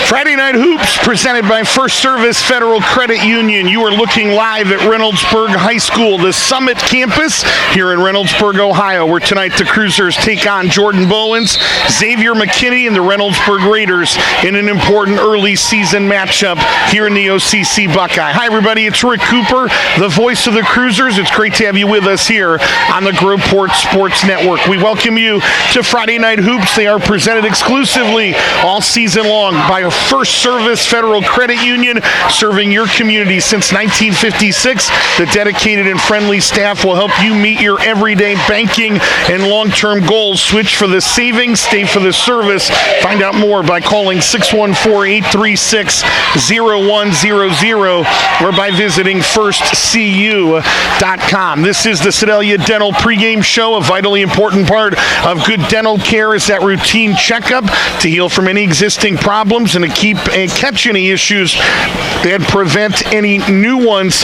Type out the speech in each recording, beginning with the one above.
Friday Night Hoops presented by First Service Federal Credit Union. You are looking live at Reynoldsburg High School, the Summit campus here in Reynoldsburg, Ohio, where tonight the Cruisers take on Jordan Bowens, Xavier McKinney, and the Reynoldsburg Raiders in an important early season matchup here in the OCC Buckeye. Hi, everybody. It's Rick Cooper, the voice of the Cruisers. It's great to have you with us here on the Groveport Sports Network. We welcome you to Friday Night Hoops. They are presented exclusively all season long by First Service Federal Credit Union, serving your community since 1956. The dedicated and friendly staff will help you meet your everyday banking and long-term goals. Switch for the savings, stay for the service. Find out more by calling 614-836-0100 or by visiting firstcu.com. This is the Sedalia Dental pregame show. A vitally important part of good dental care is that routine checkup to heal from any existing problems and to keep and catch any issues and prevent any new ones.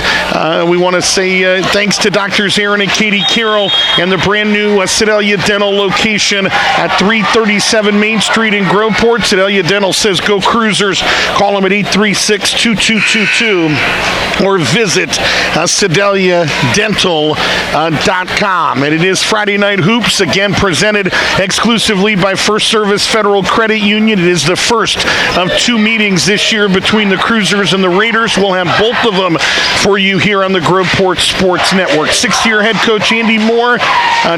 We want to say thanks to Drs. Aaron and Katie Carroll and the brand new Sedalia Dental location at 337 Main Street in Groveport. Sedalia Dental says go Cruisers. Call them at 836-2222 or visit SedaliaDental.com. And it is Friday Night Hoops, again presented exclusively by First Service Federal Credit Union. It is the first of two meetings this year between the Cruisers and the Raiders. We'll have both of them for you here on the Groveport Sports Network. Sixth-year head coach Andy Moore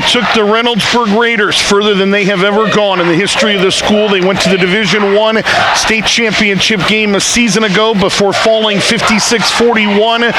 took the Reynoldsburg Raiders further than they have ever gone in the history of the school. They went to the Division I state championship game a season ago before falling 56-41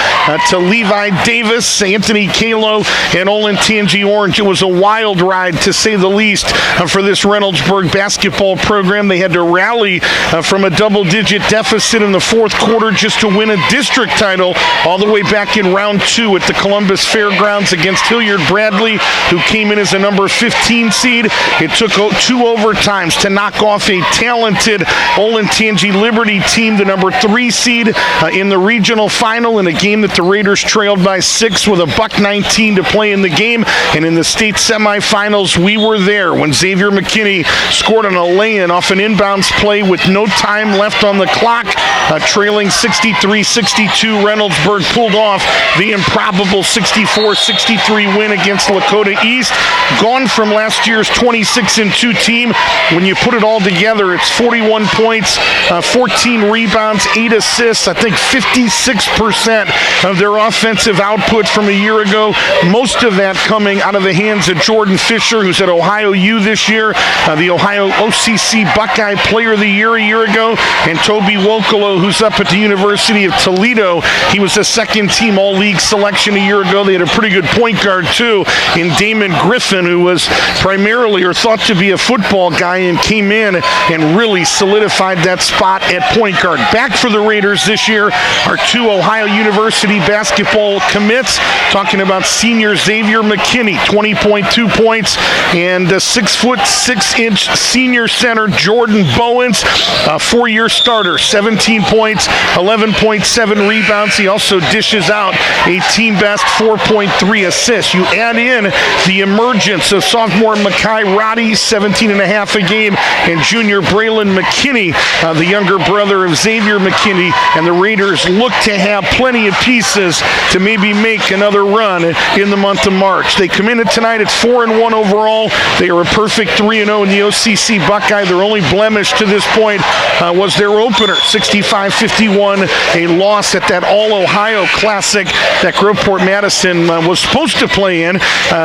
to Levi Davis, Anthony Kalo, and Olentangy Orange. It was a wild ride, to say the least, for this Reynoldsburg basketball program. They had to rally from a double-digit deficit in the fourth quarter just to win a district title all the way back in round 2 at the Columbus Fairgrounds against Hilliard Bradley, who came in as a number 15 seed. It took 2 overtimes to knock off a talented Olentangy Liberty team, the number 3 seed, in the regional final in a game that the Raiders trailed by 6 with a $1.19 to play in the game. And in the state semifinals, we were there when Xavier McKinney scored on a lay-in off an inbounds play with no time left on the clock. Trailing 63-62, Reynoldsburg pulled off the improbable 64-63 win against Lakota East. Gone from last year's 26-2 team. When you put it all together, it's 41 points, 14 rebounds, 8 assists. I think 56% of their offensive output from a year ago. Most of that coming out of the hands of Jordan Fisher, who's at Ohio U this year, the Ohio OCC Buckeye Player of the Year a year ago, and Toby Wokolo, who's up at the University of Toledo. He was a second-team All-League selection a year ago. They had a pretty good point guard, too, in Damon Griffin, who was primarily or thought to be a football guy and came in and really solidified that spot at point guard. Back for the Raiders this year are 2 Ohio University basketball commits. Talking about senior Xavier McKinney, 20.2 points, and 6'6" senior center Jordan Bowens, a 4-year starter, 17 points, 11.7 rebounds. He also dishes out a team-best 4.3 assists. You add in the emergence of sophomore Makai Roddy, 17.5 a game, and junior Braylon McKinney, the younger brother of Xavier McKinney, and the Raiders look to have plenty of pieces to maybe make another run in the month of March. They come in tonight, it's 4-1 overall. They are a perfect 3-0 in the OCC Buckeye. Their only blemish to this point was their opener, 65-51, a loss at that All-Ohio Classic that Groveport Madison was supposed to play in.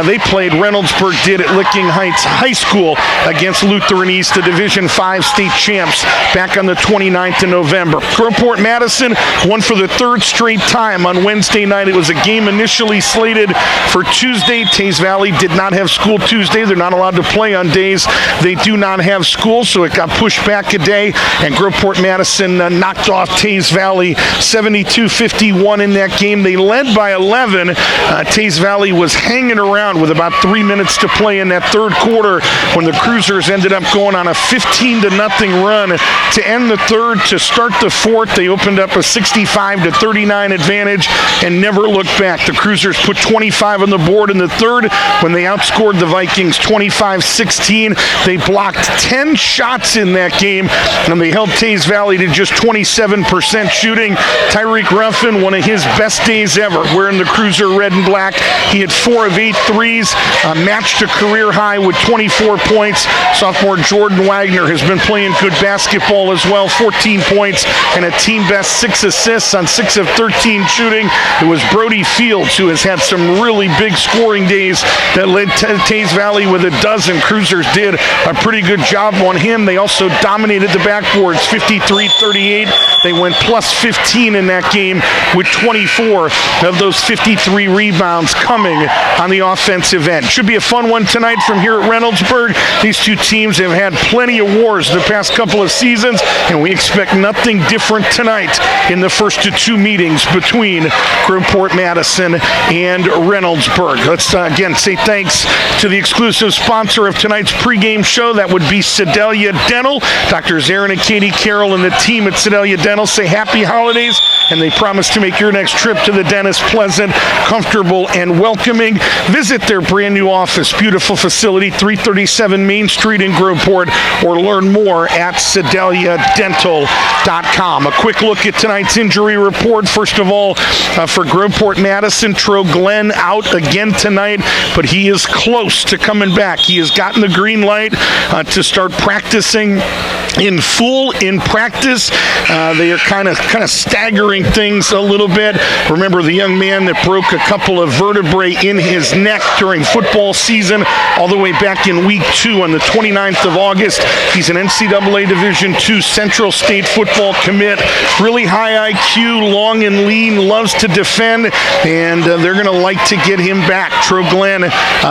They played, Reynoldsburg did, at Licking Heights High School against Lutheran East, the Division V state champs, back on the 29th of November. Groveport Madison won for the 3rd straight time on Wednesday night. It was a game initially slated for Tuesday. Taze Valley did not have school Tuesday. They're not allowed to play on days they do not have school, so it got pushed back a day, and Groveport Madison knocked knocked off Taze Valley 72-51 in that game. They led by 11. Taze Valley was hanging around with about 3 minutes to play in that third quarter when the Cruisers ended up going on a 15-0 run to end the third. To start the fourth, they opened up a 65-39 advantage and never looked back. The Cruisers put 25 on the board in the third when they outscored the Vikings 25-16. They blocked 10 shots in that game, and they held Taze Valley to just 27% shooting. Tyreek Ruffin, one of his best days ever, wearing the Cruiser red and black. He had 4 of 8 threes, matched a career high with 24 points. Sophomore Jordan Wagner has been playing good basketball as well, 14 points and a team best 6 assists on 6 of 13 shooting. It was Brody Fields who has had some really big scoring days that led Taze Valley with a dozen. Cruisers did a pretty good job on him. They also dominated the backboards 53-38. They went plus 15 in that game with 24 of those 53 rebounds coming on the offensive end. Should be a fun one tonight from here at Reynoldsburg. These two teams have had plenty of wars the past couple of seasons, and we expect nothing different tonight in the first of 2 meetings between Groveport, Madison, and Reynoldsburg. Let's again say thanks to the exclusive sponsor of tonight's pregame show. That would be Sedalia Dental. Drs. Aaron and Katie Carroll and the team at Sedalia Dental say happy holidays, and they promise to make your next trip to the dentist pleasant, comfortable, and welcoming. Visit their brand new office, beautiful facility, 337 Main Street in Groveport, or learn more at sedaliadental.com. A quick look at tonight's injury report. First of all, for Groveport Madison, Tro Glenn out again tonight, but he is close to coming back. He has gotten the green light to start practicing in full in practice. They are kind of staggering things a little bit. Remember the young man that broke a couple of vertebrae in his neck during football season all the way back in week 2 on the 29th of August. He's an NCAA Division II Central State football commit. Really high IQ, long and lean, loves to defend, and they're going to like to get him back. Tro Glenn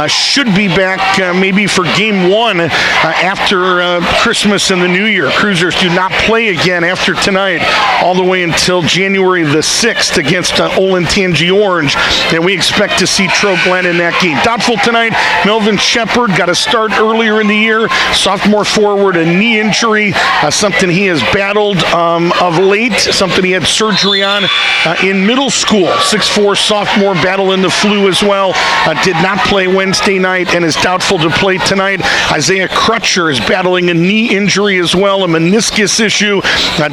should be back maybe for game 1 after Christmas and the New Year. Cruisers do not play again after tonight all the way until January the 6th against Olentangy Orange, and we expect to see Tro Glenn in that game. Doubtful tonight, Melvin Shepard got a start earlier in the year. Sophomore forward, a knee injury, something he has battled of late, something he had surgery on in middle school. 6'4" sophomore battling the flu as well. Did not play Wednesday night and is doubtful to play tonight. Isaiah Crutcher is battling a knee injury as well, a meniscus issue.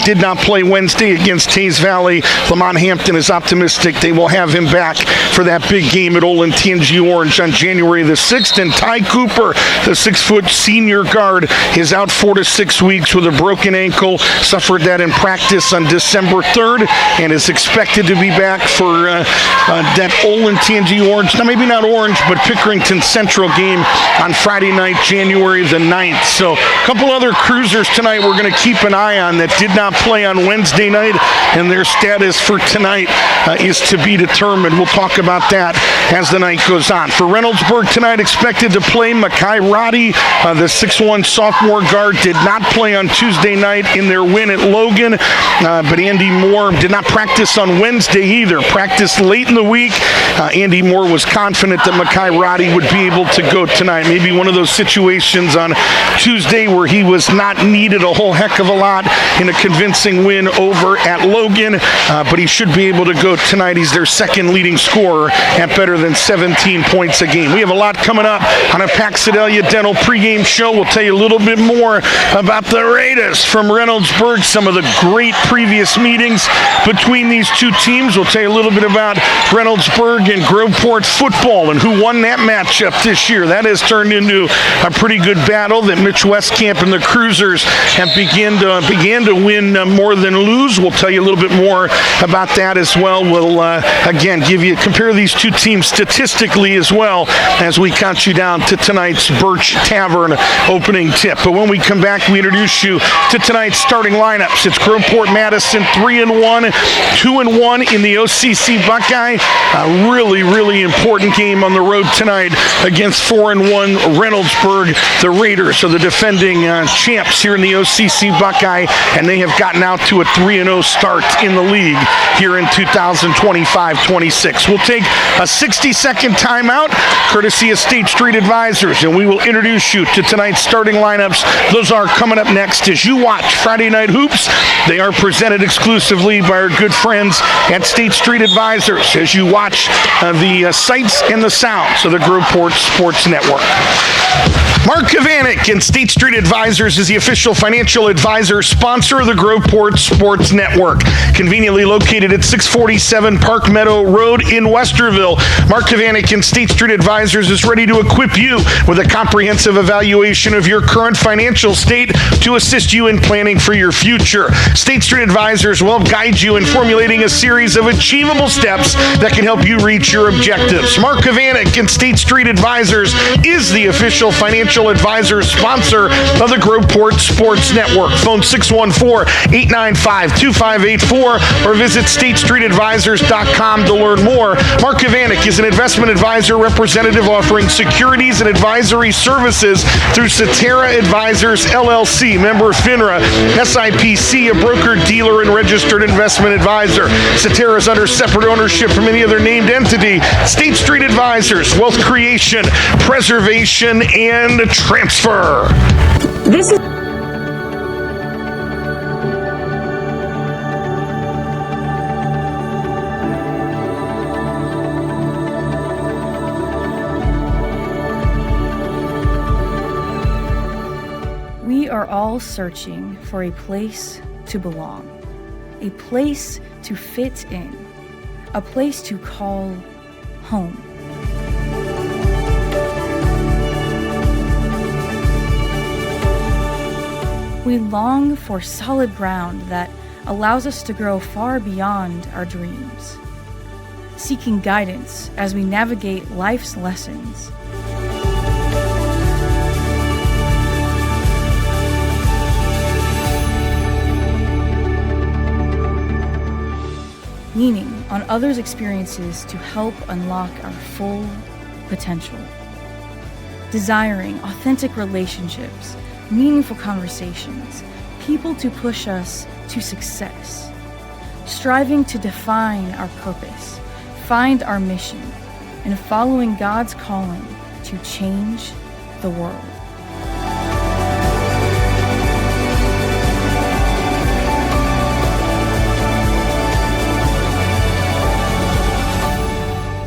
Did not play Wednesday against Taze Valley. Lamont Hampton is optimistic they will have him back for that big game at Olentangy Orange on January the 6th. And Ty Cooper, the 6-foot senior guard, is out 4 to 6 weeks with a broken ankle. Suffered that in practice on December 3rd and is expected to be back for that Olentangy Orange, now maybe not Orange, but Pickerington Central game on Friday night, January the 9th. So a couple other Cruisers tonight we're going to keep an eye on that did not play on Wednesday night, and their status for tonight is to be determined. We'll talk about that as the night goes on. For Reynoldsburg tonight, expected to play Makai Roddy, the 6'1" sophomore guard, did not play on Tuesday night in their win at Logan, but Andy Moore did not practice on Wednesday either. Practiced late in the week. Andy Moore was confident that Makai Roddy would be able to go tonight. Maybe one of those situations on Tuesday where he was not needed a whole heck of a lot in a convincing win over at Logan, but he should be able to go tonight. He's their second leading scorer at better than 17 points a game. We have a lot coming up on a packed Sedalia Dental pregame show. We'll tell you a little bit more about the Raiders from Reynoldsburg, some of the great previous meetings between these two teams. We'll tell you a little bit about Reynoldsburg and Groveport football and who won that matchup this year. That has turned into a pretty good battle that Mitch Westcamp and the Cruisers have began to win more than lose. We'll tell you a little bit more about that as well. We'll again compare these two teams statistically as well as we count you down to tonight's Birch Tavern opening tip. But when we come back, we introduce you to tonight's starting lineups. It's Groveport Madison 3-1, 2-1 in the OCC Buckeye. A really, really important game on the road tonight against 4-1 Reynoldsburg. The Raiders are the defending champs here in the OCC Buckeye, and they have gotten now to a 3-0 start in the league here in 2025-26. We'll take a 60-second timeout, courtesy of State Street Advisors, and we will introduce you to tonight's starting lineups. Those are coming up next as you watch Friday Night Hoops. They are presented exclusively by our good friends at State Street Advisors as you watch the sights and the sounds of the Groveport Sports Network. Mark Kavanik and State Street Advisors is the official financial advisor sponsor of the Groveport Sports Network. Conveniently located at 647 Park Meadow Road in Westerville, Mark Kavanik and State Street Advisors is ready to equip you with a comprehensive evaluation of your current financial state to assist you in planning for your future. State Street Advisors will guide you in formulating a series of achievable steps that can help you reach your objectives. Mark Kavanik and State Street Advisors is the official financial advisor sponsor of the Groveport Sports Network. Phone 614-895-2584 or visit statestreetadvisors.com to learn more. Mark Kavanik is an investment advisor representative offering securities and advisory services through Cetera Advisors LLC, member FINRA, SIPC, a broker, dealer, and registered investment advisor. Cetera is under separate ownership from any other named entity. State Street Advisors, wealth creation, preservation, and transfer. This is We are all searching for a place to belong, a place to fit in, a place to call home. We long for solid ground that allows us to grow far beyond our dreams, seeking guidance as we navigate life's lessons. Leaning on others' experiences to help unlock our full potential. Desiring authentic relationships, meaningful conversations, people to push us to success. Striving to define our purpose, find our mission, and following God's calling to change the world.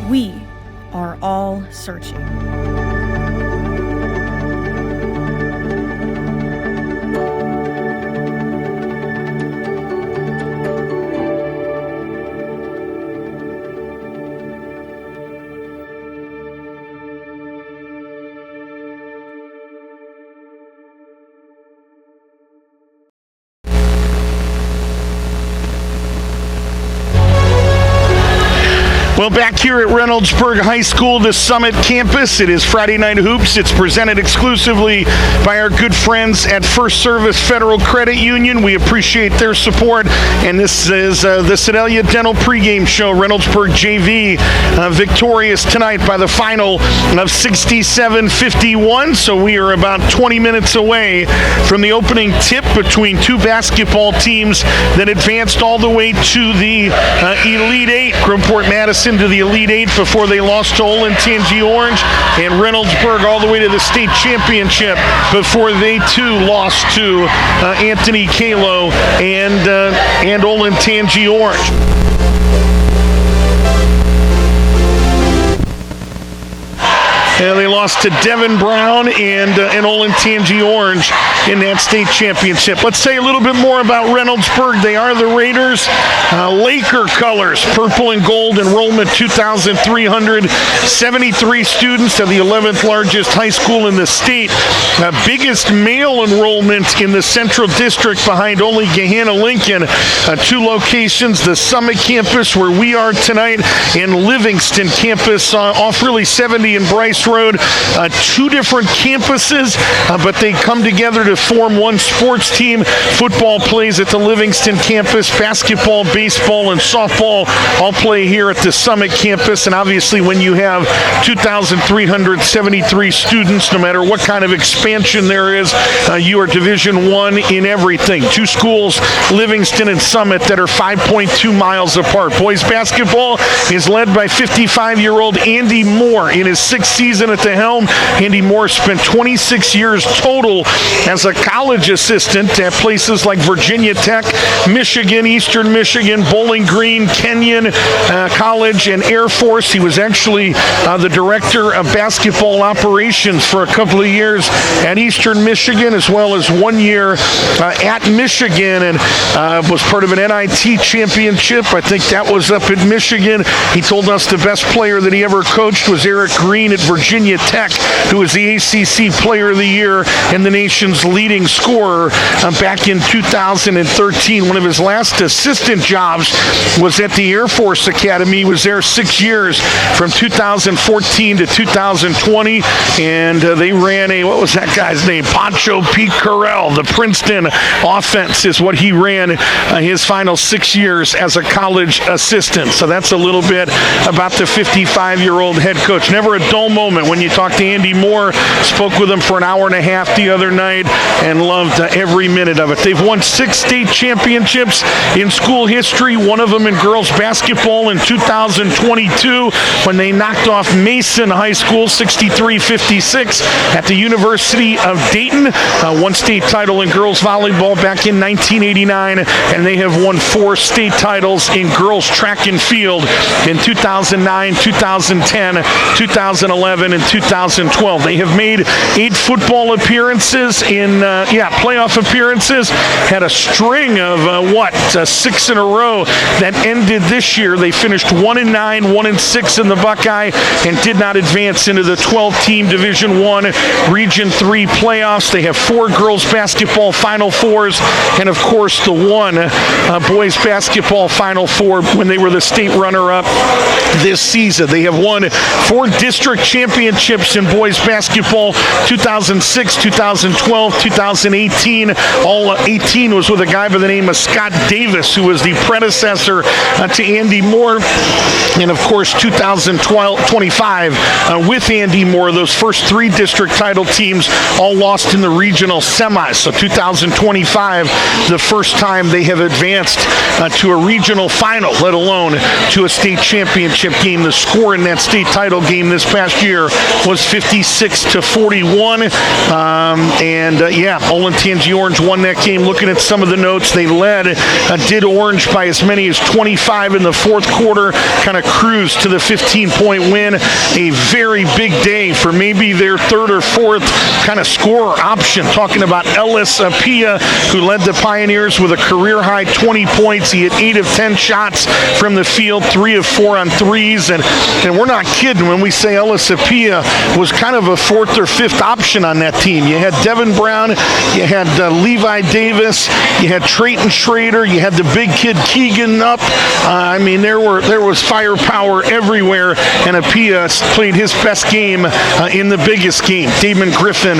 We are all searching. Well, back here at Reynoldsburg High School, the Summit campus, it is Friday Night Hoops. It's presented exclusively by our good friends at First Service Federal Credit Union. We appreciate their support. And this is the Sedalia Dental pregame show. Reynoldsburg JV victorious tonight by the final of 67-51. So we are about 20 minutes away from the opening tip between two basketball teams that advanced all the way to the Elite Eight. Groveport Madison to the Elite Eight before they lost to Olentangy Orange, and Reynoldsburg all the way to the state championship before they too lost to Anthony Kalo and Olentangy Orange. And they lost to Devin Brown and Olentangy Orange in that state championship. Let's say a little bit more about Reynoldsburg. They are the Raiders. Laker colors, purple and gold, enrollment 2,373 students of the 11th largest high school in the state. Biggest male enrollment in the Central District behind only Gahanna-Lincoln. Two locations, the Summit campus where we are tonight and Livingston campus off really 70 and Bryce crossroad, 2 different campuses, but they come together to form one sports team. Football plays at the Livingston campus. Basketball, baseball, and softball all play here at the Summit campus. And obviously when you have 2,373 students, no matter what kind of expansion there is, you are Division I in everything. 2 schools, Livingston and Summit, that are 5.2 miles apart. Boys basketball is led by 55-year-old Andy Moore in his 6th season at the helm. Andy Moore spent 26 years total as a college assistant at places like Virginia Tech, Michigan, Eastern Michigan, Bowling Green, Kenyon College, and Air Force. He was actually the director of basketball operations for a couple of years at Eastern Michigan, as well as 1 year at Michigan, and was part of an NIT championship. I think that was up in Michigan. He told us the best player that he ever coached was Eric Green at Virginia Tech, who was the ACC Player of the Year and the nation's leading scorer back in 2013. One of his last assistant jobs was at the Air Force Academy. He was there 6 years, from 2014 to 2020, and they ran what was that guy's name? Pancho Pete Carell. The Princeton offense is what he ran his final 6 years as a college assistant. So that's a little bit about the 55-year-old head coach. Never a dull moment when you talk to Andy Moore. Spoke with him for an hour and a half the other night and loved every minute of it. They've won 6 state championships in school history, one of them in girls basketball in 2022 when they knocked off Mason High School 63-56 at the University of Dayton. One state title in girls volleyball back in 1989, and they have won 4 state titles in girls track and field in 2009, 2010, 2011, and 2012. They have made 8 football appearances in playoff appearances. Had a string of 6 in a row that ended this year. They finished 1-9, 1-6 in the Buckeye, and did not advance into the 12-team Division I Region 3 playoffs. They have 4 girls basketball Final Fours, and of course the one boys basketball Final Four when they were the state runner-up this season. They have won 4 district championships in boys basketball, 2006, 2012, 2018. All 18 was with a guy by the name of Scott Davis, who was the predecessor to Andy Moore. And of course 2025 with Andy Moore. Those first 3 district title teams all lost in the regional semis. So 2025, the first time they have advanced to a regional final, let alone to a state championship game. The score in that state title game this past year was 56-41. Olentangy Orange won that game. Looking at some of the notes, they led, did Orange by as many as 25 in the fourth quarter, kind of cruised to the 15-point win. A very big day for maybe their 3rd or 4th kind of scorer option. Talking about Ellis Apia, who led the Pioneers with a career-high 20 points. He had 8 of 10 shots from the field, 3 of 4 on threes. And we're not kidding when we say Ellis Apia was kind of a 4th or 5th option on that team. You had Devin Brown, you had Levi Davis, you had Trayton Schrader, you had the big kid Keegan up. There was firepower everywhere, and Apia played his best game in the biggest game. Damon Griffin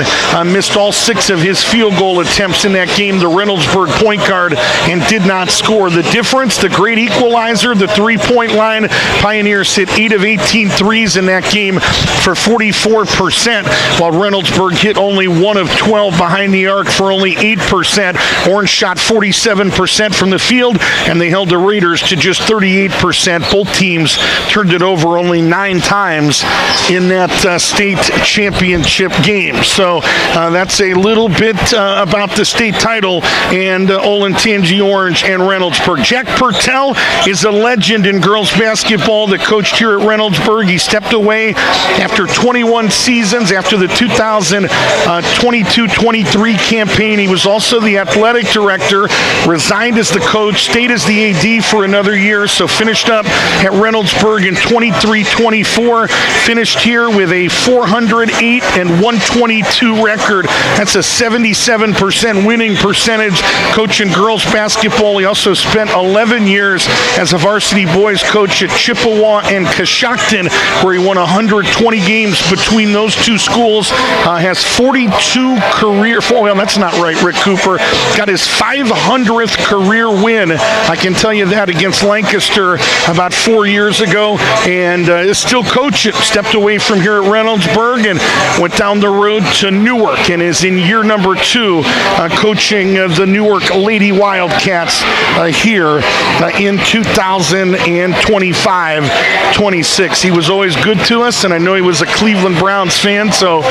missed all 6 of his field goal attempts in that game, the Reynoldsburg point guard, and did not score. The difference, the great equalizer, the 3-point line. Pioneers hit 8 of 18 threes in that game for 44%, while Reynoldsburg hit only 1 of 12 behind the arc for only 8%. Orange shot 47% from the field, and they held the Raiders to just 38%. Both teams turned it over only 9 times in that state championship game. So that's a little bit about the state title and Olentangy Orange and Reynoldsburg. Jack Purtell is a legend in girls basketball that coached here at Reynoldsburg. He stepped away after 21 seasons after the 2022-23 campaign. He was also the athletic director, resigned as the coach, stayed as the AD for another year, so finished up at Reynoldsburg in 23-24, finished here with a 408 and 122 record. That's a 77% winning percentage coaching girls basketball. He also spent 11 years as a varsity boys coach at Chippewa and Coshocton, where he won 120 20 games between those two schools. Has 42 career, well, that's not right, Rick Cooper. Got his 500th career win. I can tell you that, against Lancaster about 4 years ago, and is still coaching. Stepped away from here at Reynoldsburg and went down the road to Newark and is in year number 2 coaching the Newark Lady Wildcats here in 2025-26. He was always good to us, and I know he was a Cleveland Browns fan, so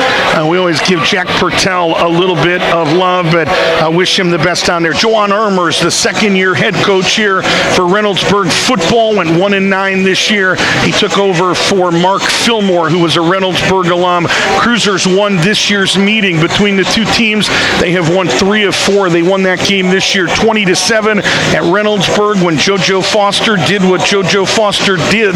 we always give Jack Purtell a little bit of love, but I wish him the best down there. Joan Armour's the second-year head coach here for Reynoldsburg football, went 1-9 this year. He took over for Mark Fillmore, who was a Reynoldsburg alum. Cruisers won this year's meeting between the two teams. They have won 3 of 4. They won that game this year 20-7 at Reynoldsburg when JoJo Foster did what JoJo Foster did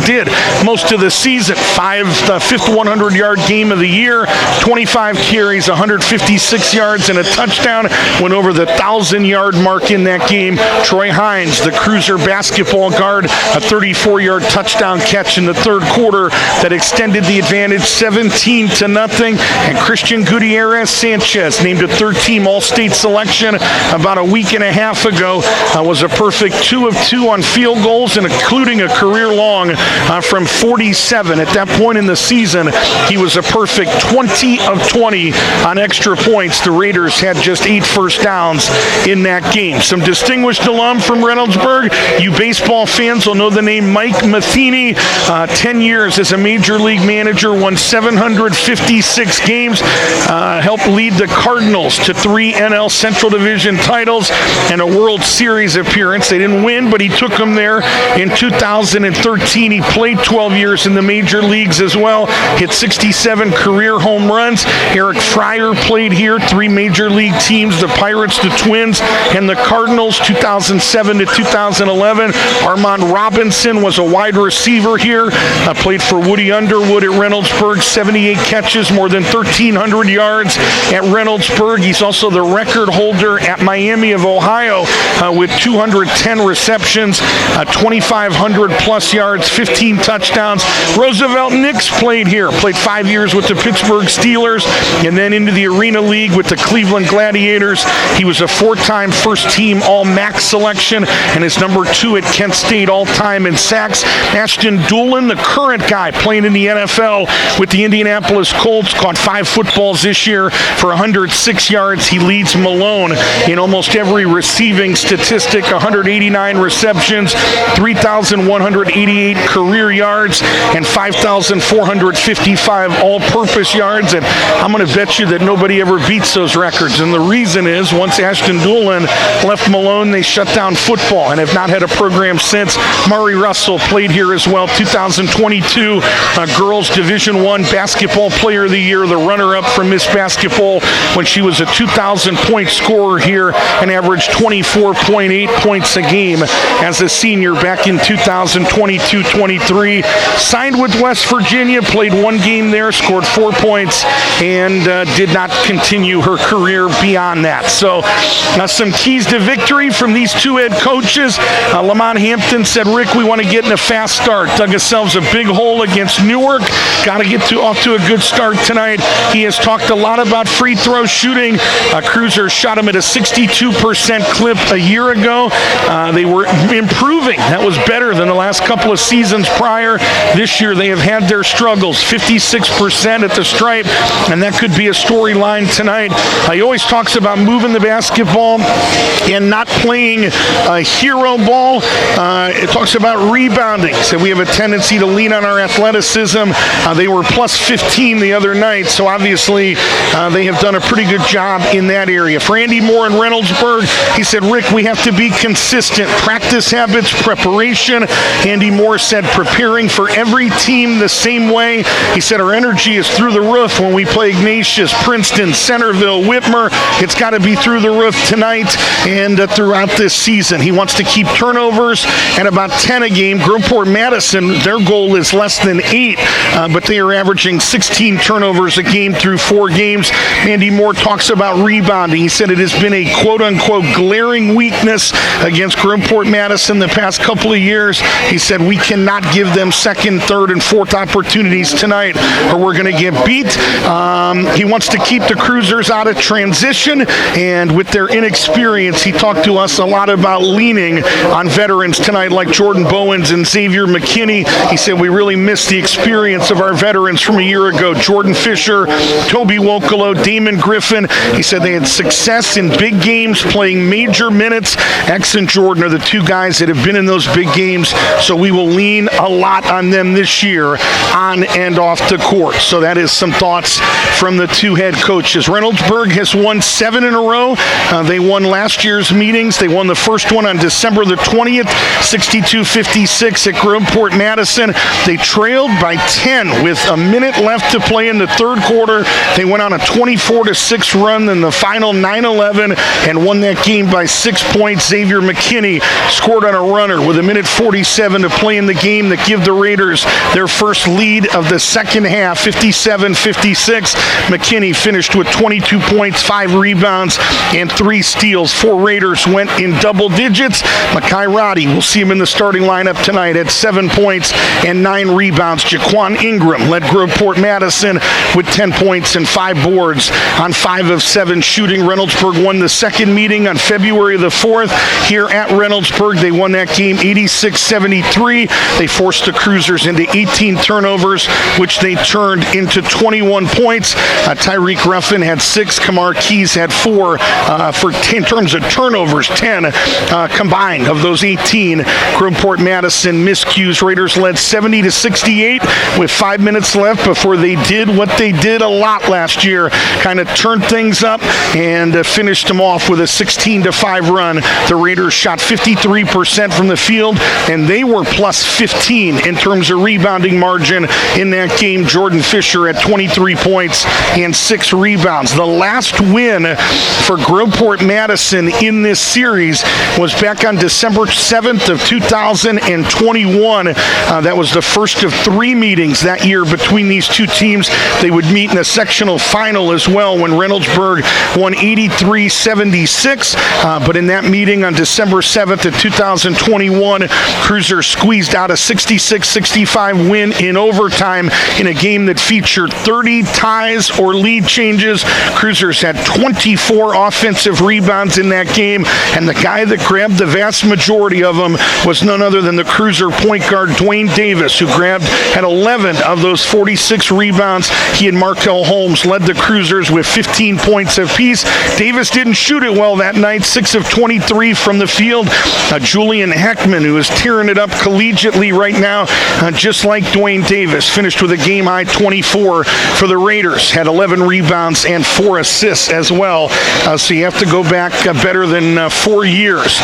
most of the season. The fifth 100-yard game of the year, 25 carries, 156 yards, and a touchdown. Went over the 1,000-yard mark in that game. Troy Hines, the Cruiser basketball guard, a 34-yard touchdown catch in the third quarter that extended the advantage 17-0. And Christian Gutierrez Sanchez, named a third-team All-State selection about a week and a half ago, was a perfect 2 of 2 on field goals, and including a career long from 47. At that point in the season, he was a perfect 20 of 20 on extra points. The Raiders had just 8 first downs in that game. Some distinguished alum from Reynoldsburg. You baseball fans will know the name Mike Matheny. 10 years as a major league manager, won 756 games, helped lead the Cardinals to 3 NL Central Division titles and a World Series appearance. They didn't win, but he took them there in 2013. He played 12 years in the major leagues as well, hit 67 career home runs. Eric Fryer played here, 3 major league teams, the Pirates, the Twins, and the Cardinals, 2007 to 2011. Armand Robinson was a wide receiver here, played for Woody Underwood at Reynoldsburg, 78 catches, more than 1,300 yards at Reynoldsburg. He's also the record holder at Miami of Ohio with 210 receptions, 2,500 plus yards, 15 touchdowns. Roosevelt Nix played here, played 5 years with the Pittsburgh Steelers, and then into the Arena League with the Cleveland Gladiators. He was a 4-time first-team All-MAC selection and is number 2 at Kent State all-time in sacks. Ashton Doolin, the current guy playing in the NFL with the Indianapolis Colts, caught 5 footballs this year for 106 yards. He leads Malone in almost every receiving statistic, 189 receptions, 3,188 career yards, and 5,455 all-purpose yards. And I'm going to bet you that nobody ever beats those records. And the reason is, once Ashton Doolin left Malone, they shut down football and have not had a program since. Murray Russell played here as well. 2022 Girls Division I Basketball Player of the Year, the runner-up from Miss Basketball when she was a 2,000-point scorer here and averaged 24.8 points a game as a senior back in 2022-23. Signed with West Virginia, played 1 game there, scored 4 points, and did not continue her career beyond that. So some keys to victory from these 2 head coaches. Lamont Hampton said, Rick, we want to get in a fast start. Dug ourselves a big hole against Newark. Got to get off to a good start tonight. He has talked a lot about free throw shooting. Cruiser shot him at a 62% clip a year ago. They were improving. That was better than the last couple of seasons prior. This year they have had their struggles. 56% at the stripe, and that could be a storyline tonight. He always talks about moving the basketball and not playing a hero ball. It talks about rebounding. So we have a tendency to lean on our athleticism. They were plus 15 the other night, so obviously they have done a pretty good job in that area. For Andy Moore in Reynoldsburg, he said, Rick, we have to be consistent. Practice habits, preparation. Andy Moore said, preparing for every team the same way. He said, our energy is through the roof when we play Ignatius, Princeton, Centerville, Whitmer. It's got to be through the roof tonight and throughout this season. He wants to keep turnovers at about 10 a game. Groveport Madison, their goal is less than 8, but they are averaging 16 turnovers a game through 4 games. Andy Moore talks about rebounding. He said it has been a quote-unquote glaring weakness against Groveport Madison the past couple of years. He said we cannot give them second, third, and fourth opportunities tonight or we're going to get beat. He wants to keep the Cruisers out of transition, and with their inexperience, he talked to us a lot about leaning on veterans tonight like Jordan Bowens and Xavier McKinney. He said we really missed the experience of our veterans from a year ago. Jordan Fisher, Toby Wokolo, Damon Griffin. He said they had success in big games, playing major minutes. X and Jordan are the two guys that have been in those big games, so we will lean a lot on them this year on and off the court. So that is some thoughts from the two head coaches. Reynoldsburg has won 7 in a row. They won last year's meetings. They won the first one on December the 20th, 62-56 at Groveport, Madison. They trailed by 10 with a minute left to play in the third quarter. They went on a 24-6 run in the final 9-11 and won that game by 6 points. Xavier McKinney scored on a runner with a minute 47 to play in the game that give the Raiders their first lead of the second half, 57-56. McKinney finished with 22 points, 5 rebounds, and 3 steals. 4 Raiders went in double digits. Makai Roddy, we'll see him in the starting lineup tonight, at 7 points and 9 rebounds. Jaquan Ingram led Groveport Madison with 10 points and 5 boards on 5 of 7 shooting. Reynoldsburg won the second meeting on February the 4th here at Reynoldsburg. They won that game 86-73. They forced the Cruisers into 18 turnovers, which they turned into 21 points. Tyreek Ruffin had 6. Kamar Keys had 4 for 10, in terms of turnovers, 10 combined of those 18. Groveport Madison miscues. Raiders led 70-68 with 5 minutes left before they did what they did a lot last year, kind of turned things up and finished them off with a 16-5 run. The Raiders shot 53% from the field, and they were plus 15 in terms of rebounding margin in that game. Jordan Fisher at 23 points and 6 rebounds. The last win for Groveport Madison in this series was back on December 7th of 2021. That was the first of 3 meetings that year between these two teams. They would meet in a sectional final as well when Reynoldsburg won 83-76. But in that meeting on December 7th of 2021, Cruisers squeezed out a 66-65 win in overtime in a game that featured 30 ties or lead changes. Cruisers had 24 offensive rebounds in that game, and the guy that grabbed the vast majority of them was none other than the Cruiser point guard Dwayne Davis, who had 11 of those 46 rebounds. He and Markel Holmes led the Cruisers with 15 points apiece. Davis didn't shoot it well that night, 6 of 23 from the field. Julian Heckman, who is tearing it up collegiately right now, just like Dwayne Davis, finished with a game-high 24 for the Raiders, had 11 rebounds and 4 assists as well. So you have to go back better than 4 years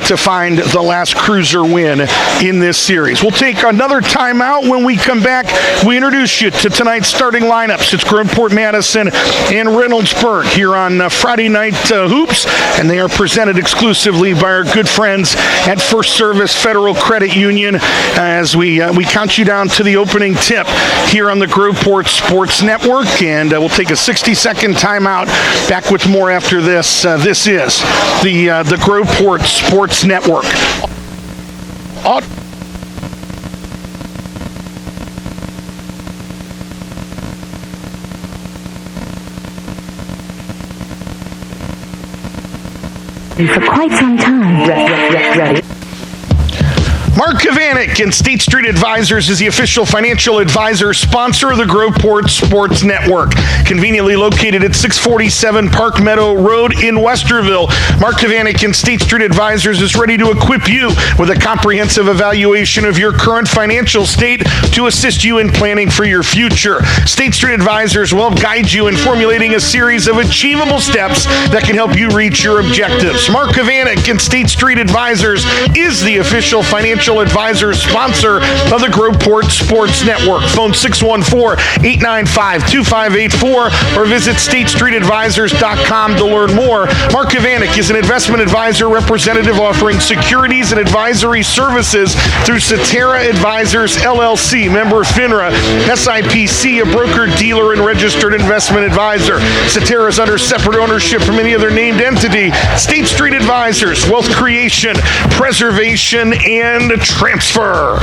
to find the last Cruiser win in this series. We'll take another timeout. When we come back, we introduce you to tonight's starting lineups. It's Groveport Madison and Reynoldsburg here on Friday Night Hoops, and they are presented exclusively by our good friends at First Service Federal Credit Union as we count you down to the opening tip here on the Groveport Sports Network, and we'll take a 60-second timeout. Back with more after this. This is the Groveport Sports Network. For quite some time. Ready. Mark Kavanik and State Street Advisors is the official financial advisor sponsor of the Groveport Sports Network. Conveniently located at 647 Park Meadow Road in Westerville, Mark Kavanik and State Street Advisors is ready to equip you with a comprehensive evaluation of your current financial state to assist you in planning for your future. State Street Advisors will guide you in formulating a series of achievable steps that can help you reach your objectives. Mark Kavanik and State Street Advisors is the official financial advisor sponsor of the Groveport Sports Network. Phone 614-895-2584 or visit statestreetadvisors.com to learn more. Mark Kavanik is an investment advisor representative offering securities and advisory services through Cetera Advisors LLC, member FINRA, SIPC, a broker, dealer, and registered investment advisor. Cetera is under separate ownership from any other named entity. State Street Advisors, wealth creation, preservation, and transfer.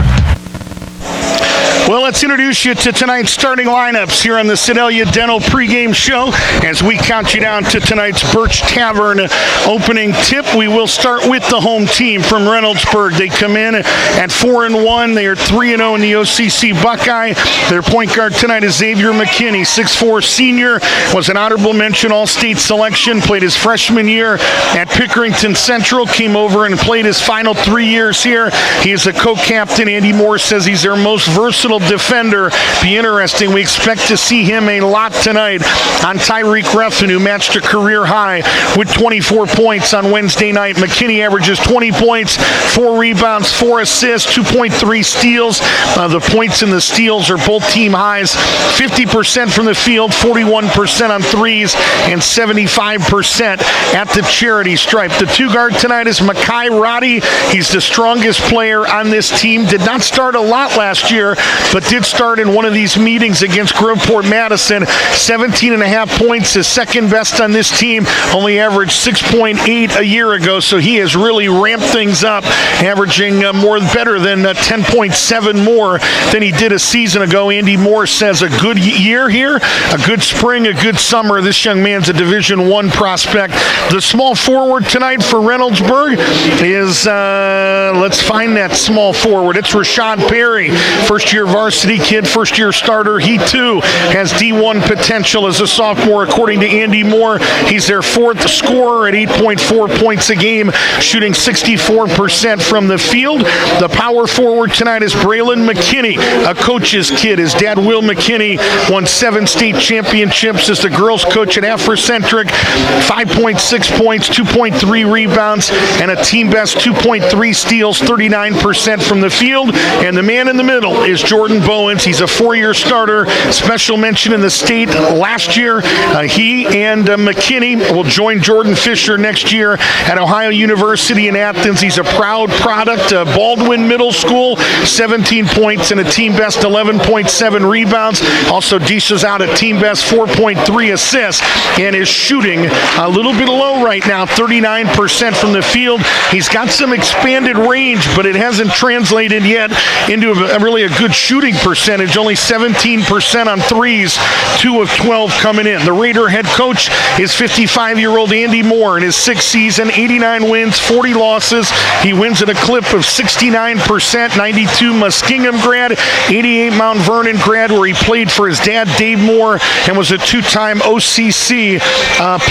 Well, let's introduce you to tonight's starting lineups here on the Sedalia Dental pregame show as we count you down to tonight's Birch Tavern opening tip. We will start with the home team from Reynoldsburg. They come in at 4-1. They are 3-0 in the OCC Buckeye. Their point guard tonight is Xavier McKinney, 6'4 senior, was an honorable mention All-State selection, played his freshman year at Pickerington Central, came over and played his final 3 years here. He is a co-captain. Andy Moore says he's their most versatile defender. Be interesting. We expect to see him a lot tonight on Tyreek Ruffin, who matched a career high with 24 points on Wednesday night. McKinney averages 20 points, 4 rebounds, 4 assists, 2.3 steals. The points and the steals are both team highs. 50% from the field, 41% on threes, and 75% at the charity stripe. The two guard tonight is Makai Roddy. He's the strongest player on this team. Did not start a lot last year, but did start in one of these meetings against Groveport Madison. 17.5 points, his second best on this team. Only averaged 6.8 a year ago, so he has really ramped things up, averaging better than 10.7 more than he did a season ago. Andy Moore says a good year here, a good spring, a good summer. This young man's a Division I prospect. The small forward tonight for Reynoldsburg is, let's find that small forward. It's Rashad Perry, first-year varsity kid, first-year starter. He, too, has D1 potential as a sophomore, according to Andy Moore. He's their fourth scorer at 8.4 points a game, shooting 64% from the field. The power forward tonight is Braylon McKinney, a coach's kid. His dad, Will McKinney, won 7 state championships as the girls' coach at Afrocentric. 5.6 points, 2.3 rebounds, and a team-best 2.3 steals, 39% from the field. And the man in the middle is Jordan Bowens. He's a 4-year starter, special mention in the state last year. He and McKinney will join Jordan Fisher next year at Ohio University in Athens. He's a proud product of Baldwin Middle School, 17 points and a team-best 11.7 rebounds. Also dishes out a team-best 4.3 assists and is shooting a little bit low right now, 39% from the field. He's got some expanded range, but it hasn't translated yet into really a good shooting percentage. Only 17% on threes, 2 of 12 coming in. The Raider head coach is 55-year-old Andy Moore in his 6th season, 89 wins, 40 losses. He wins at a clip of 69%, 92 Muskingum grad, 88 Mount Vernon grad, where he played for his dad, Dave Moore, and was a 2-time OCC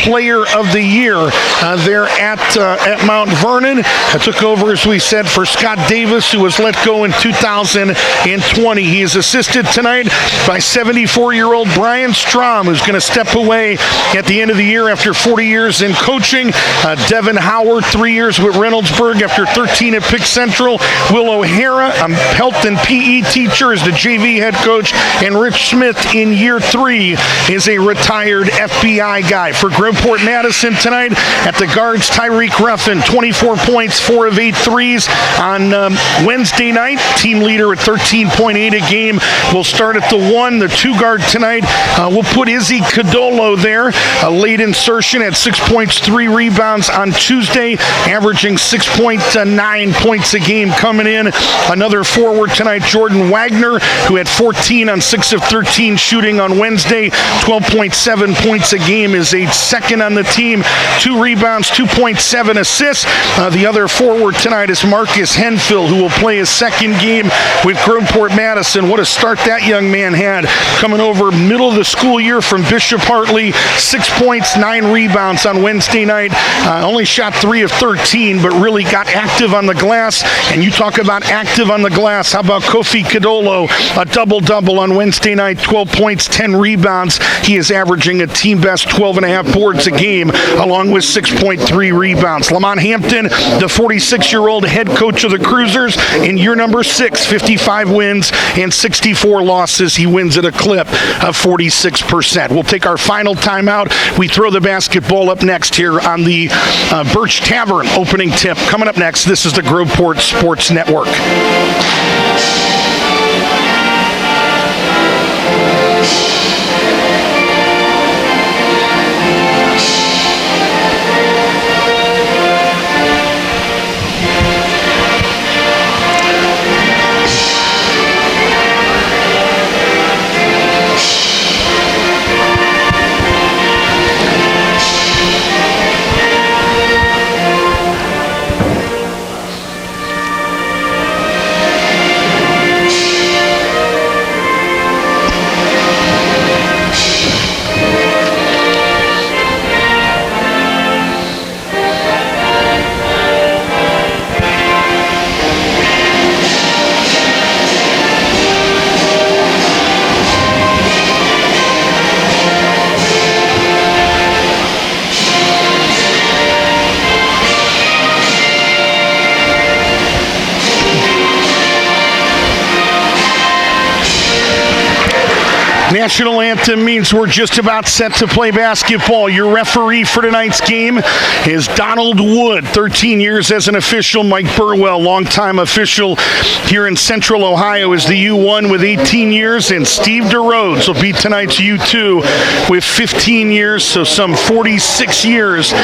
Player of the Year there at Mount Vernon. I took over, as we said, for Scott Davis, who was let go in 2020. He is assisted tonight by 74-year-old Brian Strom, who's going to step away at the end of the year after 40 years in coaching. Devin Howard, 3 years with Reynoldsburg after 13 at Pick Central. Will O'Hara, a health and PE teacher, is the JV head coach. And Rich Smith, in year 3, is a retired FBI guy. For Groveport Madison tonight, at the guards, Tyreek Ruffin, 24 points, 4 of 8 threes on Wednesday night. Team leader at 13.8 a game. Will start at the 1. The 2 guard tonight, we'll put Izzy Cadolo there. A late insertion at 6 points, 3 rebounds on Tuesday, averaging 6.9 points a game coming in. Another forward tonight, Jordan Wagner, who had 14 on 6 of 13 shooting on Wednesday. 12.7 points a game, is a second on the team. 2 rebounds, 2.7 assists. The other forward tonight is Marcus Henfield, who will play his second game with Groveport Madison. What a start that young man had, coming over middle of the school year from Bishop Hartley. 6 points, 9 rebounds on Wednesday night. Only shot 3 of 13, but really got active on the glass. And you talk about active on the glass, how about Kofi Cadolo? A double-double on Wednesday night, 12 points, 10 rebounds. He is averaging a team-best 12.5 boards a game, along with 6.3 rebounds. Lamont Hampton, the 46-year-old head coach of the Cruisers, in year number 6, 55 wins and 64 losses. He wins at a clip of 46%. We'll take our final timeout. We throw the basketball up next here on the Birch Tavern opening tip. Coming up next, this is the Groveport Sports Network. National anthem means we're just about set to play basketball. Your referee for tonight's game is Donald Wood, 13 years as an official. Mike Burwell, longtime official here in Central Ohio, is the U1 with 18 years. And Steve DeRodes will be tonight's U2 with 15 years, so some 46 years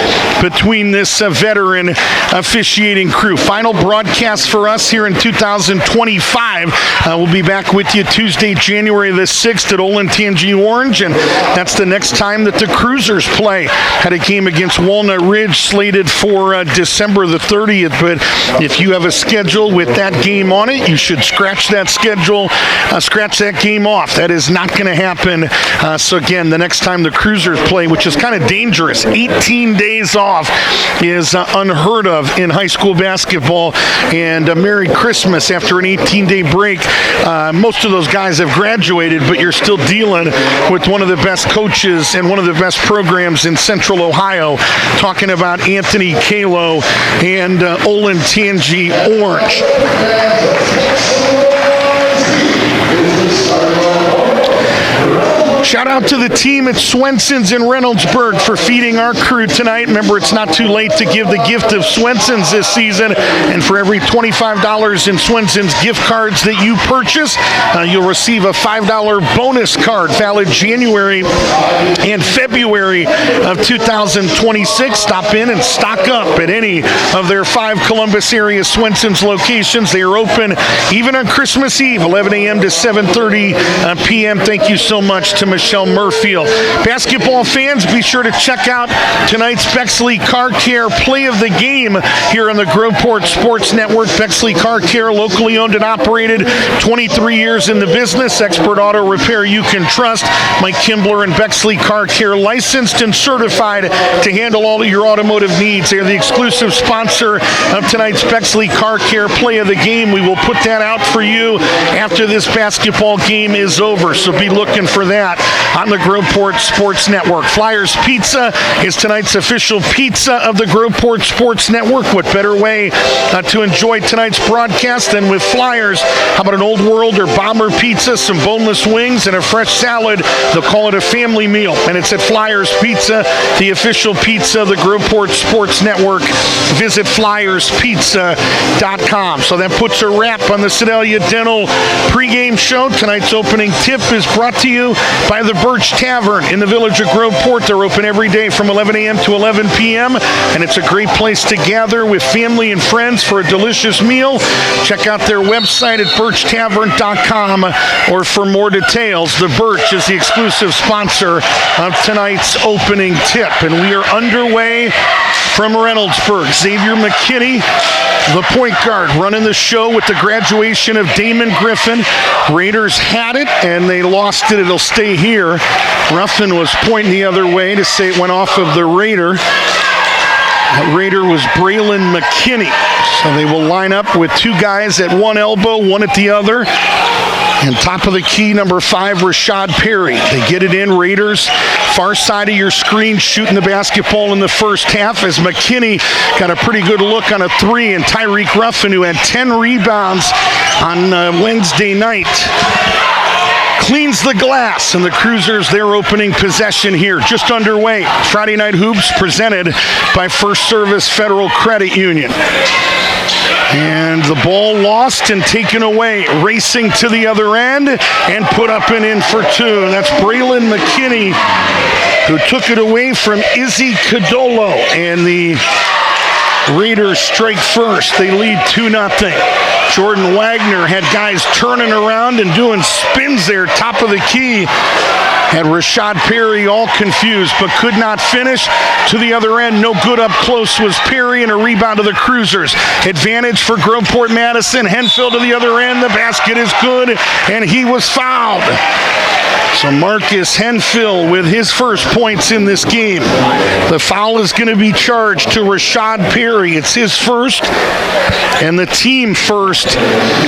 between this veteran officiating crew. Final broadcast for us here in 2025. We'll be back with you Tuesday, January the 6th at Olentangy Orange, and that's the next time that the Cruisers play. Had a game against Walnut Ridge slated for December the 30th, but if you have a schedule with that game on it, you should scratch that schedule, scratch that game off. That is not going to happen. So again, the next time the Cruisers play, which is kind of dangerous, 18 days off is unheard of in high school basketball. And Merry Christmas after an 18-day break. Most of those guys have graduated, but you're still dealing with one of the best coaches and one of the best programs in Central Ohio, talking about Anthony Kalo and Olentangy Orange. Shout out to the team at Swenson's in Reynoldsburg for feeding our crew tonight. Remember, it's not too late to give the gift of Swenson's this season. And for every $25 in Swenson's gift cards that you purchase, you'll receive a $5 bonus card valid January and February of 2026. Stop in and stock up at any of their 5 Columbus area Swenson's locations. They are open even on Christmas Eve, 11 a.m. to 7:30 p.m. Thank you so much to Michelle Murfield. Basketball fans, be sure to check out tonight's Bexley Car Care Play of the Game here on the Groveport Sports Network. Bexley Car Care, locally owned and operated, 23 years in the business. Expert auto repair you can trust. Mike Kimbler and Bexley Car Care, licensed and certified to handle all of your automotive needs. They're the exclusive sponsor of tonight's Bexley Car Care Play of the Game. We will put that out for you after this basketball game is over, so be looking for that on the Groveport Sports Network. Flyers Pizza is tonight's official pizza of the Groveport Sports Network. What better way to enjoy tonight's broadcast than with Flyers? How about an Old World or Bomber pizza, some boneless wings, and a fresh salad? They'll call it a family meal, and it's at Flyers Pizza, the official pizza of the Groveport Sports Network. Visit FlyersPizza.com. So that puts a wrap on the Sedalia Dental pregame show. Tonight's opening tip is brought to you by the Birch Tavern in the village of Groveport. They're open every day from 11 a.m. to 11 p.m. and it's a great place to gather with family and friends for a delicious meal. Check out their website at birchtavern.com or for more details. The Birch is the exclusive sponsor of tonight's opening tip, and we are underway from Reynoldsburg. Xavier McKinney, the point guard, running the show with the graduation of Damon Griffin. Raiders had it, and they lost it. It'll stay here. Ruffin was pointing the other way to say it went off of the Raider. That Raider was Braylon McKinney. So they will line up with 2 guys at one elbow, one at the other. And top of the key, number 5, Rashad Perry. They get it in. Raiders, far side of your screen, shooting the basketball in the first half as McKinney got a pretty good look on a 3. And Tyreek Ruffin, who had 10 rebounds on Wednesday night, cleans the glass, and the Cruisers, their opening possession here, just underway. Friday Night Hoops presented by First Service Federal Credit Union. And the ball lost and taken away, racing to the other end and put up and in for 2. And that's Braylon McKinney, who took it away from Izzy Cadolo. And the Raiders strike first. They lead 2-0. Jordan Wagner had guys turning around and doing spins there, top of the key. Had Rashad Perry all confused, but could not finish. To the other end, no good up close was Perry, and a rebound to the Cruisers. Advantage for Groveport Madison. Henfield to the other end. The basket is good, and he was fouled. So Marcus Henfield with his first points in this game. The foul is going to be charged to Rashad Perry. It's his first and the team first.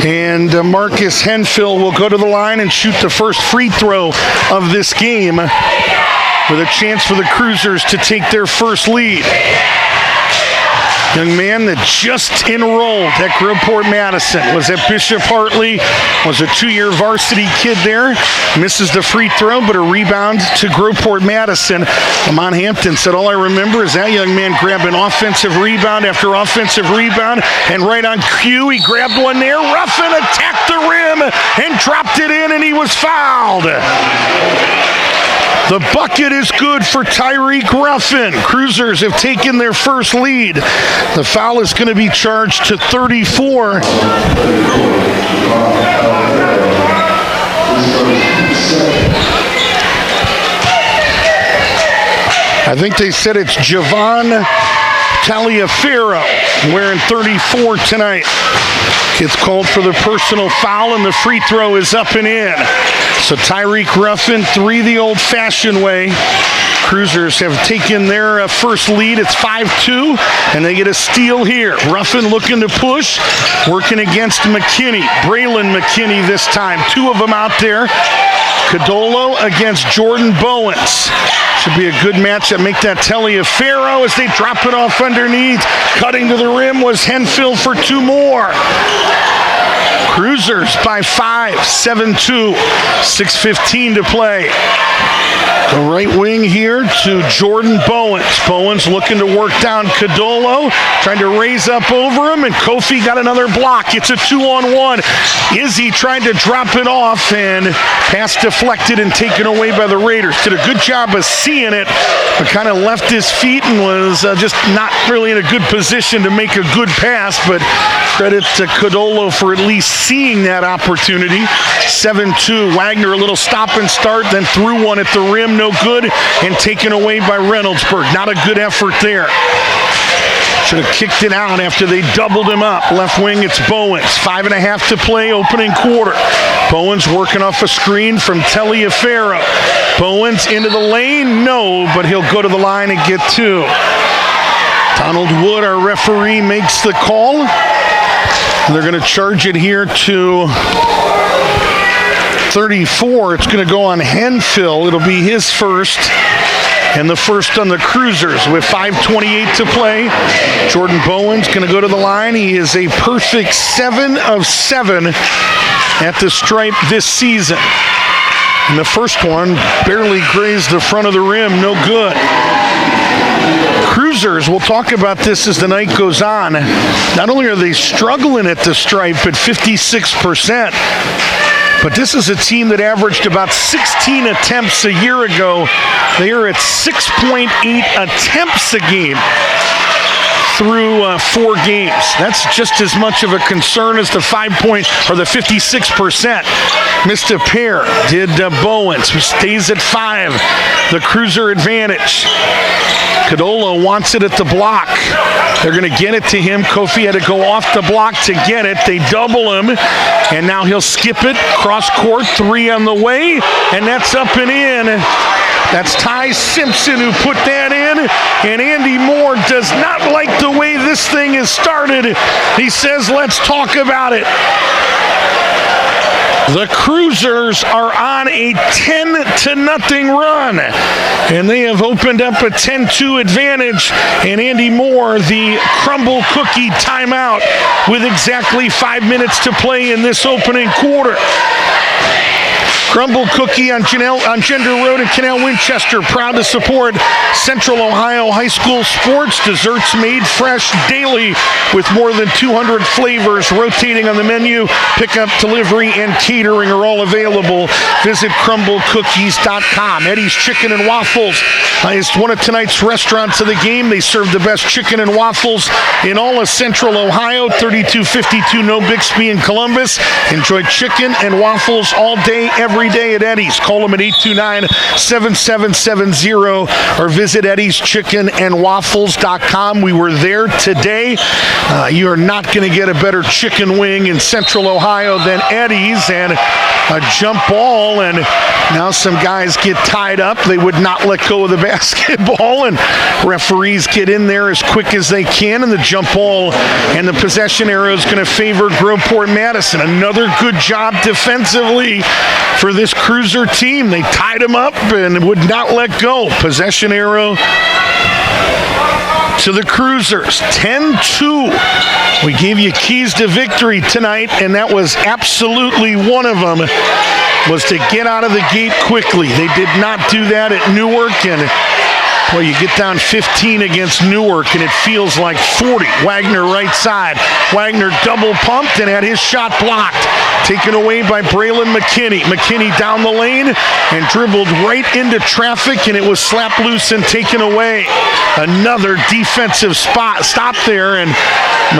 And Marcus Henfield will go to the line and shoot the first free throw of this game with a chance for the Cruisers to take their first lead. Young man that just enrolled at Groveport, Madison. Was at Bishop Hartley. Was a 2-year varsity kid there. Misses the free throw, but a rebound to Groveport, Madison. Lamont Hampton said, all I remember is that young man grabbed an offensive rebound after offensive rebound, and right on cue, he grabbed one there. Ruffin attacked the rim and dropped it in, and he was fouled. The bucket is good for Tyreek Ruffin. Cruisers have taken their first lead. The foul is going to be charged to 34. I think they said it's Javon Taliaferro wearing 34 tonight. Gets called for the personal foul, and the free throw is up and in. So Tyreek Ruffin, 3 the old-fashioned way. Cruisers have taken their first lead. It's 5-2, and they get a steal here. Ruffin looking to push, working against McKinney. Braylon McKinney this time. 2 of them out there. Cadolo against Jordan Bowens. Should be a good matchup. Make that Taliaferro as they drop it off underneath. Cutting to the rim was Henfield for 2 more. Cruisers by 5, 7-2, 6:15 to play. The right wing here to Jordan Bowens. Bowens looking to work down Cadolo, trying to raise up over him, and Kofi got another block. It's a 2-on-1. Izzy tried to drop it off, and pass deflected and taken away by the Raiders. Did a good job of seeing it, but kind of left his feet and was just not really in a good position to make a good pass, but credit to Cadolo for at least seeing that opportunity. 7-2. Wagner a little stop and start, then threw one at the rim, no good, and taken away by Reynoldsburg. Not a good effort there. Should have kicked it out after they doubled him up. Left wing, it's Bowens. 5.5 to play, opening quarter. Bowens working off a screen from Taliaferro. Bowens into the lane, no, but he'll go to the line and get 2. Donald Wood, our referee, makes the call. They're going to charge it here to 34. It's going to go on Henfield. It'll be his first, and the first on the Cruisers with 5:28 to play. Jordan Bowens going to go to the line. He is a perfect 7 of 7 at the stripe this season. And the first one barely grazed the front of the rim. No good. Cruisers, we'll talk about this as the night goes on. Not only are they struggling at the stripe at 56%, but this is a team that averaged about 16 attempts a year ago. They are at 6.8 attempts a game through 4 games. That's just as much of a concern as the 56%. Missed a pair, did Bowens, who stays at 5. The Cruiser advantage. Cadolo wants it at the block. They're going to get it to him. Kofi had to go off the block to get it. They double him, and now he'll skip it. Cross court, 3 on the way, and that's up and in. That's Ty Simpson who put that in, and Andy Moore does not like the way this thing is started. He says, let's talk about it. The Cruisers are on a 10-0 run, and they have opened up a 10-2 advantage, and Andy Moore, the crumble cookie timeout with exactly 5 minutes to play in this opening quarter. Crumble Cookie on Gender Road in Canal Winchester, proud to support Central Ohio high school sports. Desserts made fresh daily with more than 200 flavors rotating on the menu. Pickup, delivery, and catering are all available. Visit crumblecookies.com. Eddie's Chicken and Waffles is one of tonight's restaurants of the game. They serve the best chicken and waffles in all of Central Ohio. 3252 No Bixby in Columbus. Enjoy chicken and waffles all day, every day at Eddie's. Call them at 829-7770 or visit Eddie'sChickenandWaffles.com. We were there today. You are not going to get a better chicken wing in Central Ohio than Eddie's. And a jump ball, and now some guys get tied up. They would not let go of the basketball, and referees get in there as quick as they can, and the jump ball and the possession arrow is going to favor Groveport Madison. Another good job defensively for this Cruiser team. They tied him up and would not let go. Possession arrow to the Cruisers. 10-2. We gave you keys to victory tonight, and that was absolutely one of them, was to get out of the gate quickly. They did not do that at Newark, and well, you get down 15 against Newark, and it feels like 40. Wagner right side. Wagner double pumped and had his shot blocked. Taken away by Braylon McKinney. McKinney down the lane and dribbled right into traffic, and it was slapped loose and taken away. Another defensive stop there, and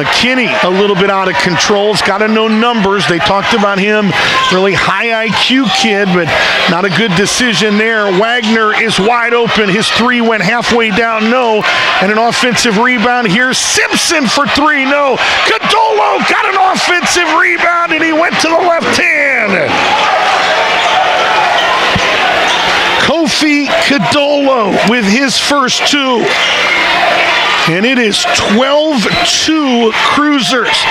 McKinney a little bit out of control. He's got to know numbers. They talked about him, really high IQ kid, but not a good decision there. Wagner is wide open. His three went halfway down, no. And an offensive rebound here. Simpson for three, no. Cadolo got an offensive rebound, and he went to the left hand. Kofi Cadolo with his first two. And it is 12-2 Cruisers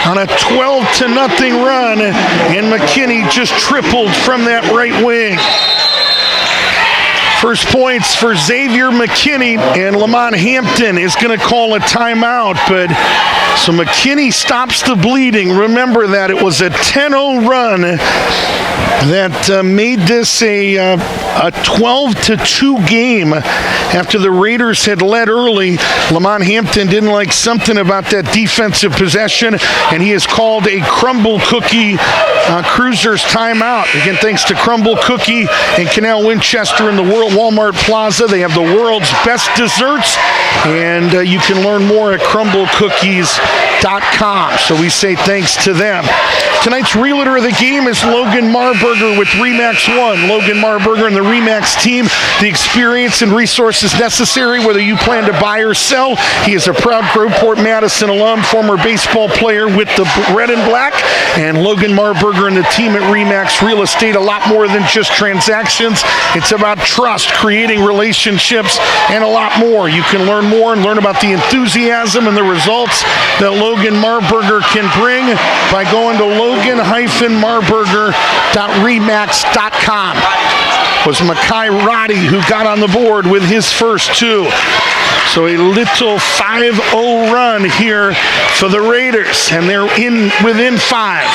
on a 12-0 run. And McKinney just tripled from that right wing. First points for Xavier McKinney, and Lamont Hampton is going to call a timeout. But so McKinney stops the bleeding. Remember that it was a 10-0 run that made this a 12-2 game after the Raiders had led early. Lamont Hampton didn't like something about that defensive possession, and he has called a Crumble Cookie Cruisers timeout. Again, thanks to Crumble Cookie and Canal Winchester in the World Walmart Plaza. They have the world's best desserts, and you can learn more at crumblecookies.com. So we say thanks to them. Tonight's realtor of the game is Logan Marburger with RE/MAX One. Logan Marburger and the RE/MAX team, the experience and resources necessary whether you plan to buy or sell. He is a proud Groveport Madison alum, former baseball player with the red and black, and Logan Marburger and the team at RE/MAX Real Estate, a lot more than just transactions. It's about trust, creating relationships, and a lot more. You can learn more and learn about the enthusiasm and the results that Logan Marburger can bring by going to logan-marburger.remax.com. Was Makai Roddy who got on the board with his first two. So a little 5-0 run here for the Raiders, and they're within 5.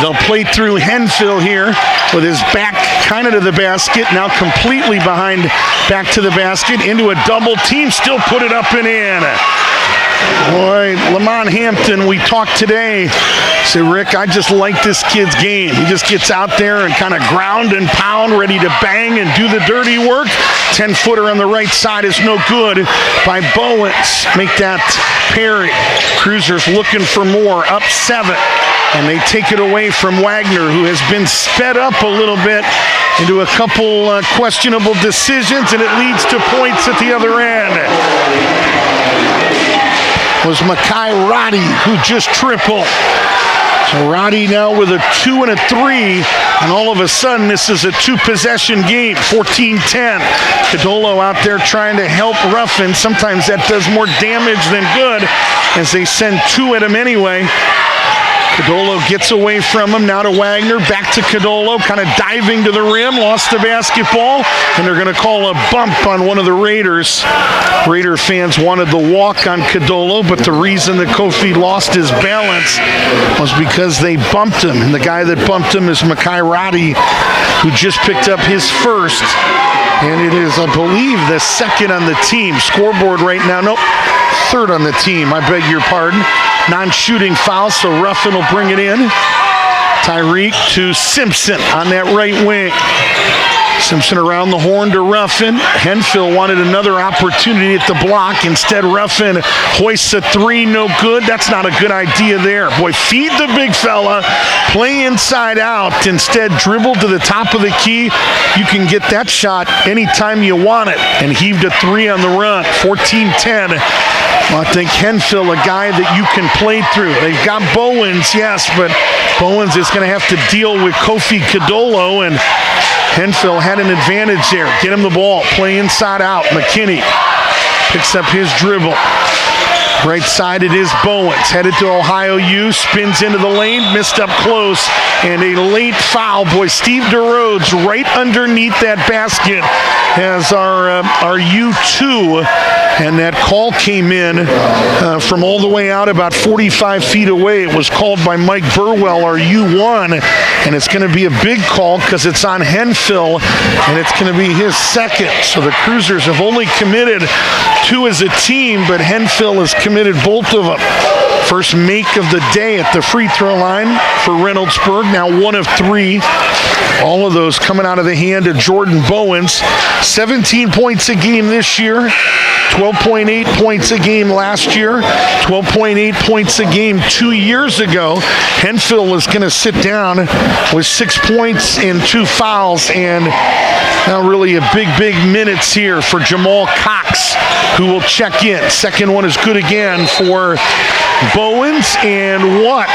They'll play through Henfield here with his back kind of to the basket, now completely behind back to the basket, into a double team, still put it up and in. Boy, Lamont Hampton, we talked today. Say, Rick, I just like this kid's game. He just gets out there and kind of ground and pound, ready to bang and do the dirty work. 10-footer on the right side is no good by Bowens. Make that parry. Cruisers looking for more, up 7. And they take it away from Wagner, who has been sped up a little bit into a couple questionable decisions, and it leads to points at the other end. Was Makai Roddy, who just tripled. So Roddy now with a 2 and a 3, and all of a sudden this is a 2-possession game, 14-10. Cadolo out there trying to help Ruffin. Sometimes that does more damage than good as they send 2 at him anyway. Cadolo gets away from him, now to Wagner, back to Cadolo, kind of diving to the rim, lost the basketball, and they're going to call a bump on one of the Raiders. Raider fans wanted the walk on Cadolo, but the reason that Kofi lost his balance was because they bumped him, and the guy that bumped him is Makai Roddy, who just picked up his first, and it is, I believe, the second on the team. Scoreboard right now, nope, third on the team, I beg your pardon. Non-shooting foul, so Ruffin will bring it in. Tyreek to Simpson on that right wing. Simpson around the horn to Ruffin. Henfield wanted another opportunity at the block. Instead, Ruffin hoists a 3, no good. That's not a good idea there. Boy, feed the big fella. Play inside out. Instead, dribble to the top of the key. You can get that shot anytime you want it. And heaved a 3 on the run. 14-10. Well, I think Henfield, a guy that you can play through. They've got Bowens, yes, but Bowens is going to have to deal with Kofi Cadolo, and Henfield had an advantage there. Get him the ball, play inside out. McKinney picks up his dribble. Right side it is Bowens, headed to Ohio U, spins into the lane, missed up close, and a late foul. Boy, Steve DeRodes right underneath that basket as our U2 And that call came in from all the way out about 45 feet away. It was called by Mike Burwell, our U1, and it's going to be a big call because it's on Henfill, and it's going to be his second. So the Cruisers have only committed 2 as a team, but Henfill has committed both of them. First make of the day at the free throw line for Reynoldsburg, now 1 of 3. All of those coming out of the hand of Jordan Bowens. 17 points a game this year, 12.8 points a game last year, 12.8 points a game 2 years ago. Henfill is going to sit down with 6 points and 2 fouls, and now really a big minutes here for Jamal Cox, who will check in. Second one is good again for Bowens, and what?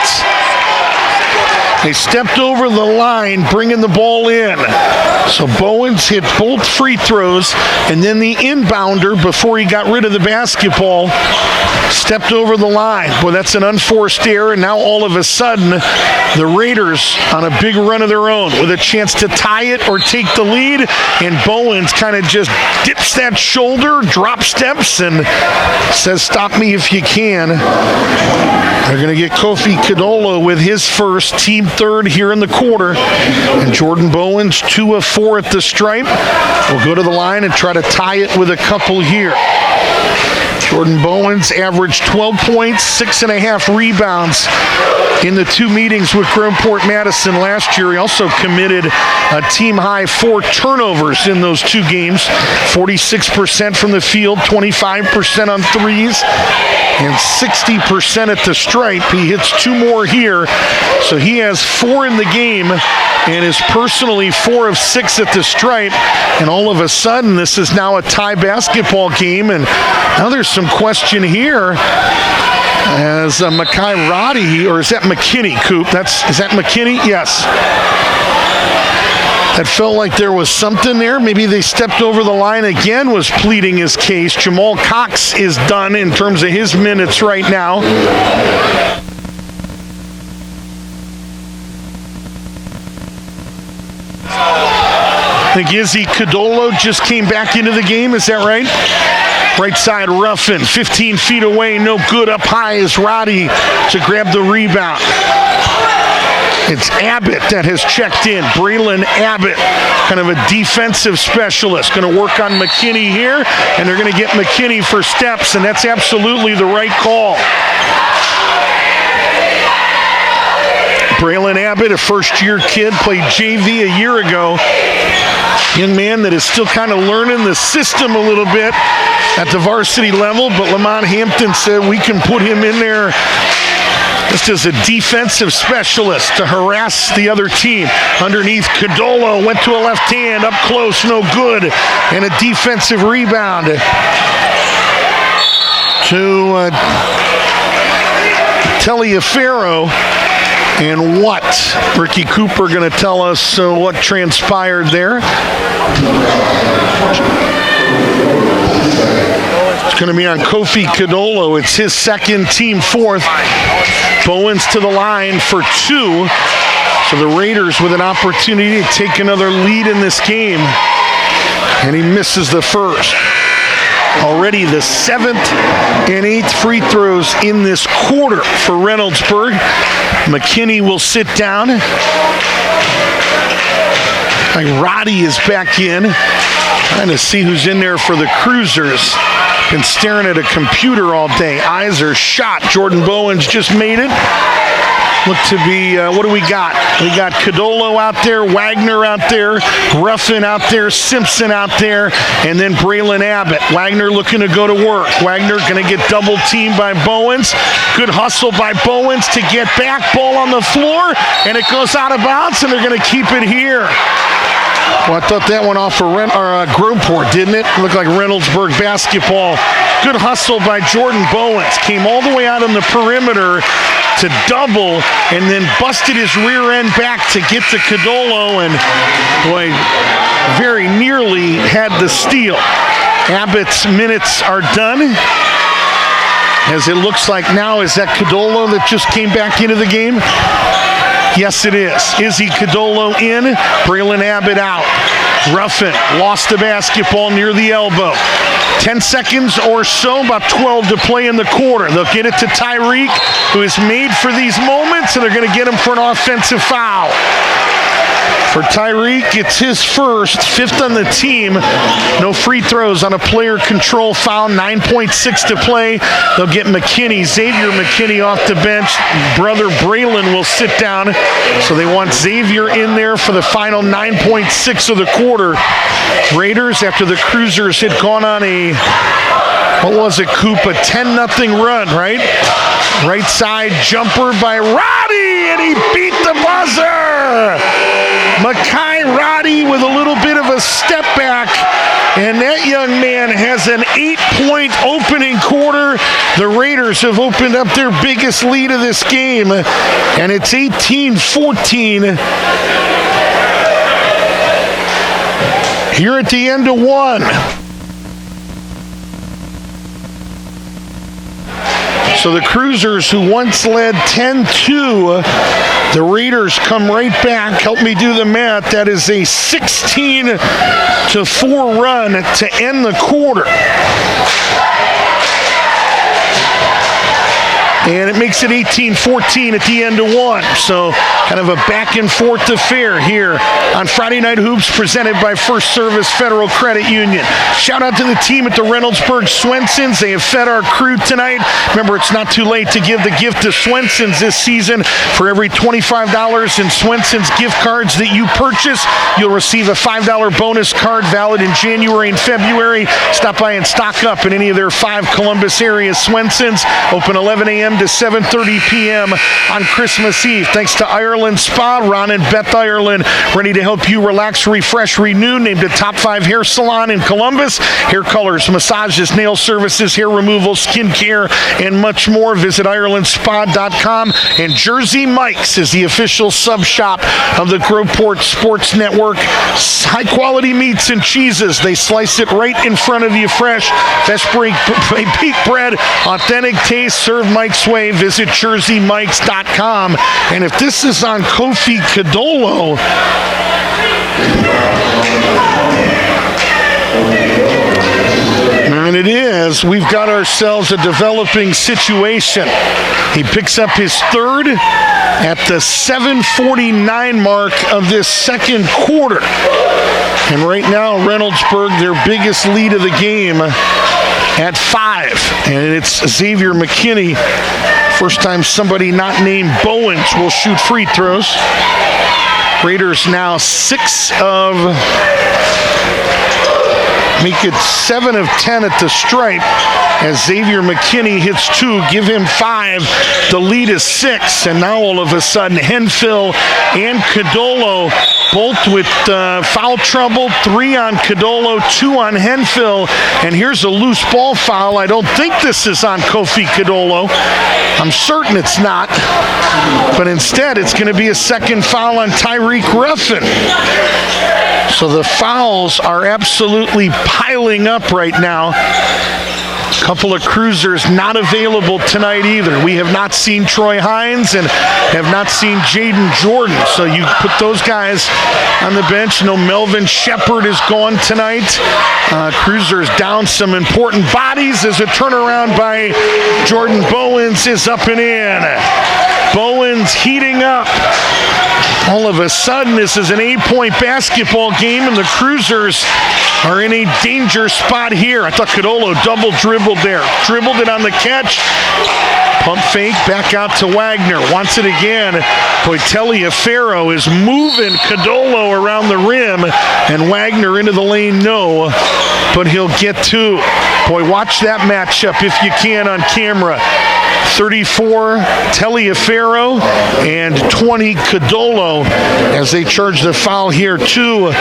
They stepped over the line, bringing the ball in. So Bowens hit both free throws, and then the inbounder, before he got rid of the basketball, stepped over the line. Well, that's an unforced error, and now all of a sudden, the Raiders on a big run of their own with a chance to tie it or take the lead, and Bowens kind of just dips that shoulder, drop steps, and says, "Stop me if you can." They're going to get Kofi Kadolo with his first, team third here in the quarter. And Jordan Bowens, 2 of 4 at the stripe. Will go to the line and try to tie it with a couple here. Jordan Bowens averaged 12 points, 6.5 rebounds in the 2 meetings with Groveport Madison last year. He also committed a team-high 4 turnovers in those 2 games, 46% from the field, 25% on threes, and 60% at the stripe. He hits 2 more here, so he has 4 in the game and is personally 4 of 6 at the stripe. And all of a sudden, this is now a tie basketball game, and now there's some question here as Makai Roddy, or is that McKinney, Coop? Is that McKinney? Yes. That felt like there was something there. Maybe they stepped over the line again, was pleading his case. Jamal Cox is done in terms of his minutes right now. I think Izzy Kadolo just came back into the game. Is that right? Right side, Ruffin, 15 feet away, no good. Up high is Roddy to grab the rebound. It's Abbott that has checked in. Braylon Abbott, kind of a defensive specialist. Going to work on McKinney here, and they're going to get McKinney for steps, and that's absolutely the right call. Braylon Abbott, a first-year kid, played JV a year ago. Young man that is still kind of learning the system a little bit at the varsity level, but Lamont Hampton said we can put him in there just as a defensive specialist to harass the other team. Underneath, Kadolo went to a left hand, up close, no good, and a defensive rebound to Taliaferro. And what? Ricky Cooper going to tell us what transpired there. It's going to be on Kofi Kadolo. It's his second, team 4th. Bowens to the line for 2. So the Raiders with an opportunity to take another lead in this game. And he misses the first. Already the 7th and 8th free throws in this quarter for Reynoldsburg. McKinney will sit down. Roddy is back in. Trying to see who's in there for the Cruisers. Been staring at a computer all day. Eyes are shot. Jordan Bowens just made it. Look to be, what do we got? We got Kadolo out there, Wagner out there, Ruffin out there, Simpson out there, and then Braylon Abbott. Wagner looking to go to work. Wagner going to get double teamed by Bowens. Good hustle by Bowens to get back. Ball on the floor, and it goes out of bounds, and they're going to keep it here. Well, I thought that went off for Groveport, didn't it? Looked like Reynoldsburg basketball. Good hustle by Jordan Bowens. Came all the way out on the perimeter to double, and then busted his rear end back to get to Kadolo, and boy, very nearly had the steal. Abbott's minutes are done. As it looks like now, is that Kadolo that just came back into the game? Yes, it is. Izzy Kadolo in, Braylon Abbott out. Ruffin lost the basketball near the elbow. 10 seconds or so, about 12 to play in the quarter. They'll get it to Tyreek, who is made for these moments, and they're going to get him for an offensive foul. For Tyreek, it's his first, fifth on the team. No free throws on a player control foul, 9.6 to play. They'll get McKinney, Xavier McKinney off the bench. Brother Braylon will sit down. So they want Xavier in there for the final 9.6 of the quarter. Raiders, after the Cruisers had gone on a, what was it, Coop? A 10-0 run, right? Right side jumper by Roddy, and he beat the buzzer! Makai Roddy with a little bit of a step back, and that young man has an 8-point opening quarter. The Raiders have opened up their biggest lead of this game, and it's 18-14. Here at the end of one. So the Cruisers, who once led 10-2, the Raiders come right back. Help me do the math. That is a 16-4 run to end the quarter. And it makes it 18-14 at the end of one. So kind of a back and forth affair here on Friday Night Hoops, presented by First Service Federal Credit Union. Shout out to the team at the Reynoldsburg Swensons. They have fed our crew tonight. Remember, it's not too late to give the gift to Swensons this season. For every $25 in Swensons gift cards that you purchase, you'll receive a $5 bonus card valid in January and February. Stop by and stock up in any of their 5 Columbus area Swensons. Open 11 a.m. to 7:30 p.m. on Christmas Eve. Thanks to Ireland Spa, Ron and Beth Ireland, ready to help you relax, refresh, renew. Named a top 5 hair salon in Columbus. Hair colors, massages, nail services, hair removal, skin care, and much more. Visit IrelandSpa.com. And Jersey Mike's is the official sub shop of the Groveport Sports Network. High quality meats and cheeses. They slice it right in front of you fresh. Fresh baked bread, authentic taste, served Mike's way. Visit JerseyMikes.com. And if this is on Kofi Kadolo, and it is, we've got ourselves a developing situation. He picks up his third at the 7:49 mark of this second quarter. And right now, Reynoldsburg, their biggest lead of the game at 5. And it's Xavier McKinney. First time somebody not named Bowens will shoot free throws. Raiders now 7 of 10 at the stripe as Xavier McKinney hits 2, give him 5. The lead is 6, and now all of a sudden Henfill and Kadolo both with foul trouble. 3 on Kadolo, 2 on Henfill, and here's a loose ball foul. I don't think this is on Kofi Kadolo. I'm certain it's not, but instead it's going to be a second foul on Tyreek Ruffin. So the fouls are absolutely piling up right now. A couple of Cruisers not available tonight either. We have not seen Troy Hines and have not seen Jaden Jordan. So you put those guys on the bench. No, Melvin Shepard is gone tonight. Cruisers down some important bodies as a turnaround by Jordan Bowens is up and in. Bowens heating up. All of a sudden, this is an 8-point basketball game, and the Cruisers are in a danger spot here. I thought Kadolo double dribbled there. Dribbled it on the catch. Pump fake, back out to Wagner. Wants it again. Boy, Taliaferro is moving Kadolo around the rim, and Wagner into the lane, no. But he'll get 2. Boy, watch that matchup if you can on camera. 34 Taliaferro and 20 Kadolo as they charge the foul here to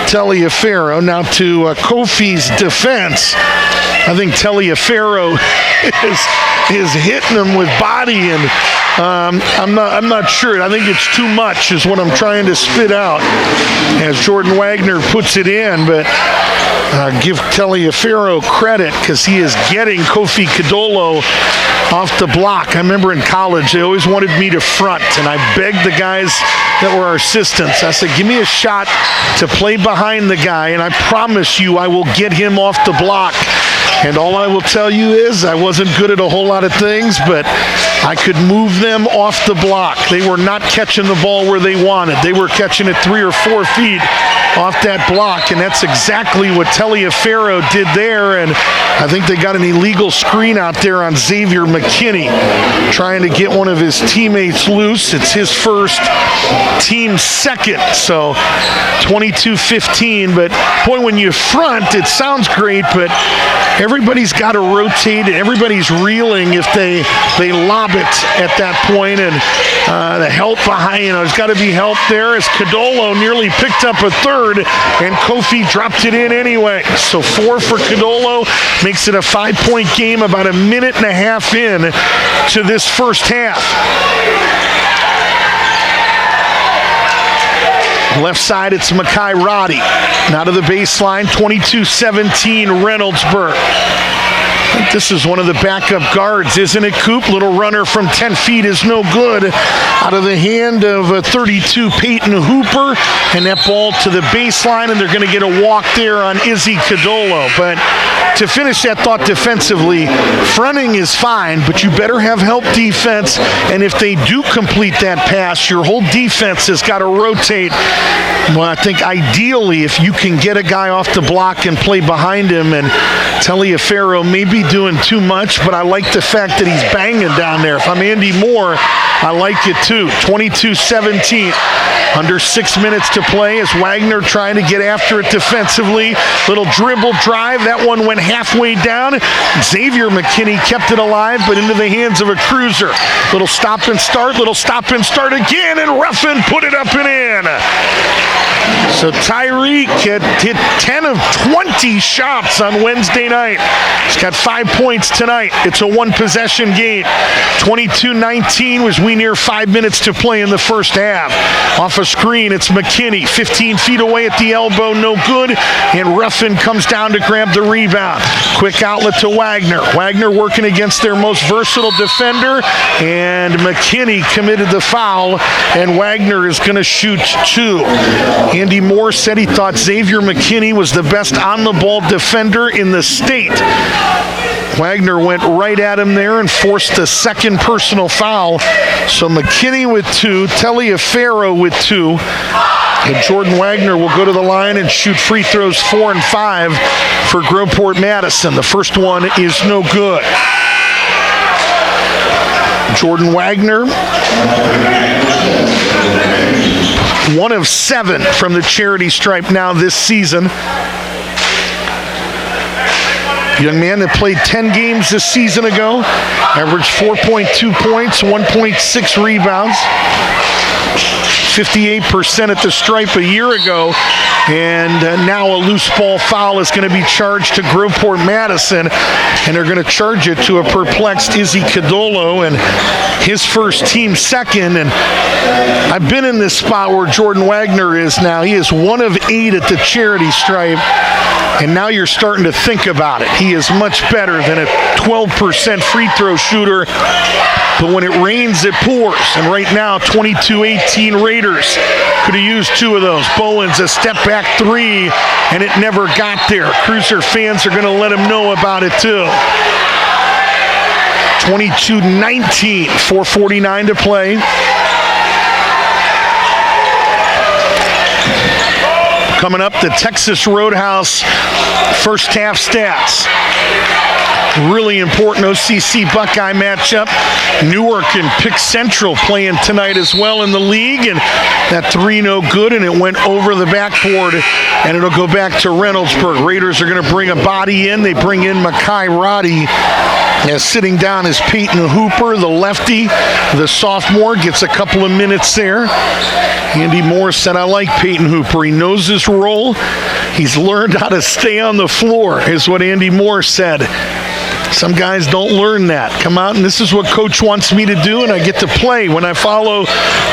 Taliaferro. Now to Kofi's defense. I think Taliaferro is hitting him with body, and I'm not sure. I think it's too much is what I'm trying to spit out as Jordan Wagner puts it in, but give Taliaferro credit because he is getting Kofi Kadolo off the block. I remember in college, they always wanted me to front, and I begged the guys that were our assistants. I said, give me a shot to play behind the guy, and I promise you I will get him off the block. And all I will tell you is I wasn't good at a whole lot of things, but I could move them off the block. They were not catching the ball where they wanted. They were catching it 3 or 4 feet off that block, and that's exactly what Taliaferro did there. And I think they got an illegal screen out there on Xavier McKinney, trying to get one of his teammates loose. It's his first, team second, so 22-15. But boy, when you front, it sounds great, but everybody's got to rotate, and everybody's reeling if they lob it at that point. And the help behind, there's got to be help there, as Codolo nearly picked up a third, and Kofi dropped it in anyway. So 4 for Codolo makes it a 5-point game about a minute and a half in to this first half. Left side, it's Makai Roddy. Now to the baseline, 22-17 Reynoldsburg. I think this is one of the backup guards, isn't it, Coop? Little runner from 10 feet is no good. Out of the hand of 32 Peyton Hooper, and that ball to the baseline, and they're going to get a walk there on Izzy Codolo. But to finish that thought defensively, fronting is fine, but you better have help defense, and if they do complete that pass, your whole defense has got to rotate. Well, I think ideally if you can get a guy off the block and play behind him, and Taliaferro may be doing too much, but I like the fact that he's banging down there. If I'm Andy Moore, I like it too. 22-17. Under 6 minutes to play as Wagner trying to get after it defensively. Little dribble drive. That one went halfway down. Xavier McKinney kept it alive, but into the hands of a cruiser. Little stop and start again, and Ruffin put it up and in. So Tyreek hit 10 of 20 shots on Wednesday night. He's got 5 points tonight. It's a one-possession game. 22-19 as we near 5 minutes to play in the first half. Off a screen, it's McKinney, 15 feet away at the elbow, no good, and Ruffin comes down to grab the rebound. Quick outlet to Wagner. Wagner working against their most versatile defender, and McKinney committed the foul, and Wagner is going to shoot 2. Andy Moore said he thought Xavier McKinney was the best on-the-ball defender in the state. Wagner went right at him there and forced the second personal foul. So McKinney with 2, Taliaferro with 2. And Jordan Wagner will go to the line and shoot free throws 4 and 5 for Groveport Madison. The first one is no good. Jordan Wagner, 1 of 7 from the charity stripe now this season. Young man that played 10 games this season ago, averaged 4.2 points, 1.6 rebounds, 58% at the stripe a year ago, and now a loose ball foul is going to be charged to Groveport Madison, and they're going to charge it to a perplexed Izzy Codolo, and his first, team second. And I've been in this spot where Jordan Wagner is now. He is 1 of 8 at the charity stripe. And now you're starting to think about it. He is much better than a 12% free throw shooter. But when it rains, it pours. And right now, 22-18 Raiders could have used 2 of those. Bowens, a step back 3, and it never got there. Cruiser fans are going to let him know about it too. 22-19, 4:49 to play. Coming up, the Texas Roadhouse first half stats. Really important OCC Buckeye matchup. Newark and Pick Central playing tonight as well in the league, and that 3 no good, and it went over the backboard, and it'll go back to Reynoldsburg. Raiders are going to bring a body in. They bring in Makai Roddy. Sitting down is Peyton Hooper, the lefty. The sophomore gets a couple of minutes there. Andy Moore said, I like Peyton Hooper. He knows his role. He's learned how to stay on the floor, is what Andy Moore said. Some guys don't learn that. Come out, and this is what Coach wants me to do, and I get to play when I follow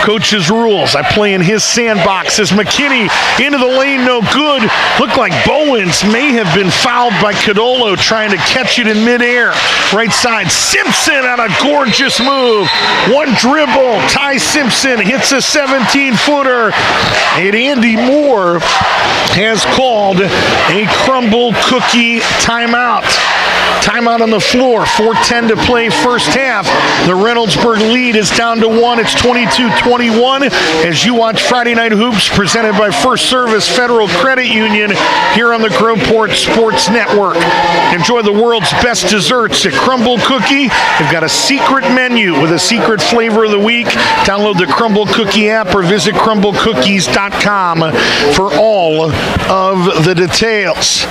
Coach's rules. I play in his sandbox. As McKinney into the lane, no good. Looked like Bowens may have been fouled by Codolo trying to catch it in midair. Right side, Simpson on a gorgeous move. 1 dribble, Ty Simpson hits a 17-footer, and Andy Moore has called a crumble cookie timeout. Timeout on the floor. 4:10 to play first half. The Reynoldsburg lead is down to 1. It's 22-21 as you watch Friday Night Hoops presented by First Service Federal Credit Union here on the Groveport Sports Network. Enjoy the world's best desserts at Crumble Cookie. They've got a secret menu with a secret flavor of the week. Download the Crumble Cookie app or visit crumblecookies.com for all of the details.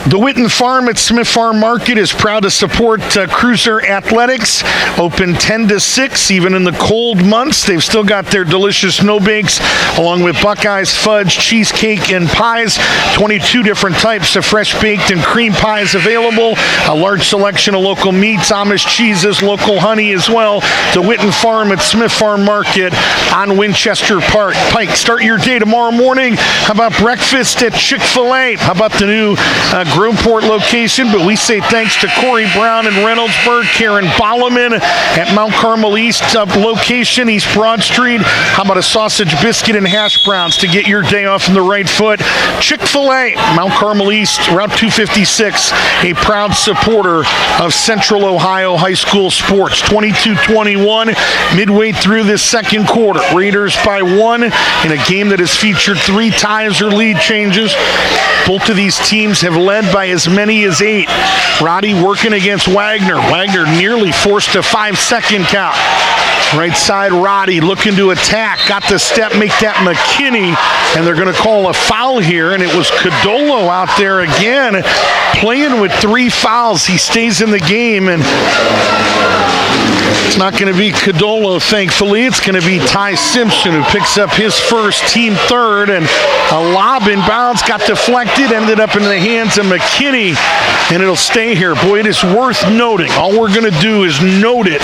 The Witten Farm at Smith Farm Market is proud to support Cruiser Athletics. Open 10 to 6, even in the cold months. They've still got their delicious no-bakes, along with Buckeyes, fudge, cheesecake, and pies. 22 different types of fresh baked and cream pies available. A large selection of local meats, Amish cheeses, local honey as well. The Witten Farm at Smith Farm Market on Winchester Pike. Start your day tomorrow morning. How about breakfast at Chick-fil-A? How about the new Groveport location? But we say thanks to Corey Brown in Reynoldsburg, Karen Bolleman at Mount Carmel East location, East Broad Street. How about a sausage biscuit and hash browns to get your day off in the right foot? Chick-fil-A, Mount Carmel East, Route 256, a proud supporter of Central Ohio high school sports. 22-21, midway through this second quarter. Raiders by 1 in a game that has featured 3 ties or lead changes. Both of these teams have led by as many as 8. Roddy working against Wagner. Wagner nearly forced a 5-second count. Right side, Roddy looking to attack. Got the step, make that McKinney. And they're going to call a foul here. And it was Codolo out there again, playing with 3 fouls. He stays in the game. And it's not going to be Codolo, thankfully. It's going to be Ty Simpson, who picks up his first, team third. And a lob inbounds, got deflected, ended up in the hands of McKinney. And it'll stay here. Boy, it is worth noting. All we're going to do is note it,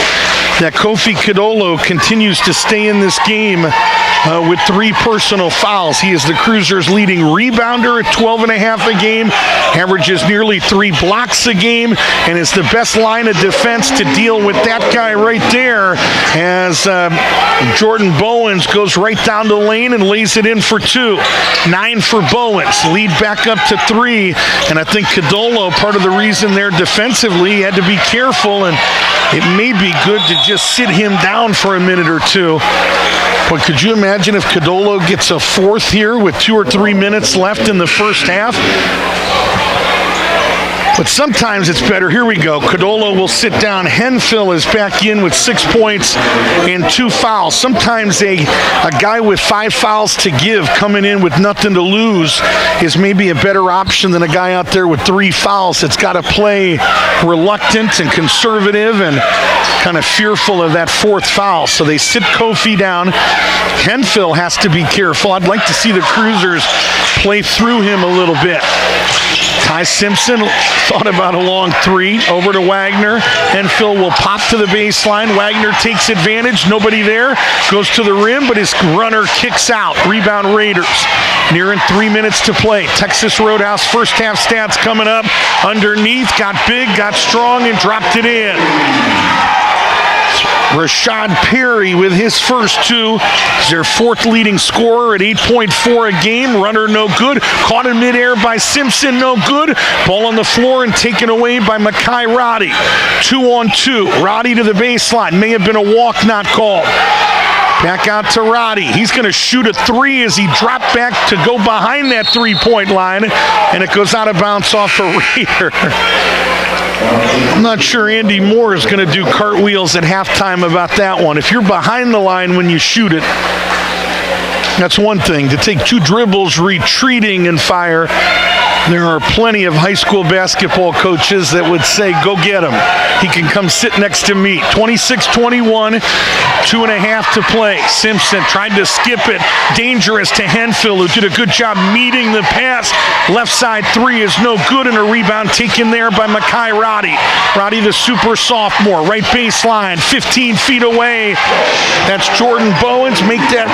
that Kofi Codolo continues to stay in this game with 3 personal fouls. He is the Cruisers' leading rebounder at 12.5 a game, averages nearly 3 blocks a game, and is the best line of defense to deal with that guy right there as Jordan Bowens goes right down the lane and lays it in for 2. 9 for Bowens, lead back up to 3, and I think Codolo, part of the reason there defensively, had to be careful, and it may be good to just sit him down for a minute or 2. But could you imagine if Codolo gets a 4th here with 2 or 3 minutes left in the first half? But sometimes it's better. Here we go. Codolo will sit down. Henfill is back in with 6 points and 2 fouls. Sometimes a guy with 5 fouls to give coming in with nothing to lose is maybe a better option than a guy out there with 3 fouls that's got to play reluctant and conservative and kind of fearful of that 4th foul. So they sit Kofi down. Henfill has to be careful. I'd like to see the Cruisers play through him a little bit. Ty Simpson thought about a long 3 over to Wagner. Henfill will pop to the baseline. Wagner takes advantage. Nobody there. Goes to the rim, but his runner kicks out. Rebound Raiders. Nearing 3 minutes to play. Texas Roadhouse first half stats coming up. Underneath, got big, got strong, and dropped it in. Rashad Perry with his first 2. He's their 4th leading scorer at 8.4 a game. Runner no good. Caught in midair by Simpson, no good. Ball on the floor and taken away by Makai Roddy. 2-on-2. Roddy to the baseline. May have been a walk, not called. Back out to Roddy. He's going to shoot a 3 as he dropped back to go behind that 3-point line. And it goes out of bounds off a Raider. I'm not sure Andy Moore is going to do cartwheels at halftime about that one. If you're behind the line when you shoot it, that's one thing. To take 2 dribbles, retreating and fire, there are plenty of high school basketball coaches that would say, go get him. He can come sit next to me. 26-21, 2.5 to play. Simpson tried to skip it. Dangerous to Henfill, who did a good job meeting the pass. Left side 3 is no good, and a rebound taken there by Makai Roddy. Roddy, the super sophomore, right baseline, 15 feet away. That's Jordan Bowens. Make that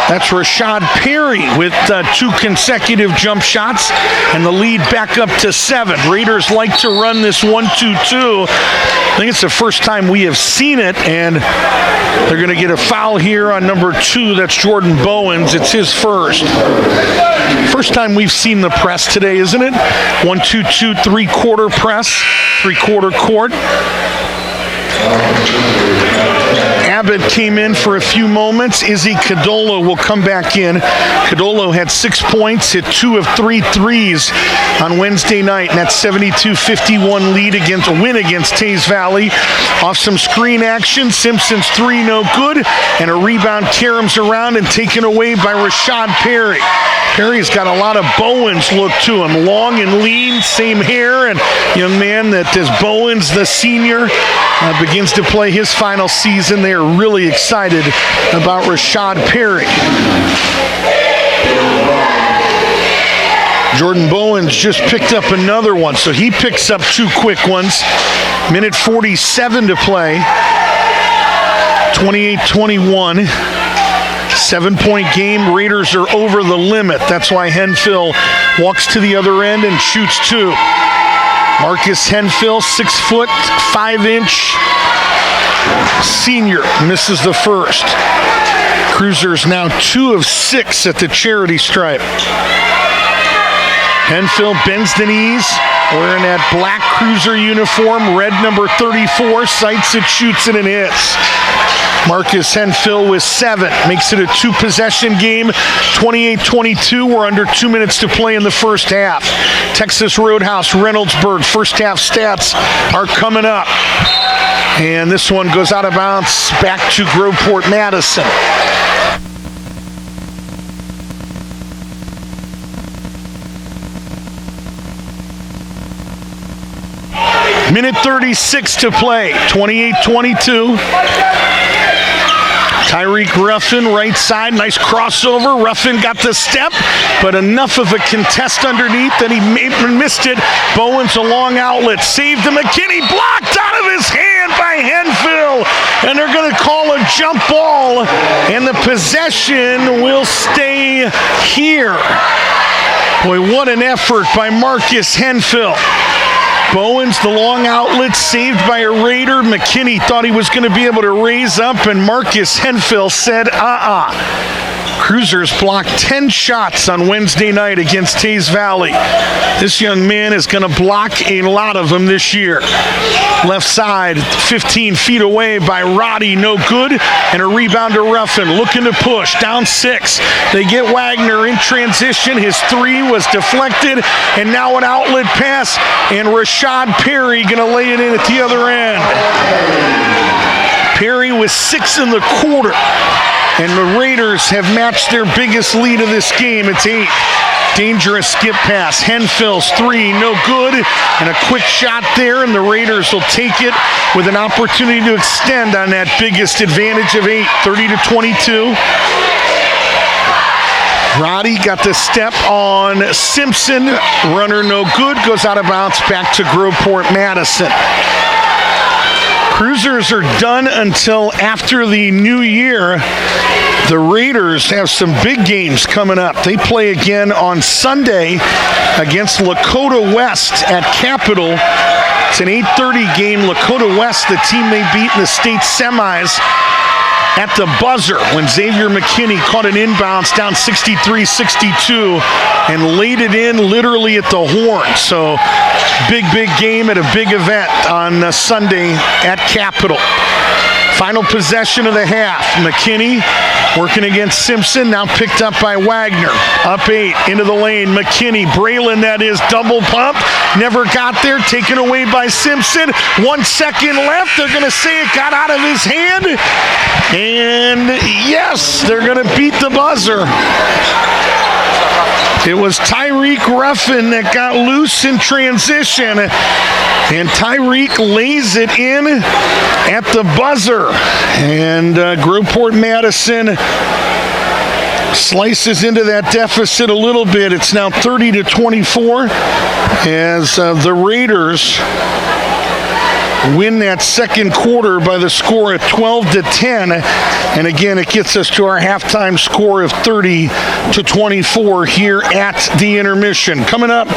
That's Rashad Perry with 2 consecutive jump shots, and the lead back up to 7. Raiders like to run this 1-2-2. I think it's the first time we have seen it, and they're going to get a foul here on number 2. That's Jordan Bowens. It's his first. First time we've seen the press today, isn't it? 1-2-2, 3-quarter press, 3-quarter court. Abbott came in for a few moments. Izzy Cadolo will come back in. Cadolo had 6 points, hit 2 of 3 threes on Wednesday night, and that 72-51 win against Taze Valley. Off some screen action, Simpson's 3 no good, and a rebound caroms around and taken away by Rashad Perry. Perry's got a lot of Bowens look to him. Long and lean, same hair, and young man that is Bowens, the senior, begins to play his final season. They are really excited about Rashad Perry. Jordan Bowens just picked up another one, so he picks up 2 quick ones. Minute 47 to play. 28-21. 7-point game. Raiders are over the limit. That's why Henfill walks to the other end and shoots 2. Marcus Henfill, 6 foot, 5-inch senior, misses the first. Cruisers now 2 of 6 at the charity stripe. Henfill bends the knees, wearing that black Cruiser uniform, red number 34, sights it, shoots it, and hits. Marcus Henfill with 7, makes it a 2-possession game, 28-22. We're under 2 minutes to play in the first half. Texas Roadhouse, Reynoldsburg, first half stats are coming up. And this one goes out of bounds back to Groveport, Madison. Minute 36 to play, 28-22. Tyreek Ruffin, right side, nice crossover. Ruffin got the step, but enough of a contest underneath that he missed it. Bowens a long outlet, saved to McKinney, blocked out of his hand by Henfill, and they're going to call a jump ball, and the possession will stay here. Boy, what an effort by Marcus Henfill. Bowens, the long outlet, saved by a Raider. McKinney thought he was going to be able to raise up, and Marcus Henfill said, Cruisers blocked 10 shots on Wednesday night against Taze Valley. This young man is going to block a lot of them this year. Left side, 15 feet away by Roddy, no good, and a rebound to Ruffin, looking to push, down 6. They get Wagner in transition. His 3 was deflected, and now an outlet pass, and Rashad Perry going to lay it in at the other end. Perry with 6 in the quarter. And the Raiders have matched their biggest lead of this game. It's 8. Dangerous skip pass. Henfill's 3, no good. And a quick shot there, and the Raiders will take it with an opportunity to extend on that biggest advantage of 8, 30-22. Roddy got the step on Simpson. Runner no good. Goes out of bounds back to Groveport, Madison. Cruisers are done until after the new year. The Raiders have some big games coming up. They play again on Sunday against Lakota West at Capitol. It's an 8:30 game. Lakota West, the team they beat in the state semis, at the buzzer when Xavier McKinney caught an inbounds down 63-62 and laid it in literally at the horn. So big game at a big event on Sunday at Capitol. Final possession of the half. McKinney working against Simpson, now picked up by Wagner. Up 8, into the lane. McKinney, Braylon, that is, double pump. Never got there, taken away by Simpson. 1 second left. They're going to say it got out of his hand. And yes, they're going to beat the buzzer. It was Tyreek Ruffin that got loose in transition, and Tyreek lays it in at the buzzer. And Groveport Madison slices into that deficit a little bit. It's now 30-24 as the Raiders win that second quarter by the score of 12-10. And again, it gets us to our halftime score of 30-24 here at the intermission. Coming up,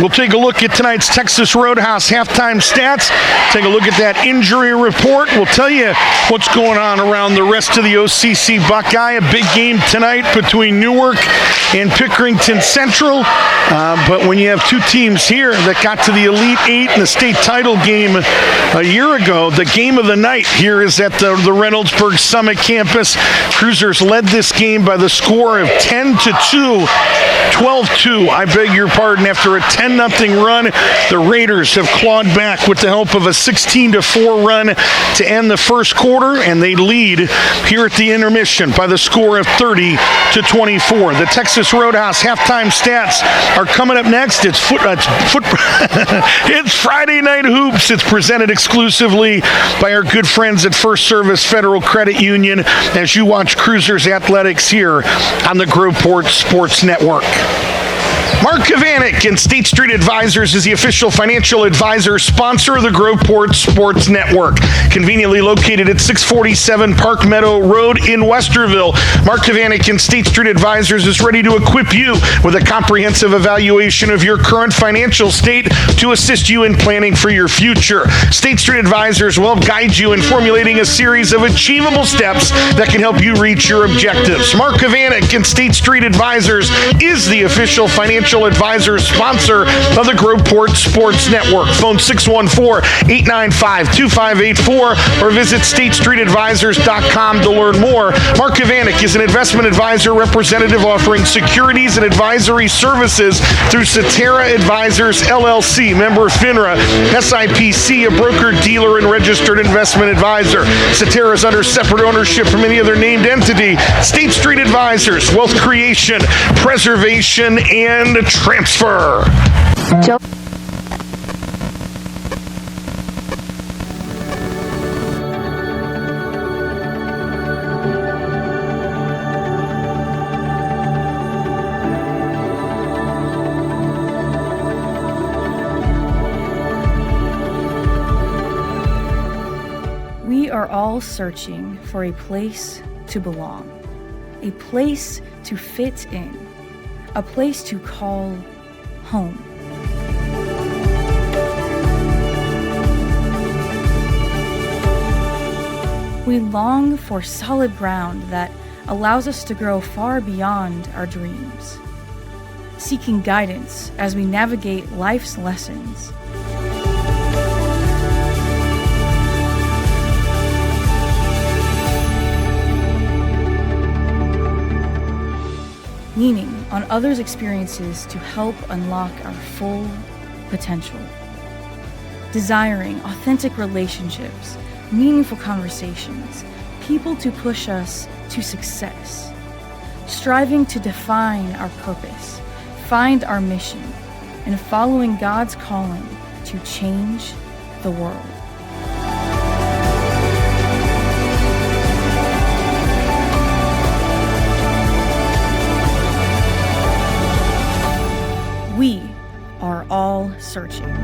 we'll take a look at tonight's Texas Roadhouse halftime stats, take a look at that injury report. We'll tell you what's going on around the rest of the OCC Buckeye. A big game tonight between Newark and Pickerington Central. But when you have two teams here that got to the Elite Eight in the state title game a year ago, the game of the night here is at the Reynoldsburg Summit campus. Cruisers led this game by the score of 10-2, 12-2, I beg your pardon. After a 10-0 run, the Raiders have clawed back with the help of a 16-4 run to end the first quarter, and they lead here at the intermission by the score of 30-24. The Texas Roadhouse halftime stats are coming up next. It's it's Friday Night Hoops. It's presented exclusively by our good friends at First Service Federal Credit Union as you watch Cruisers Athletics here on the Groveport Sports Network. Mark Kavanik and State Street Advisors is the official financial advisor sponsor of the Groveport Sports Network. Conveniently located at 647 Park Meadow Road in Westerville, Mark Kavanik and State Street Advisors is ready to equip you with a comprehensive evaluation of your current financial state to assist you in planning for your future. State Street Advisors will guide you in formulating a series of achievable steps that can help you reach your objectives. Mark Kavanik and State Street Advisors is the official financial advisor sponsor of the Groveport Sports Network. Phone 614-895-2584 or visit statestreetadvisors.com to learn more. Mark Kavanik is an investment advisor representative offering securities and advisory services through Cetera Advisors LLC, member FINRA, SIPC, a broker, dealer, and registered investment advisor. Cetera is under separate ownership from any other named entity. State Street Advisors, wealth creation, preservation, and transfer. Joe. We are all searching for a place to belong, a place to fit in, a place to call home. We long for solid ground that allows us to grow far beyond our dreams, seeking guidance as we navigate life's lessons. Leaning on others' experiences to help unlock our full potential. Desiring authentic relationships, meaningful conversations, people to push us to success. Striving to define our purpose, find our mission, and following God's calling to change the world. We are all searching.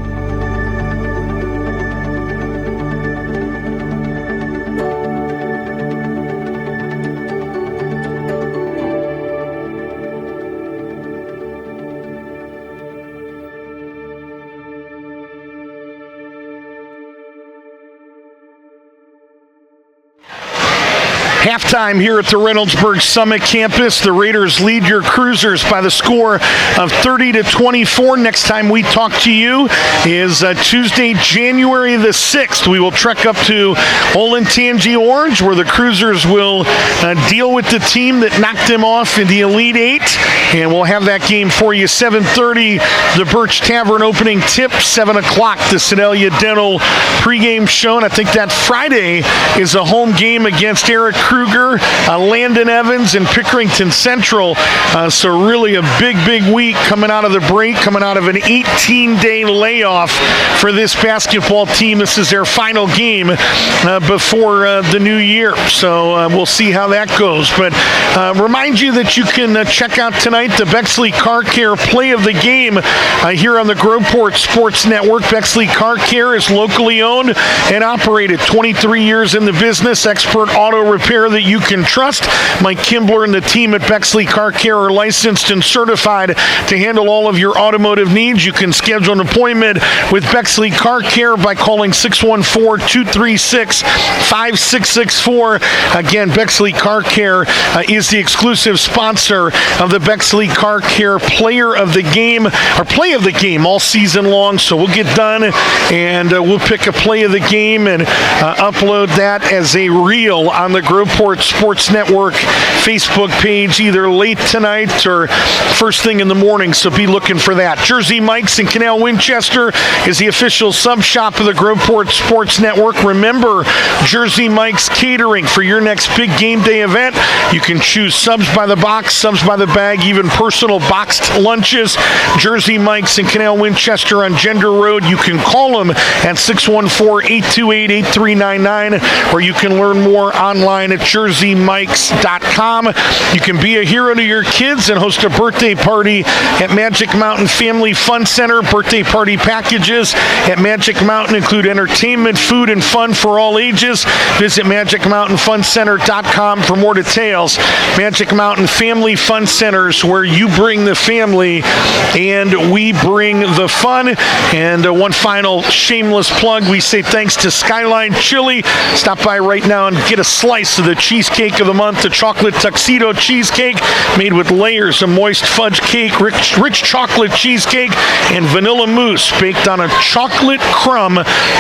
Halftime here at the Reynoldsburg Summit campus. The Raiders lead your Cruisers by the score of 30-24. Next time we talk to you is Tuesday, January the 6th. We will trek up to Olentangy Orange, where the Cruisers will deal with the team that knocked them off in the Elite Eight. And we'll have that game for you. 7:30, the Birch Tavern opening tip. 7 o'clock, the Sedalia Dental pregame show. And I think that Friday is a home game against Eric Kruger, Landon Evans, and Pickerington Central. So really a big week coming out of the break, coming out of an 18-day layoff for this basketball team. This is their final game before the new year. So we'll see how that goes. But remind you that you can check out tonight the Bexley Car Care Play of the Game here on the Groveport Sports Network. Bexley Car Care is locally owned and operated. 23 years in the business, expert auto repair that you can trust. Mike Kimbler and the team at Bexley Car Care are licensed and certified to handle all of your automotive needs. You can schedule an appointment with Bexley Car Care by calling 614-236-5664. Again, Bexley Car Care is the exclusive sponsor of the Bexley Car Care Player of the Game, or Play of the Game all season long. So we'll get done and we'll pick a Play of the Game and upload that as a reel on the Groveport Sports Network Facebook page either late tonight or first thing in the morning, so be looking for that. Jersey Mike's in Canal Winchester is the official sub shop of the Groveport Sports Network. Remember, Jersey Mike's Catering for your next big game day event. You can choose subs by the box, subs by the bag, even personal boxed lunches. Jersey Mike's in Canal Winchester on Gender Road. You can call them at 614-828-8399, or you can learn more online at jerseymikes.com. You can be a hero to your kids and host a birthday party at Magic Mountain Family Fun Center. Birthday party packages at Magic Mountain include entertainment, food, and fun for all ages. Visit magicmountainfuncenter.com for more details. Magic Mountain Family Fun Centers, where you bring the family and we bring the fun. And one final shameless plug, we say thanks to Skyline Chili. Stop by right now and get a slice of the cheesecake of the month, the chocolate tuxedo cheesecake made with layers of moist fudge cake, rich chocolate cheesecake, and vanilla mousse baked on a chocolate crumb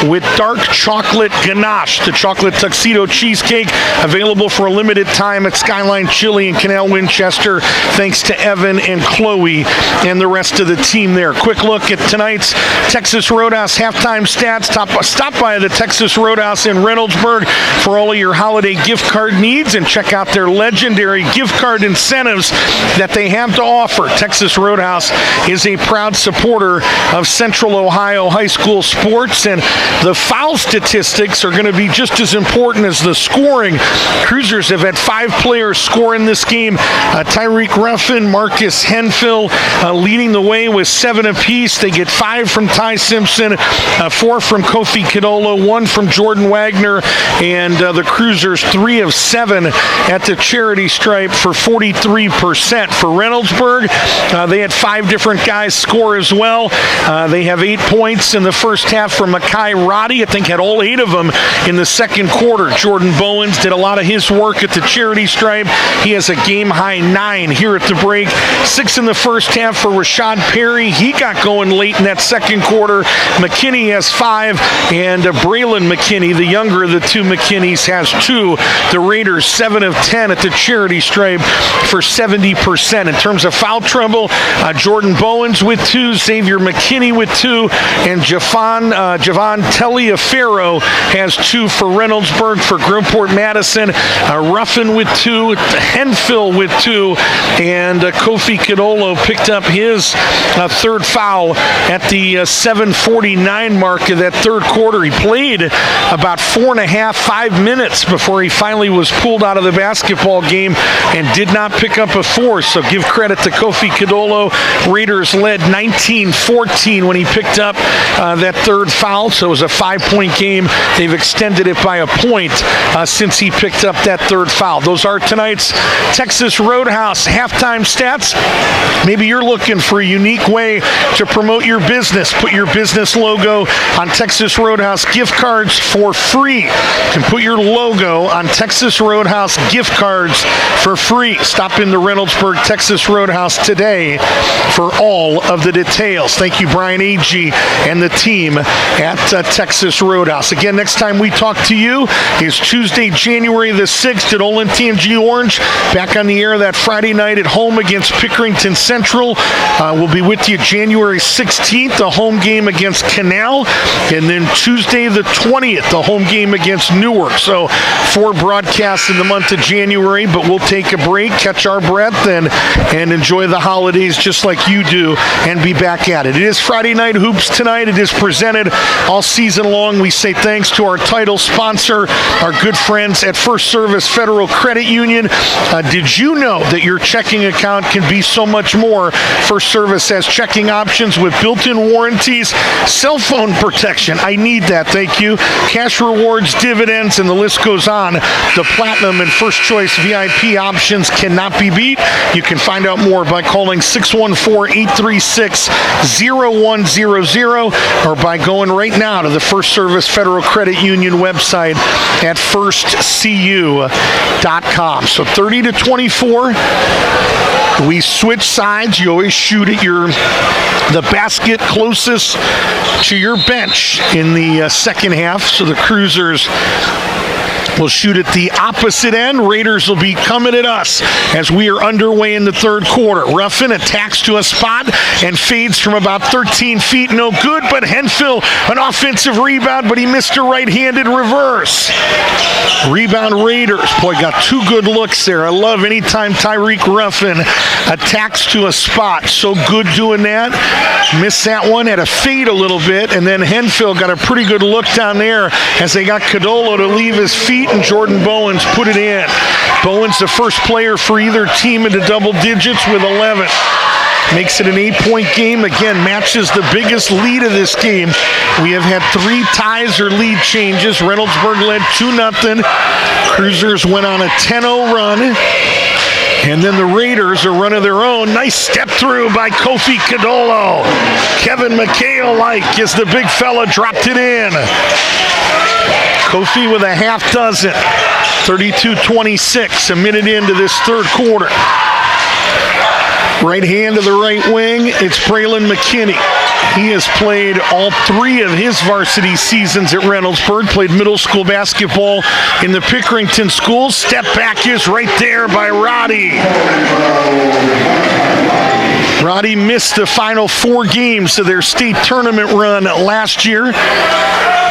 with dark chocolate ganache. The chocolate tuxedo cheesecake available for a limited time at Skyline Chili in Canal Winchester. Thanks to Evan and Chloe and the rest of the team there. Quick look at tonight's Texas Roadhouse halftime stats. Stop by the Texas Roadhouse in Reynoldsburg for all of your holiday gift card needs and check out their legendary gift card incentives that they have to offer. Texas Roadhouse is a proud supporter of Central Ohio high school sports, and the foul statistics are going to be just as important as the scoring. Cruisers have had 5 players score in this game. Tyreek Ruffin, Marcus Henfield leading the way with 7 apiece. They get 5 from Ty Simpson, 4 from Kofi Kadolo, 1 from Jordan Wagner, and the Cruisers 3 of 7 at the charity stripe for 43%. For Reynoldsburg, they had 5 different guys score as well. They have 8 points in the first half from Makai Roddy. I think had all 8 of them in the second quarter. Jordan Bowens did a lot of his work at the charity stripe. He has a game-high 9 here at the break. 6 in the first half for Rashad Perry. He got going late in that second quarter. McKinney has 5, and Braylon McKinney, the younger of the 2 McKinneys, has 2. The Raiders 7 of 10 at the charity stripe for 70%. In terms of foul trouble, Jordan Bowens with 2, Xavier McKinney with 2, and Javon Telliaferro has 2 for Reynoldsburg. For Groveport Madison, Ruffin with 2, Henfield with 2, and Kofi Kadolo picked up his third foul at the 7:49 mark of that third quarter. He played about 5 minutes before he finally was pulled out of the basketball game and did not pick up a 4. So give credit to Kofi Kadolo. Raiders led 19-14 when he picked up that third foul. So it was a 5-point game. They've extended it by a point since he picked up that third foul. Those are tonight's Texas Roadhouse halftime stats. Maybe you're looking for a unique way to promote your business. Put your business logo on Texas Roadhouse gift cards for free. You can put your logo on Texas Roadhouse gift cards for free. Stop in the Reynoldsburg Texas Roadhouse today for all of the details. Thank you, Brian Agee and the team at Texas Roadhouse. Again, next time we talk to you is Tuesday, January the 6th at Olentangy Orange. Back on the air that Friday night at home against Pickerington Central. We'll be with you January 16th, a home game against Canal, and then Tuesday the 20th, the home game against Newark. So 4 broadcasts broadcast in the month of January, but we'll take a break, catch our breath, and enjoy the holidays just like you do, and be back at it. It is Friday Night Hoops tonight. It is presented all season long. We say thanks to our title sponsor, our good friends at First Service Federal Credit Union. Did you know that your checking account can be so much more? First Service has checking options with built-in warranties, cell phone protection. I need that, thank you. Cash rewards, dividends, and the list goes on. The Platinum and First Choice VIP options cannot be beat. You can find out more by calling 614-836-0100 or by going right now to the First Service Federal Credit Union website at firstcu.com. So 30 to 24, we switch sides. You always shoot at the basket closest to your bench in the second half. So the Cruisers will shoot at the opposite end. Raiders will be coming at us as we are underway in the third quarter. Ruffin attacks to a spot and fades from about 13 feet. No good, but Henfield, an offensive rebound, but he missed a right-handed reverse. Rebound Raiders. Boy, got two good looks there. I love anytime Tyreek Ruffin attacks to a spot. So good doing that. Missed that one, had a fade a little bit, and then Henfield got a pretty good look down there as they got Codolo to leave his feet, and Jordan Bowens put it in. Bowens the first player for either team into double digits with 11. Makes it an 8-point game. Again, matches the biggest lead of this game. We have had 3 ties or lead changes. Reynoldsburg led 2-0. Cruisers went on a 10-0 run. And then the Raiders are running their own. Nice step through by Kofi Codolo. Kevin McHale-like as the big fella dropped it in. Kofi with a half dozen. 32-26, a minute into this third quarter. Right hand to the right wing, it's Braylon McKinney. He has played all 3 of his varsity seasons at Reynoldsburg, played middle school basketball in the Pickerington schools. Step back is right there by Roddy. Roddy missed the final 4 games of their state tournament run last year.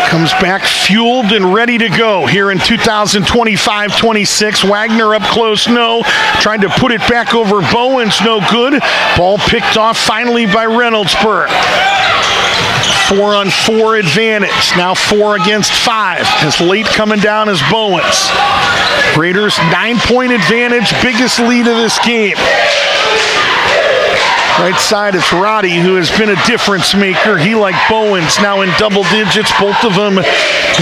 Comes back fueled and ready to go here in 2025-26. Wagner up close, no. Tried to put it back over Bowens, no good. Ball picked off finally by Reynoldsburg. 4-on-4 advantage. Now 4 against 5. As late coming down as Bowens. Raiders 9-point advantage, biggest lead of this game. Right side, it's Roddy, who has been a difference maker. He, like Bowens, now in double digits, both of them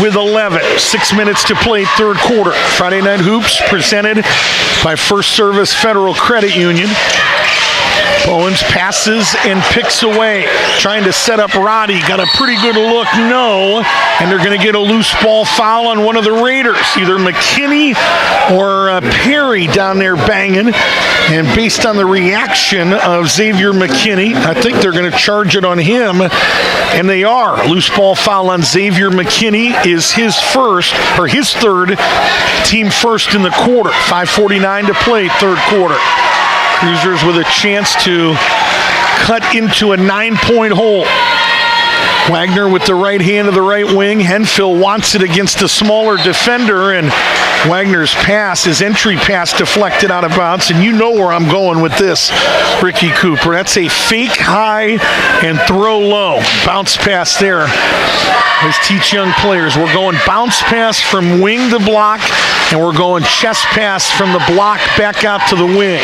with 11. 6 minutes to play, third quarter. Friday Night Hoops presented by First Service Federal Credit Union. Bowens passes and picks away, trying to set up Roddy. Got a pretty good look, no. And they're going to get a loose ball foul on one of the Raiders, either McKinney or Perry down there banging. And based on the reaction of Xavier McKinney, I think they're going to charge it on him. And they are. Loose ball foul on Xavier McKinney is his third, team first in the quarter. 5:49 to play, third quarter. Cruisers with a chance to cut into a 9-point hole. Wagner with the right hand of the right wing. Henfield wants it against a smaller defender, and Wagner's pass, his entry pass, deflected out of bounds. And you know where I'm going with this, Ricky Cooper. That's a fake high and throw low. Bounce pass there. Let's teach young players. We're going bounce pass from wing to block, and we're going chest pass from the block back out to the wing.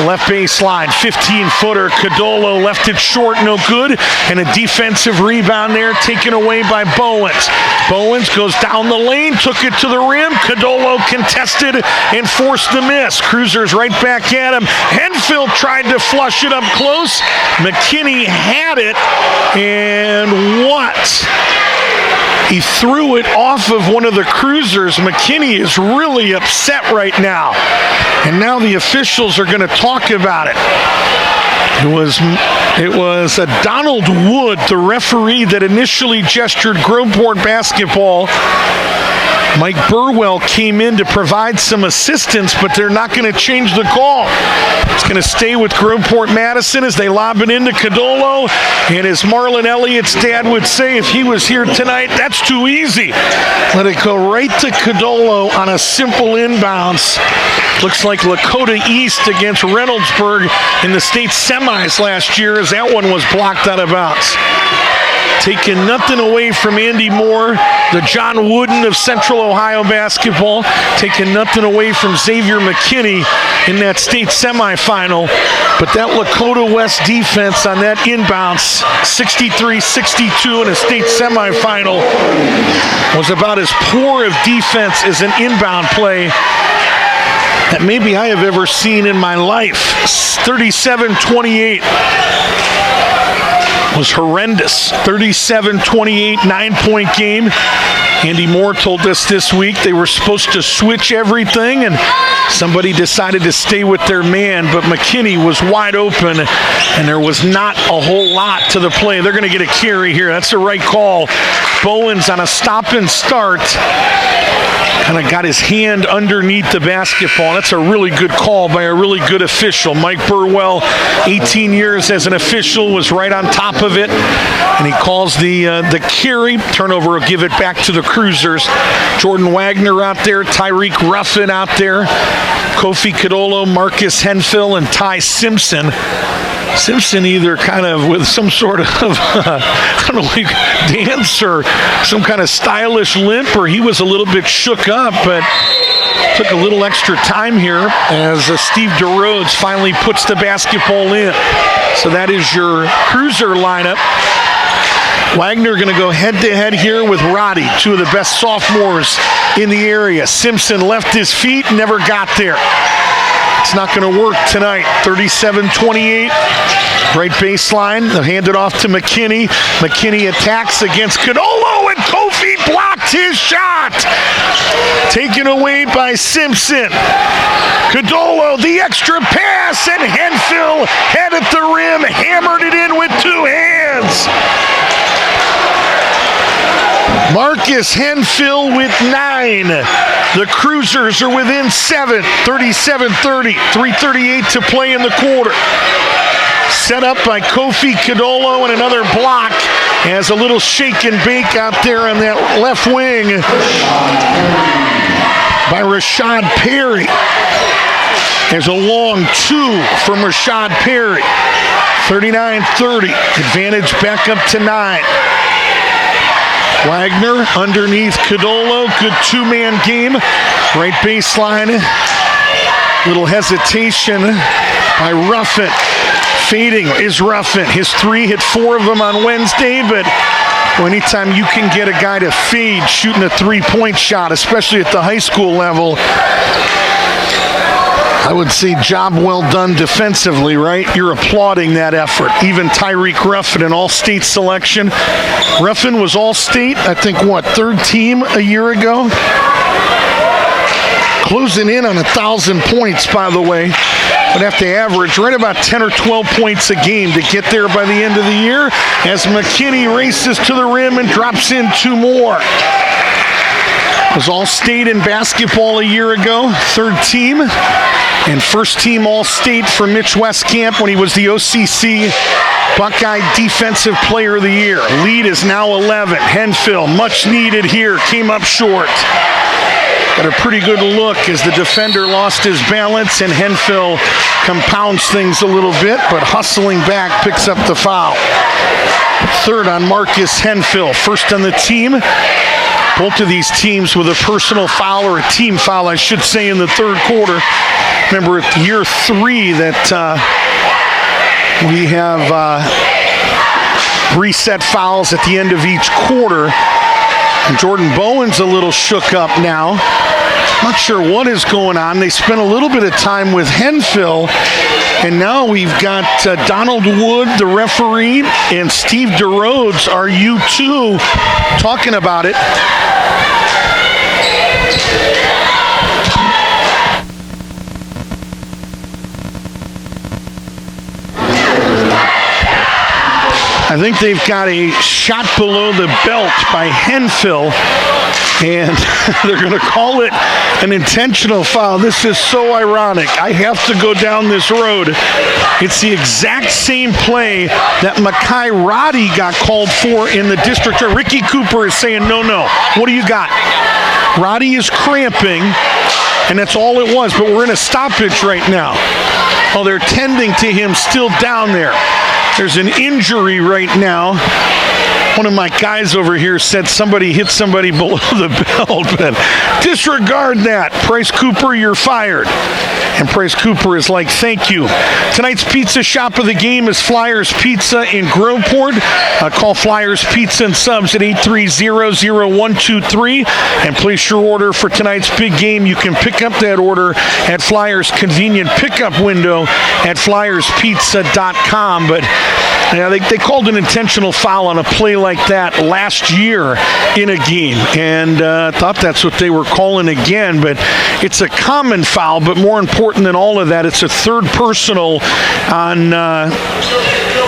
Left baseline, 15-footer. Codolo left it short, no good. And a defensive rebound there taken away by Bowens. Bowens goes down the lane, took it to the rim. Codolo contested and forced the miss. Cruisers right back at him. Henfield tried to flush it up close. McKinney had it, and what? He threw it off of one of the Cruisers. McKinney is really upset right now. And now the officials are going to talk about it. It was Donald Wood, the referee, that initially gestured Groveport basketball Mike Burwell came in to provide some assistance, but they're not going to change the call. It's going to stay with Groveport Madison as they lob it into Codolo. And as Marlon Elliott's dad would say if he was here tonight, that's too easy. Let it go right to Codolo on a simple inbounds. Looks like Lakota East against Reynoldsburg in the state semis last year as that one was blocked out of bounds. Taking nothing away from Andy Moore, the John Wooden of Central Ohio basketball. Taking nothing away from Xavier McKinney in that state semifinal. But that Lakota West defense on that inbounds, 63-62 in a state semifinal, was about as poor of defense as an inbound play that maybe I have ever seen in my life. 37-28. Was horrendous. 37-28, 9-point game. Andy Moore told us this week they were supposed to switch everything, and somebody decided to stay with their man, but McKinney was wide open, and there was not a whole lot to the play. They're going to get a carry here. That's the right call. Bowens on a stop and start. Kind of got his hand underneath the basketball. That's a really good call by a really good official. Mike Burwell, 18 years as an official, was right on top of it. And he calls the carry. Turnover will give it back to the Cruisers. Jordan Wagner out there, Tyreek Ruffin out there, Kofi Codolo, Marcus Henfill, and Ty Simpson. Simpson either kind of with some sort of, I don't know, like dance or some kind of stylish limp, or he was a little bit shook up, but took a little extra time here as Steve DeRodes finally puts the basketball in. So that is your Cruiser lineup. Wagner going to go head-to-head here with Roddy, two of the best sophomores in the area. Simpson left his feet, never got there. It's not going to work tonight. 37-28. Right baseline. They'll hand it off to McKinney. McKinney attacks against Codolo, and Kofi blocked his shot. Taken away by Simpson. Codolo, the extra pass, and Henfill head at the rim, hammered it in with two hands. Marcus Henfill with 9. The Cruisers are within 7, 37-30, 3:38 to play in the quarter. Set up by Kofi Codolo and another block as a little shake and bake out there on that left wing by Rashad Perry. There's a long 2 from Rashad Perry. 39-30, advantage back up to 9. Wagner underneath Codolo, good two-man game. Right baseline, little hesitation by Ruffin. Fading is Ruffin. His 3 hit 4 of them on Wednesday, but anytime you can get a guy to fade shooting a 3-point shot, especially at the high school level, I would say job well done defensively, right? You're applauding that effort. Even Tyreek Ruffin, an all-state selection. Ruffin was all-state, I think, third team a year ago? Closing in on 1,000 points, by the way. Would have to average right about 10 or 12 points a game to get there by the end of the year as McKinney races to the rim and drops in 2 more. Was all-state in basketball a year ago, third team, and first team all-state for Mitch Westcamp when he was the OCC Buckeye Defensive Player of the Year. Lead is now 11. Henfill, much needed here, came up short. Got a pretty good look as the defender lost his balance, and Henfill compounds things a little bit, but hustling back picks up the foul. Third on Marcus Henfill, first on the team. Both of these teams with a personal foul, or a team foul, I should say, in the third quarter. Remember, year 3 that we have reset fouls at the end of each quarter. And Jordan Bowen's a little shook up now. Not sure what is going on. They spent a little bit of time with Henfill, and now we've got Donald Wood, the referee, and Steve DeRodes, our U2, talking about it. I think they've got a shot below the belt by Henfill. And they're going to call it an intentional foul. This is so ironic. I have to go down this road. It's the exact same play that Mekhi Roddy got called for in the district. Ricky Cooper is saying, no. What do you got? Roddy is cramping, and that's all it was. But we're in a stoppage right now. Oh, they're tending to him still down there. There's an injury right now. One of my guys over here said somebody hit somebody below the belt, but disregard that. Price Cooper, you're fired. And Price Cooper is like, thank you. Tonight's pizza shop of the game is Flyers Pizza in Groveport. Call Flyers Pizza and Subs at 830-0123 and place your order for tonight's big game. You can pick up that order at Flyers' convenient pickup window at flyerspizza.com. But yeah, they called an intentional foul on a play like that last year in a game, and thought that's what they were calling again. But it's a common foul, but more important than all of that, it's a third personal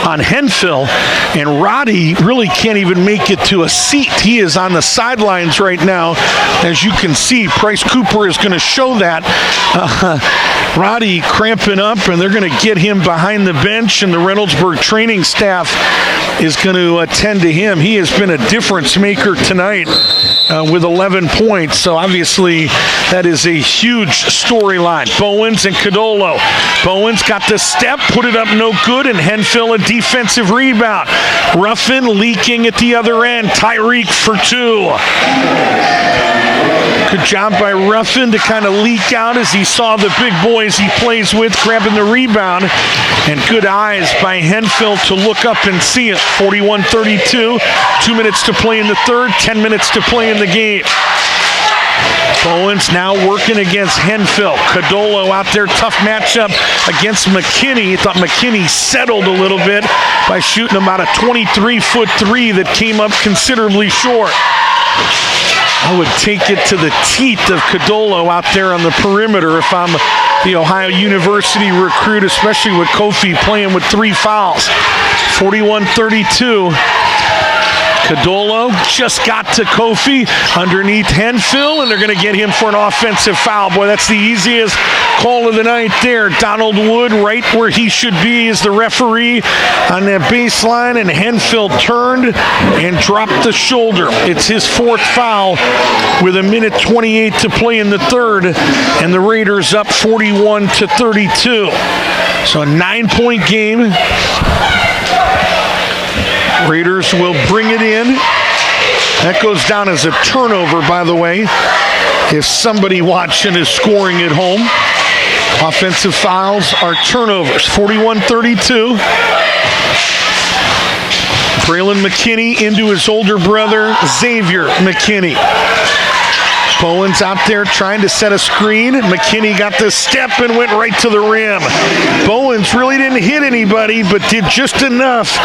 on Henfill, and Roddy really can't even make it to a seat. He is on the sidelines right now. As you can see, Price Cooper is going to show that. Roddy cramping up, and they're going to get him behind the bench, and the Reynoldsburg training staff is going to attend to him. He has been a difference maker tonight with 11 points, so obviously that is a huge storyline. Bowens and Codolo. Bowens got the step, put it up no good, and Henfill a defensive rebound. Ruffin leaking at the other end. Tyreek for two. Good job by Ruffin to kind of leak out as he saw the big boys he plays with grabbing the rebound. And good eyes by Henfill to look up and see it. 41-32. 2 minutes to play in the third, 10 minutes to play in the game. Bowens now working against Henfill. Codolo out there, tough matchup against McKinney. Thought McKinney settled a little bit by shooting about a 23-foot three that came up considerably short. I would take it to the teeth of Codolo out there on the perimeter if I'm the Ohio University recruit, especially with Kofi playing with 3 fouls. 41-32. Codolo just got to Kofi underneath Henfill, and they're going to get him for an offensive foul. Boy, that's the easiest call of the night there. Donald Wood right where he should be is the referee on that baseline, and Henfill turned and dropped the shoulder. It's his 4th foul with 1:28 to play in the third, and the Raiders up 41-32. So a 9-point game. Raiders will bring it in. That goes down as a turnover, by the way, if somebody watching is scoring at home. Offensive fouls are turnovers. 41-32. Braylon McKinney into his older brother, Xavier McKinney. Bowens out there trying to set a screen. McKinney got the step and went right to the rim. Bowens really didn't hit anybody, but did just enough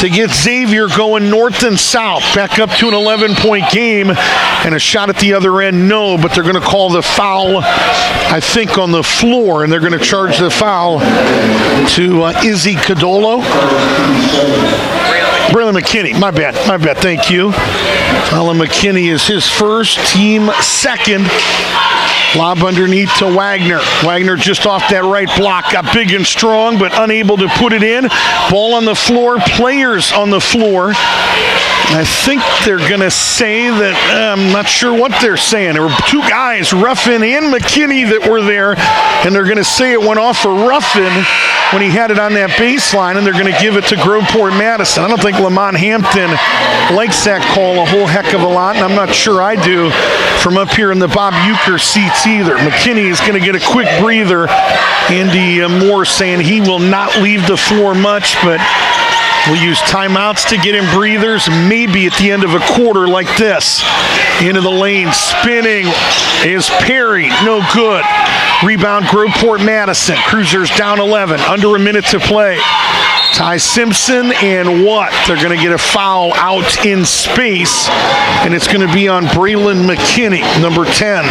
to get Xavier going north and south. Back up to an 11-point game, and a shot at the other end, no, but they're going to call the foul, I think, on the floor, and they're going to charge the foul to Izzy Codolo. Braylon McKinney, my bad, thank you. Braylon McKinney is his first, team second. Lob underneath to Wagner. Wagner just off that right block, got big and strong, but unable to put it in. Ball on the floor, players on the floor. I think they're going to say that, I'm not sure what they're saying. There were 2 guys, Ruffin and McKinney, that were there, and they're going to say it went off for Ruffin when he had it on that baseline, and they're going to give it to Groveport Madison. I don't think Lamont Hampton likes that call a whole heck of a lot, and I'm not sure I do from up here in the Bob Uecker seats either. McKinney is going to get a quick breather. Andy Moore saying he will not leave the floor much, but we'll use timeouts to get him breathers, maybe at the end of a quarter like this. Into the lane, spinning is Perry, no good. Rebound, Groveport Madison. Cruisers down 11, under a minute to play. Ty Simpson, and what? They're going to get a foul out in space, and it's going to be on Braylon McKinney, number 10.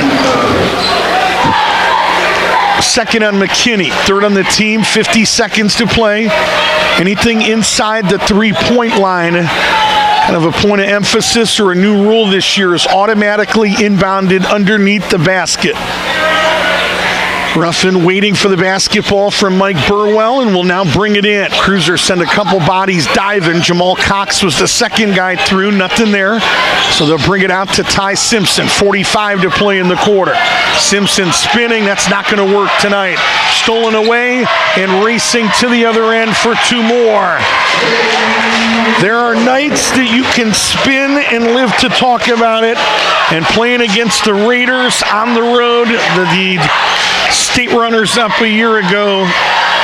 Second on McKinney, third on the team, 50 seconds to play. Anything inside the 3-point line kind of a point of emphasis or a new rule this year is automatically inbounded underneath the basket. Ruffin waiting for the basketball from Mike Burwell and will now bring it in. Cruisers send a couple bodies diving. Jamal Cox was the second guy through, nothing there. So they'll bring it out to Ty Simpson. 45 to play in the quarter. Simpson spinning, that's not going to work tonight. Stolen away and racing to the other end for two more. There are nights that you can spin and live to talk about it. And playing against the Raiders on the road, the state runners up a year ago,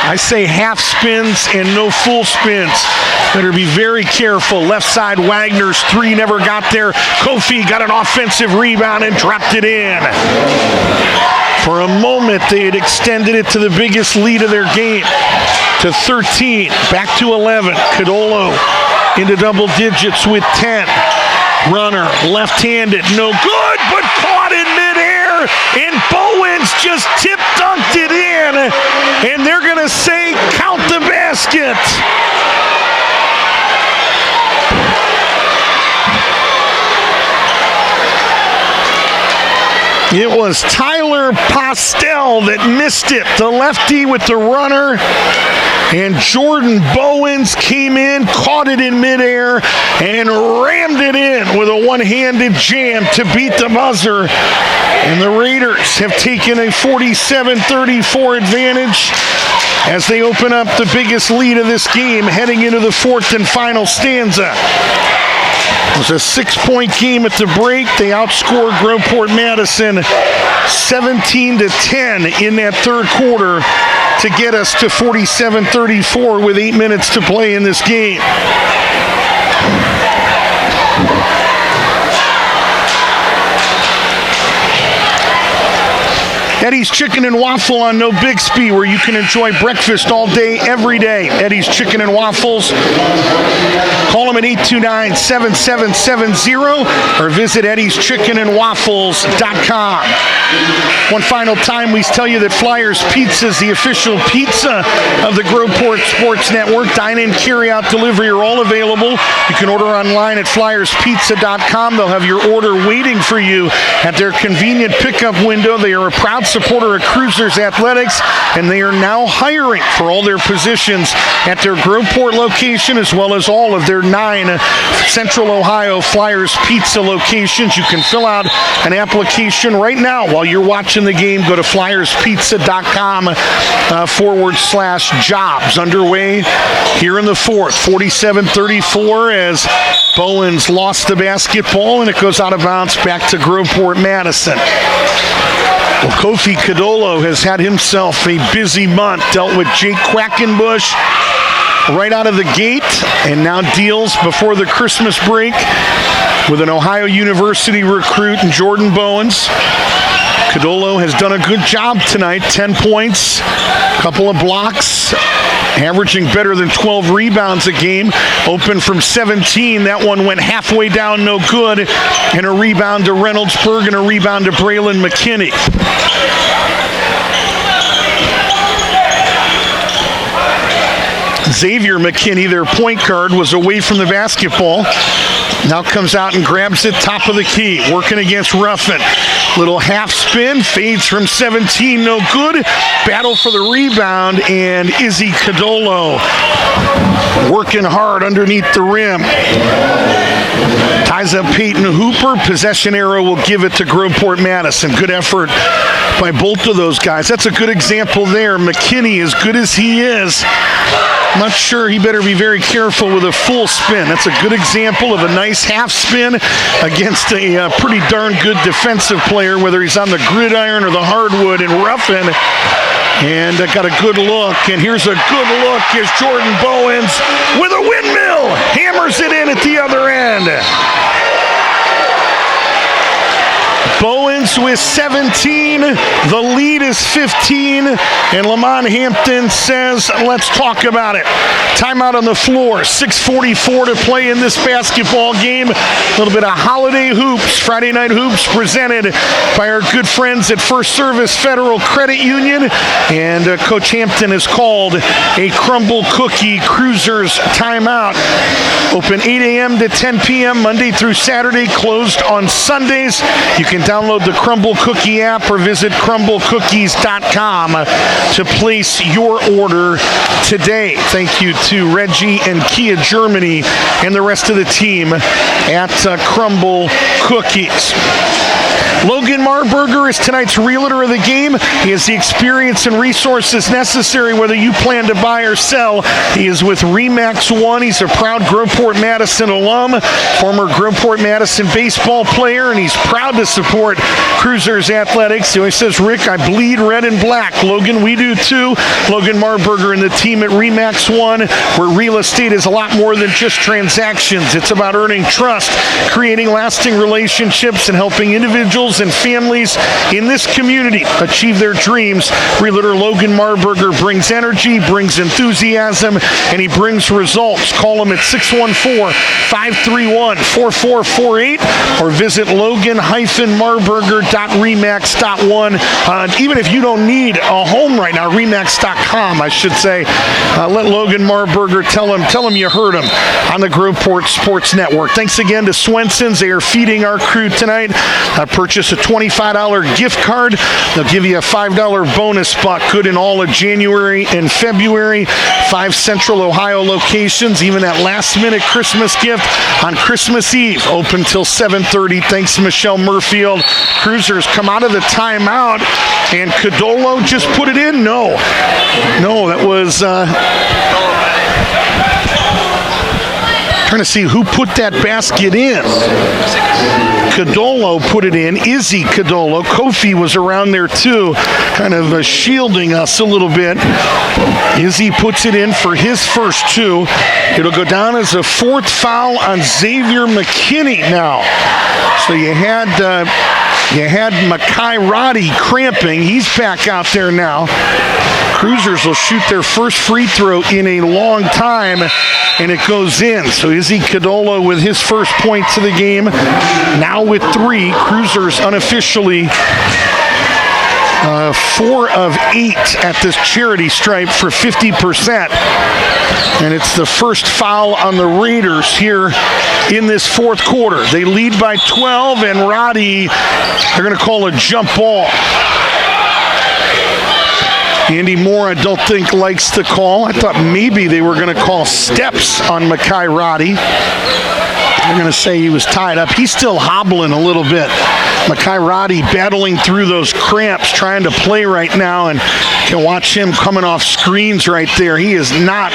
I say half spins and no full spins. Better be very careful. Left side, Wagner's three never got there. Kofi got an offensive rebound and dropped it in. For a moment, they had extended it to the biggest lead of their game, to 13, back to 11. Cadolo into double digits with 10. Runner, left-handed, no good, but caught in midair, and Bowens just tip-dunked it in, and they're going to say, count the basket. It was Tyler Postel that missed it, the lefty with the runner, and Jordan Bowens came in, caught it in midair, and rammed it in with a one-handed jam to beat the buzzer. And the Raiders have taken a 47-34 advantage as they open up the biggest lead of this game heading into the fourth and final stanza. It was a 6-point game at the break. They outscored Groveport Madison 17-10 in that third quarter to get us to 47-34 with 8 minutes to play in this game. Eddie's Chicken and Waffle on No Bixby, where you can enjoy breakfast all day, every day. Eddie's Chicken and Waffles. Call them at 829-7770 or visit eddieschickenandwaffles.com. One final time, we tell you that Flyers Pizza is the official pizza of the Groveport Sports Network. Dine-in, carry-out, delivery are all available. You can order online at flyerspizza.com. They'll have your order waiting for you at their convenient pickup window. They are a proud supporter of Cruisers Athletics, and they are now hiring for all their positions at their Groveport location as well as all of their 9 Central Ohio Flyers Pizza locations. You can fill out an application right now while you're watching the game. Go to flyerspizza.com /jobs. Underway here in the fourth, 47-34 as Bowens lost the basketball and it goes out of bounds back to Groveport Madison. Well, Kofi Cadolo has had himself a busy month, dealt with Jake Quackenbush right out of the gate, and now deals before the Christmas break with an Ohio University recruit in Jordan Bowens. Cadolo has done a good job tonight, 10 points, a couple of blocks, averaging better than 12 rebounds a game. Open from 17, that one went halfway down, no good, and a rebound to Reynoldsburg and a rebound to Braylon McKinney. Xavier McKinney, their point guard, was away from the basketball. Now comes out and grabs it, top of the key, working against Ruffin. Little half spin, fades from 17, no good. Battle for the rebound, and Izzy Cadolo working hard underneath the rim. Ties up Peyton Hooper. Possession arrow will give it to Groveport Madison. Good effort by both of those guys. That's a good example there. McKinney, as good as he is, I'm not sure, he better be very careful with a full spin. That's a good example of a nice half spin against a pretty darn good defensive player, whether he's on the gridiron or the hardwood, and Ruffin. And got a good look, and here's a good look as Jordan Bowens with a windmill hammers it in at the other end. Bowens with 17. The lead is 15. And Lamont Hampton says, let's talk about it. Timeout on the floor. 6:44 to play in this basketball game. A little bit of holiday hoops. Friday night hoops presented by our good friends at First Service Federal Credit Union. And Coach Hampton has called a Crumble Cookie Cruisers timeout. Open 8 a.m. to 10 p.m. Monday through Saturday. Closed on Sundays. You can download the Crumble Cookie app or visit crumblecookies.com to place your order today. Thank you to Reggie and Kia Germany and the rest of the team at Crumble Cookies. Logan Marburger is tonight's realtor of the game. He has the experience and resources necessary whether you plan to buy or sell. He is with RE/MAX One. He's a proud Groveport Madison alum, former Groveport Madison baseball player, and he's proud to support Cruisers Athletics. He always says, Rick, I bleed red and black. Logan, we do too. Logan Marburger and the team at RE/MAX One, where real estate is a lot more than just transactions. It's about earning trust, creating lasting relationships, and helping individuals and families in this community achieve their dreams. Realtor Logan Marburger brings energy, brings enthusiasm, and he brings results. Call him at 614-531-4448 or visit logan-marburger.remax.one. Even if you don't need a home right now, remax.com, I should say. Let Logan Marburger tell him you heard him on the Groveport Sports Network. Thanks again to Swenson's. They are feeding our crew tonight. Purchase a $25 gift card. They'll give you a $5 bonus spot, good in all of January and February. 5 Central Ohio locations, even that last-minute Christmas gift on Christmas Eve, open till 7:30. Thanks, Michelle Murfield. Cruisers come out of the timeout, and Codolo just put it in. No, that was... trying to see who put that basket in. Codolo put it in. Izzy Codolo. Kofi was around there too, kind of shielding us a little bit. Izzy puts it in for his first 2. It'll go down as a 4th foul on Xavier McKinney now. So you had Makai Roddy cramping. He's back out there now. Cruisers will shoot their first free throw in a long time, and it goes in. So Izzy Codolo with his first points of the game. Now with 3. Cruisers unofficially 4 of 8 at this charity stripe for 50%. And it's the first foul on the Raiders here in this 4th quarter. They lead by 12, and Roddy, they're going to call a jump ball. Andy Moore, I don't think, likes the call. I thought maybe they were going to call steps on Makai Roddy. They're going to say he was tied up. He's still hobbling a little bit. Makai Roddy battling through those cramps, trying to play right now, and you can watch him coming off screens right there. He is not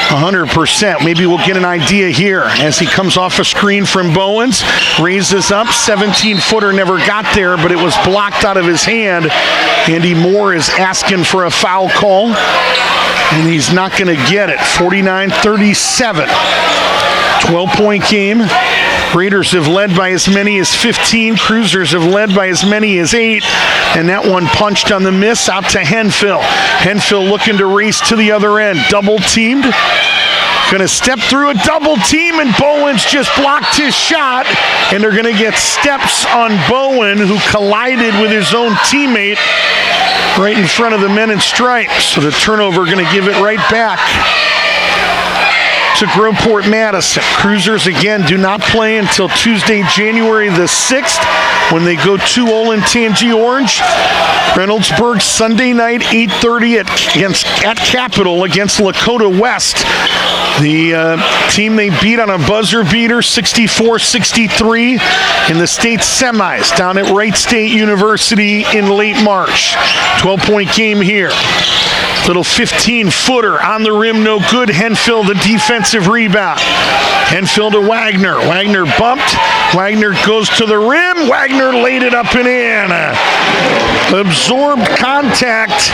100%. Maybe we'll get an idea here as he comes off a screen from Bowens, raises up, 17-footer never got there, but it was blocked out of his hand. Andy Moore is asking for a foul call, and he's not going to get it. 49-37. 12-point game. Raiders have led by as many as 15. Cruisers have led by as many as 8. And that one punched on the miss out to Henfield. Henfield looking to race to the other end. Double teamed. Going to step through a double team, and Bowens just blocked his shot. And they're going to get steps on Bowen, who collided with his own teammate right in front of the men in stripes. So the turnover going to give it right back to Groveport Madison. Cruisers again do not play until Tuesday, January the 6th, when they go to Olentangy Orange. Reynoldsburg Sunday night, 8:30 at Capitol against Lakota West. The team they beat on a buzzer beater, 64-63, in the state semis down at Wright State University in late March. 12-point game here. Little 15-footer on the rim, no good. Henfield, the defensive rebound. Henfield to Wagner. Wagner bumped. Wagner goes to the rim. Wagner laid it up and in. Absorbed contact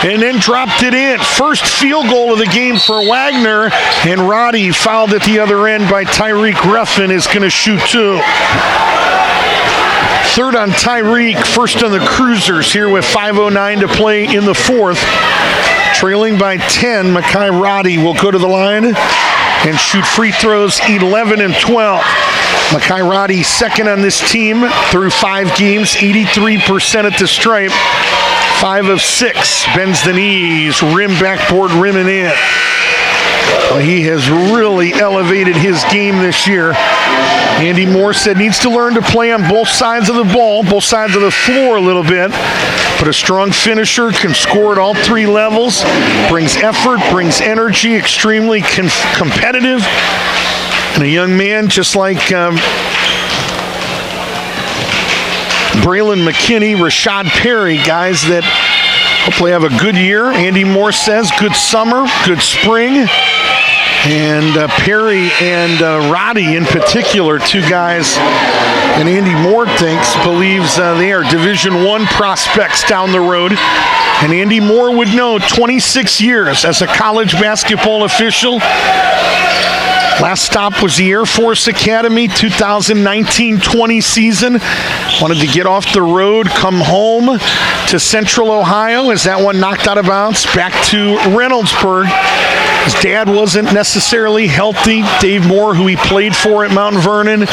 and then dropped it in. First field goal of the game for Wagner. And Roddy, fouled at the other end by Tyreek Ruffin, is going to shoot 2. Third on Tyreek, first on the Cruisers here with 5:09 to play in the fourth. Trailing by 10, Mekhi Roddy will go to the line and shoot free throws 11 and 12. Mekhi Roddy second on this team through 5 games, 83% at the stripe, 5 of 6. Bends the knees, rim backboard, rimming in. Well, he has really elevated his game this year. Andy Moore said needs to learn to play on both sides of the ball, both sides of the floor a little bit. But a strong finisher, can score at all 3 levels, brings effort, brings energy, extremely competitive. And a young man just like Braylon McKinney, Rashad Perry, guys that hopefully have a good year. Andy Moore says good summer, good spring. And Perry and Roddy in particular, 2 guys, and Andy Moore believes they are Division I prospects down the road. And Andy Moore would know 26 years as a college basketball official. Last stop was the Air Force Academy, 2019-20 season. Wanted to get off the road, come home to Central Ohio as that one knocked out of bounds. Back to Reynoldsburg. His dad wasn't necessarily healthy. Dave Moore, who he played for at Mount Vernon.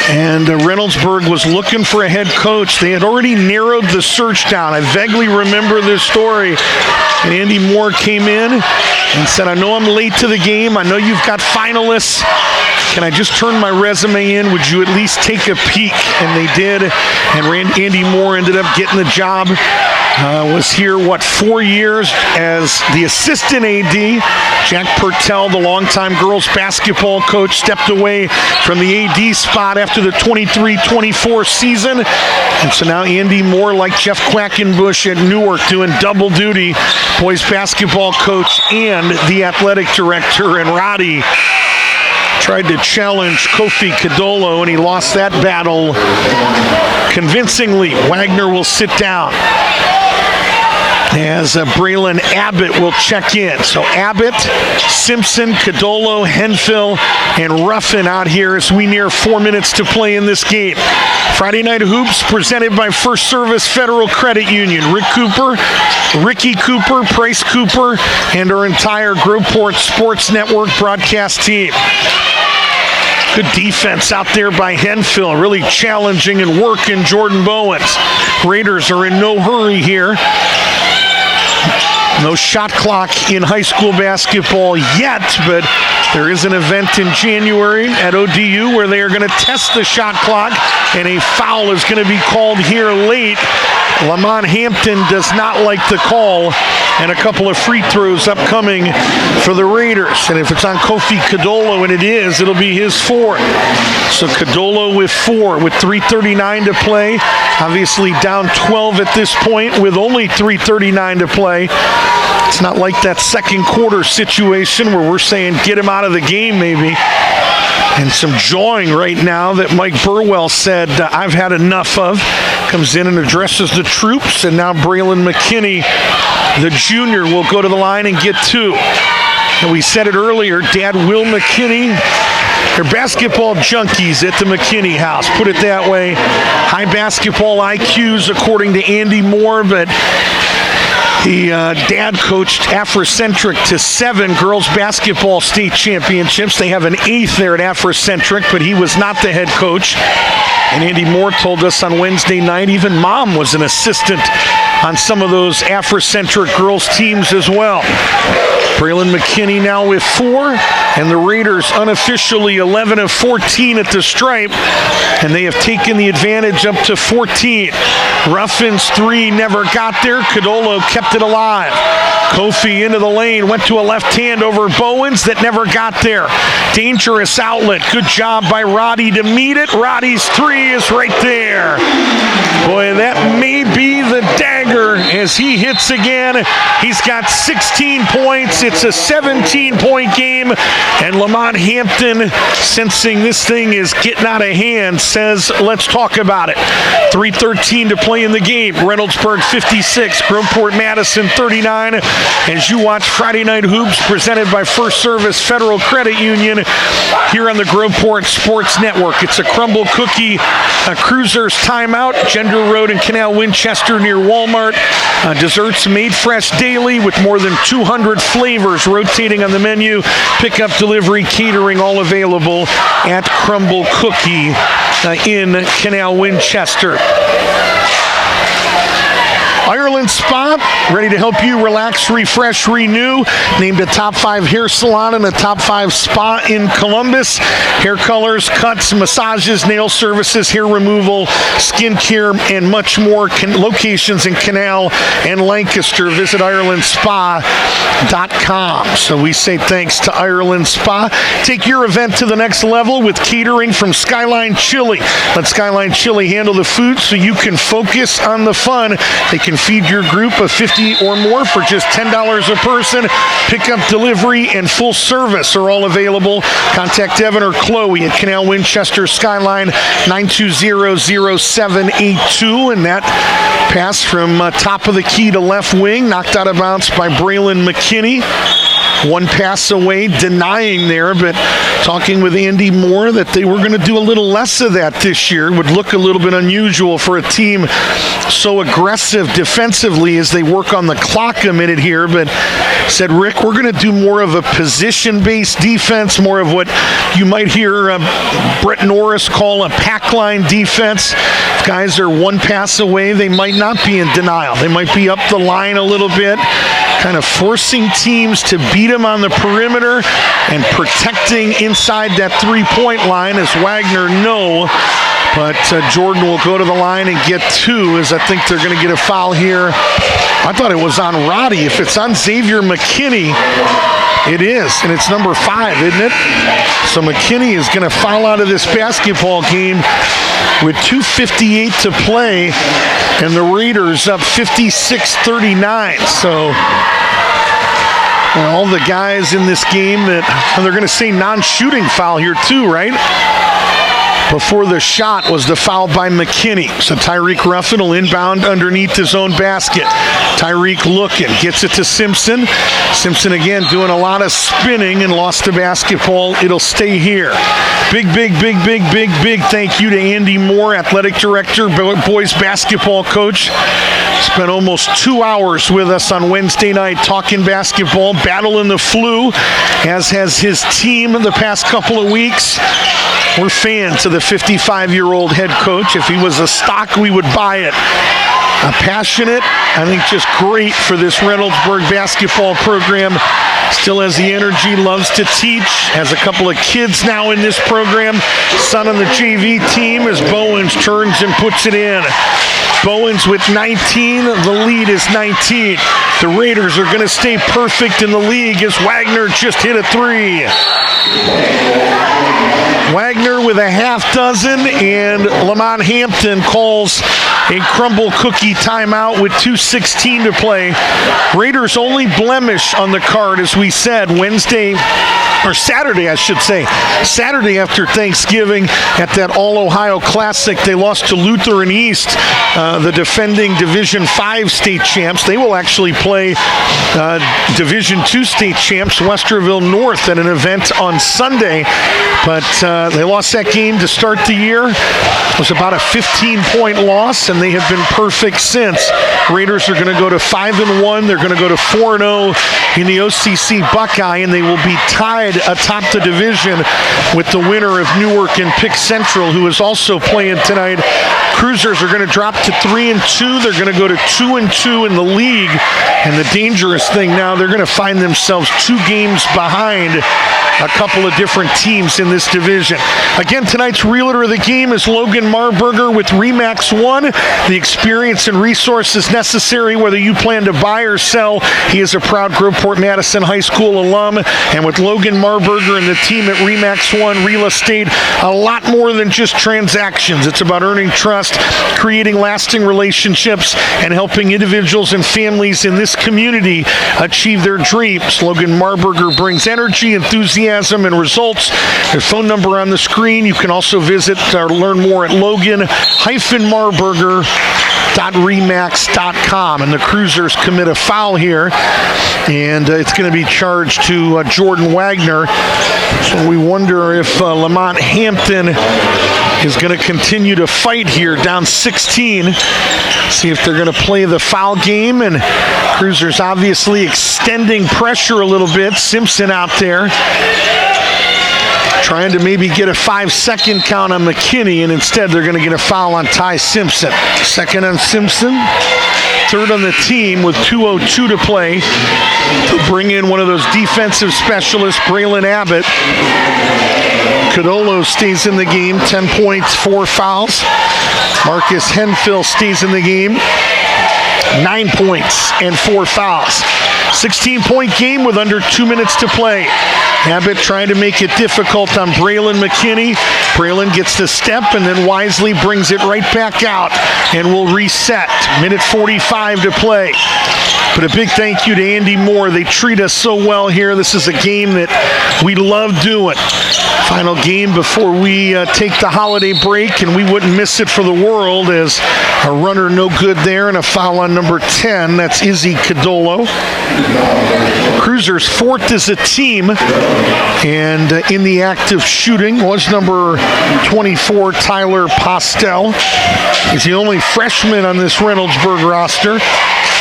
And Reynoldsburg was looking for a head coach. They had already narrowed the search down. I vaguely remember this story. And Andy Moore came in and said, I know I'm late to the game. I know you've got finalists. Can I just turn my resume in? Would you at least take a peek? And they did. And Andy Moore ended up getting the job. Was here, 4 years as the assistant AD. Jack Purtell, the longtime girls basketball coach, stepped away from the AD spot after the 23-24 season. And so now Andy Moore, like Jeff Quackenbush at Newark, doing double duty, boys basketball coach and the athletic director. And Roddy tried to challenge Kofi Kadolo, and he lost that battle convincingly. Wagner will sit down as Braylon Abbott will check in. So Abbott, Simpson, Kadolo, Henfield, and Ruffin out here as we near 4 minutes to play in this game. Friday Night Hoops presented by First Service Federal Credit Union. Rick Cooper, Ricky Cooper, Price Cooper, and our entire Groveport Sports Network broadcast team. Good defense out there by Henfield, really challenging and working Jordan Bowens. Raiders are in no hurry here. No shot clock in high school basketball yet, but there is an event in January at ODU where they are going to test the shot clock, and a foul is going to be called here late. Lamont Hampton does not like the call, and a couple of free throws upcoming for the Raiders. And if it's on Kofi Kadolo, and it is, it'll be his 4th. So Kadolo with 4 with 3:39 to play. Obviously down 12 at this point with only 3:39 to play. It's not like that second quarter situation where we're saying get him out of the game maybe. And some jawing right now that Mike Burwell said I've had enough of. Comes in and addresses the troops, and now Braylon McKinney, the junior, will go to the line and get 2. And we said it earlier, Dad Will McKinney, they're basketball junkies at the McKinney house, put it that way. High basketball IQs according to Andy Moore, but the dad coached Afrocentric to 7 girls basketball state championships. They have an 8th there at Afrocentric, but he was not the head coach. And Andy Moore told us on Wednesday night even Mom was an assistant on some of those Afrocentric girls teams as well. Braylon McKinney now with 4, and the Raiders unofficially 11 of 14 at the stripe, and they have taken the advantage up to 14. Ruffin's 3 never got there. Kadolo kept it alive. Kofi into the lane, went to a left hand over Bowens that never got there. Dangerous outlet. Good job by Roddy to meet it. Roddy's 3 is right there. Boy, that may be the dagger, as he hits again. He's got 16 points. It's a 17-point game, and Lamont Hampton, sensing this thing is getting out of hand, says, let's talk about it. 3:13 to play in the game. Reynoldsburg 56, Groveport Madison 39. As you watch Friday Night Hoops presented by First Service Federal Credit Union here on the Groveport Sports Network. It's a crumble cookie, a Cruisers timeout, Gender Road in Canal Winchester near Walmart. Desserts made fresh daily with more than 200 flavors rotating on the menu. Pickup, delivery, catering, all available at Crumble Cookie in Canal Winchester. Ireland Spa, ready to help you relax, refresh, renew. Named a top 5 hair salon and a top 5 spa in Columbus. Hair colors, cuts, massages, nail services, hair removal, skincare, and much more. Locations in Canal and Lancaster. Visit IrelandSpa.com. So we say thanks to Ireland Spa. Take your event to the next level with catering from Skyline Chili. Let Skyline Chili handle the food so you can focus on the fun. They can feed your group of 50 or more for just $10 a person. Pickup, delivery, and full service are all available. Contact Evan or Chloe at Canal Winchester Skyline 920-0782. And that pass from top of the key to left wing, knocked out of bounds by Braylon McKinney. One pass away, denying there, but talking with Andy Moore that they were going to do a little less of that this year. Would look a little bit unusual for a team so aggressive defensively as they work on the clock a minute here, but said, Rick, we're going to do more of a position-based defense, more of what you might hear Brett Norris call a pack line defense. If guys are one pass away, they might not be in denial. They might be up the line a little bit, kind of forcing teams to beat them on the perimeter and protecting inside that three-point line, as Wagner no. But Jordan will go to the line and get 2, as I think they're going to get a foul here. I thought it was on Roddy. If it's on Xavier McKinney, it is, and it's number 5, isn't it? So McKinney is going to foul out of this basketball game with 2:58 to play, and the Raiders up 56-39. So all the guys in this game that they're going to say non-shooting foul here too, right? Before the shot was the foul by McKinney. So Tyreek Ruffin will inbound underneath his own basket. Tyreek looking, gets it to Simpson. Simpson again doing a lot of spinning and lost the basketball. It'll stay here. Big thank you to Andy Moore, athletic director, boys basketball coach. Spent almost 2 hours with us on Wednesday night talking basketball, battling the flu, as has his team the past couple of weeks. We're fans of the 55-year-old head coach. If he was a stock, we would buy it. Passionate, I think just great for this Reynoldsburg basketball program. Still has the energy, loves to teach, has a couple of kids now in this program. Son on the JV team as Bowens turns and puts it in. Bowens with 19, the lead is 19. The Raiders are going to stay perfect in the league as Wagner just hit a 3. Wagner with a half dozen, and Lamont Hampton calls a crumble cookie timeout with 2:16 to play. Raiders' only blemish on the card, as we said, Saturday, I should say. Saturday after Thanksgiving at that All-Ohio Classic, they lost to Lutheran East, the defending Division V state champs. They will actually play Division II state champs, Westerville North, at an event on Sunday. But they lost that game to start the year. It was about a 15-point loss, and they have been perfect since. Raiders are going to go to 5-1. They're going to go to 4-0 in the OCC Buckeye, and they will be tied atop the division with the winner of Newark and Pick Central, who is also playing tonight. Cruisers are going to drop to 3-2. They're going to go to 2-2 in the league. And the dangerous thing now, they're going to find themselves 2 games behind a couple of different teams in this division. Again, tonight's realtor of the game is Logan Marburger with Remax One. The experience and resources necessary whether you plan to buy or sell. He is a proud Groveport Madison High School alum. And with Logan Marburger and the team at Remax One Real Estate, a lot more than just transactions. It's about earning trust, creating lasting relationships, and helping individuals and families in this community achieve their dreams. Logan Marburger brings energy, enthusiasm, and results. Their phone number on the screen. You can also visit or learn more at Logan-Marburger.remax.com. And the Cruisers commit a foul here, and it's going to be charged to Jordan Wagner. So we wonder if Lamont Hampton is going to continue to fight here, down 16. See if they're going to play the foul game, and Cruisers obviously extending pressure a little bit. Simpson out there trying to maybe get a 5-second count on McKinney, and instead they're going to get a foul on Ty Simpson. Second on Simpson, third on the team with 2:02 to play. To bring in one of those defensive specialists, Braylon Abbott. Cadolo stays in the game, 10 points, 4 fouls. Marcus Henfield stays in the game, 9 points and 4 fouls. 16-point game with under 2 minutes to play. Abbott trying to make it difficult on Braylon McKinney. Braylon gets the step and then wisely brings it right back out and will reset. Minute 45 to play. But a big thank you to Andy Moore. They treat us so well here. This is a game that we love doing. Final game before we take the holiday break, and we wouldn't miss it for the world, as a runner no good there and a foul on number 10. That's Izzy Cadolo. Cruisers fourth as a team, and in the act of shooting was number 24, Tyler Postel. He's the only freshman on this Reynoldsburg roster.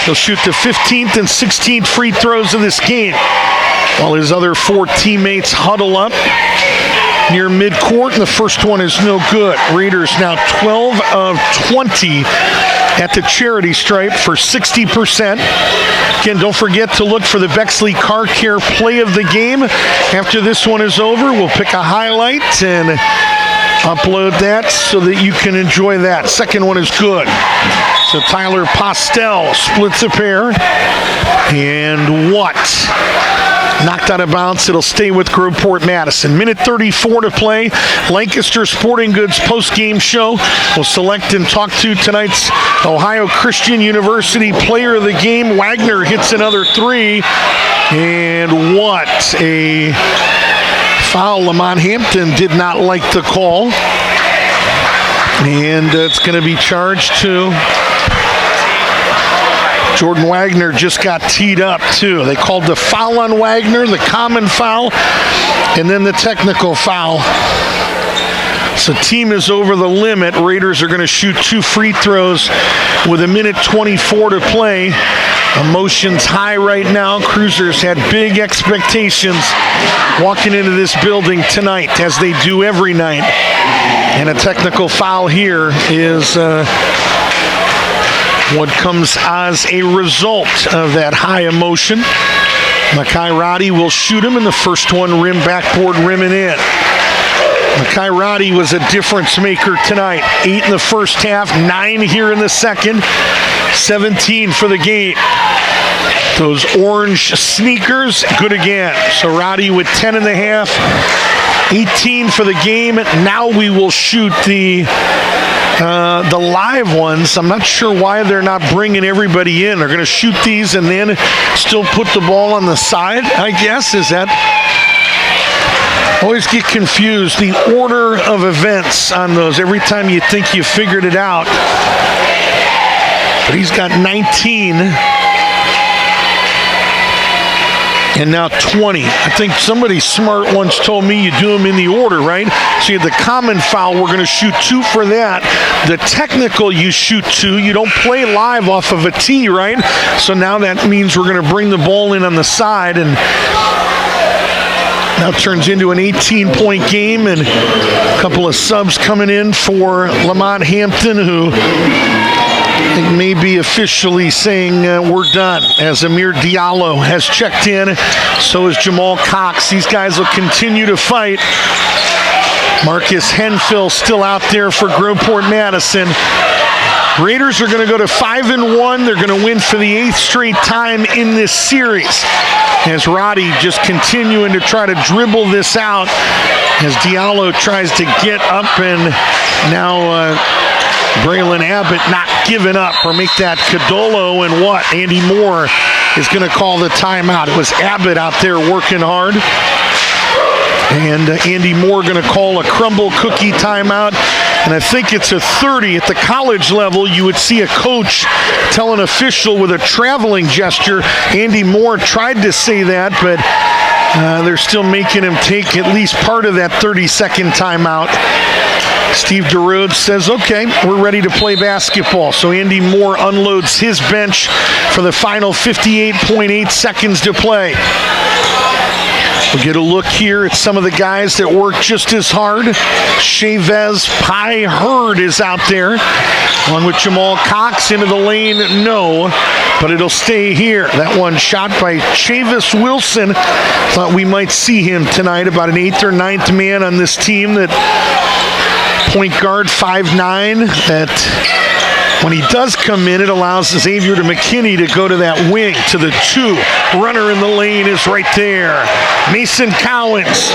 He'll shoot the 15th and 16th free throws of this game, while his other 4 teammates huddle up near midcourt, and the first one is no good. Raiders now 12 of 20 at the charity stripe for 60%. Again, don't forget to look for the Bexley Car Care play of the game. After this one is over, we'll pick a highlight and upload that so that you can enjoy that. Second one is good. So Tyler Postel splits a pair. And what? Knocked out of bounds. It'll stay with Groveport Madison. Minute 34 to play. Lancaster Sporting Goods post-game show. We'll select and talk to tonight's Ohio Christian University player of the game. Wagner hits another 3. And what a foul. Lamont Hampton did not like the call. And it's going to be charged to Jordan Wagner. Just got teed up, too. They called the foul on Wagner, the common foul, and then the technical foul. So team is over the limit. Raiders are going to shoot 2 free throws with a minute 24 to play. Emotions high right now. Cruisers had big expectations walking into this building tonight, as they do every night. And a technical foul here is what comes as a result of that high emotion. Makai Roddy will shoot him, and the first one backboard rimming in. Makai Roddy was a difference maker tonight. 8 in the first half, 9 here in the second, 17 for the game. Those orange sneakers, good again. So Roddy with 10 in the half, 18 for the game. Now we will shoot the live ones. I'm not sure why they're not bringing everybody in. They're going to shoot these and then still put the ball on the side, I guess. Is that... Always get confused, the order of events on those. Every time you think you figured it out. But he's got 19. And now 20. I think somebody smart once told me you do them in the order, right? So you have the common foul, we're going to shoot 2 for that. The technical, you shoot 2. You don't play live off of a tee, right? So now that means we're going to bring the ball in on the side, and now turns into an 18-point game, and a couple of subs coming in for Lamont Hampton, who They may be officially saying we're done, as Amir Diallo has checked in. So is Jamal Cox. These guys will continue to fight. Marcus Henfield still out there for Groveport Madison. Raiders are going to go to 5-1. They're going to win for the 8th straight time in this series. As Roddy just continuing to try to dribble this out as Diallo tries to get up, and now Braylon Abbott not giving up, or make that Cadolo, and what? Andy Moore is going to call the timeout. It was Abbott out there working hard. And Andy Moore going to call a crumble cookie timeout. And I think it's a 30. At the college level, you would see a coach tell an official with a traveling gesture. Andy Moore tried to say that, but they're still making him take at least part of that 30-second timeout. Steve DeRode says, okay, we're ready to play basketball. So Andy Moore unloads his bench for the final 58.8 seconds to play. We'll get a look here at some of the guys that work just as hard. Chavez Pie Hurd is out there, along with Jamal Cox. Into the lane, no, but it'll stay here. That one shot by Chavis Wilson. Thought we might see him tonight, about an 8th or 9th man on this team. That point guard, 5'9", that when he does come in, it allows Xavier to McKinney to go to that wing, to the 2. Runner in the lane is right there. Mason Cowens,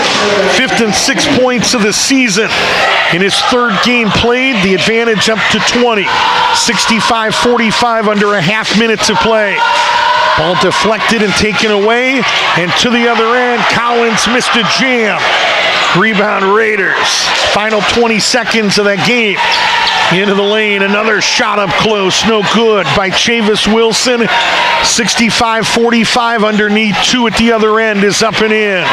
5th and 6 points of the season. In his 3rd game played, the advantage up to 20. 65-45, under a half minute to play. Ball deflected and taken away, and to the other end, Cowens missed a jam. Rebound Raiders. Final 20 seconds of that game. Into the lane, another shot up close, no good by Chavis Wilson. 65-45 underneath, 2 at the other end is up and in.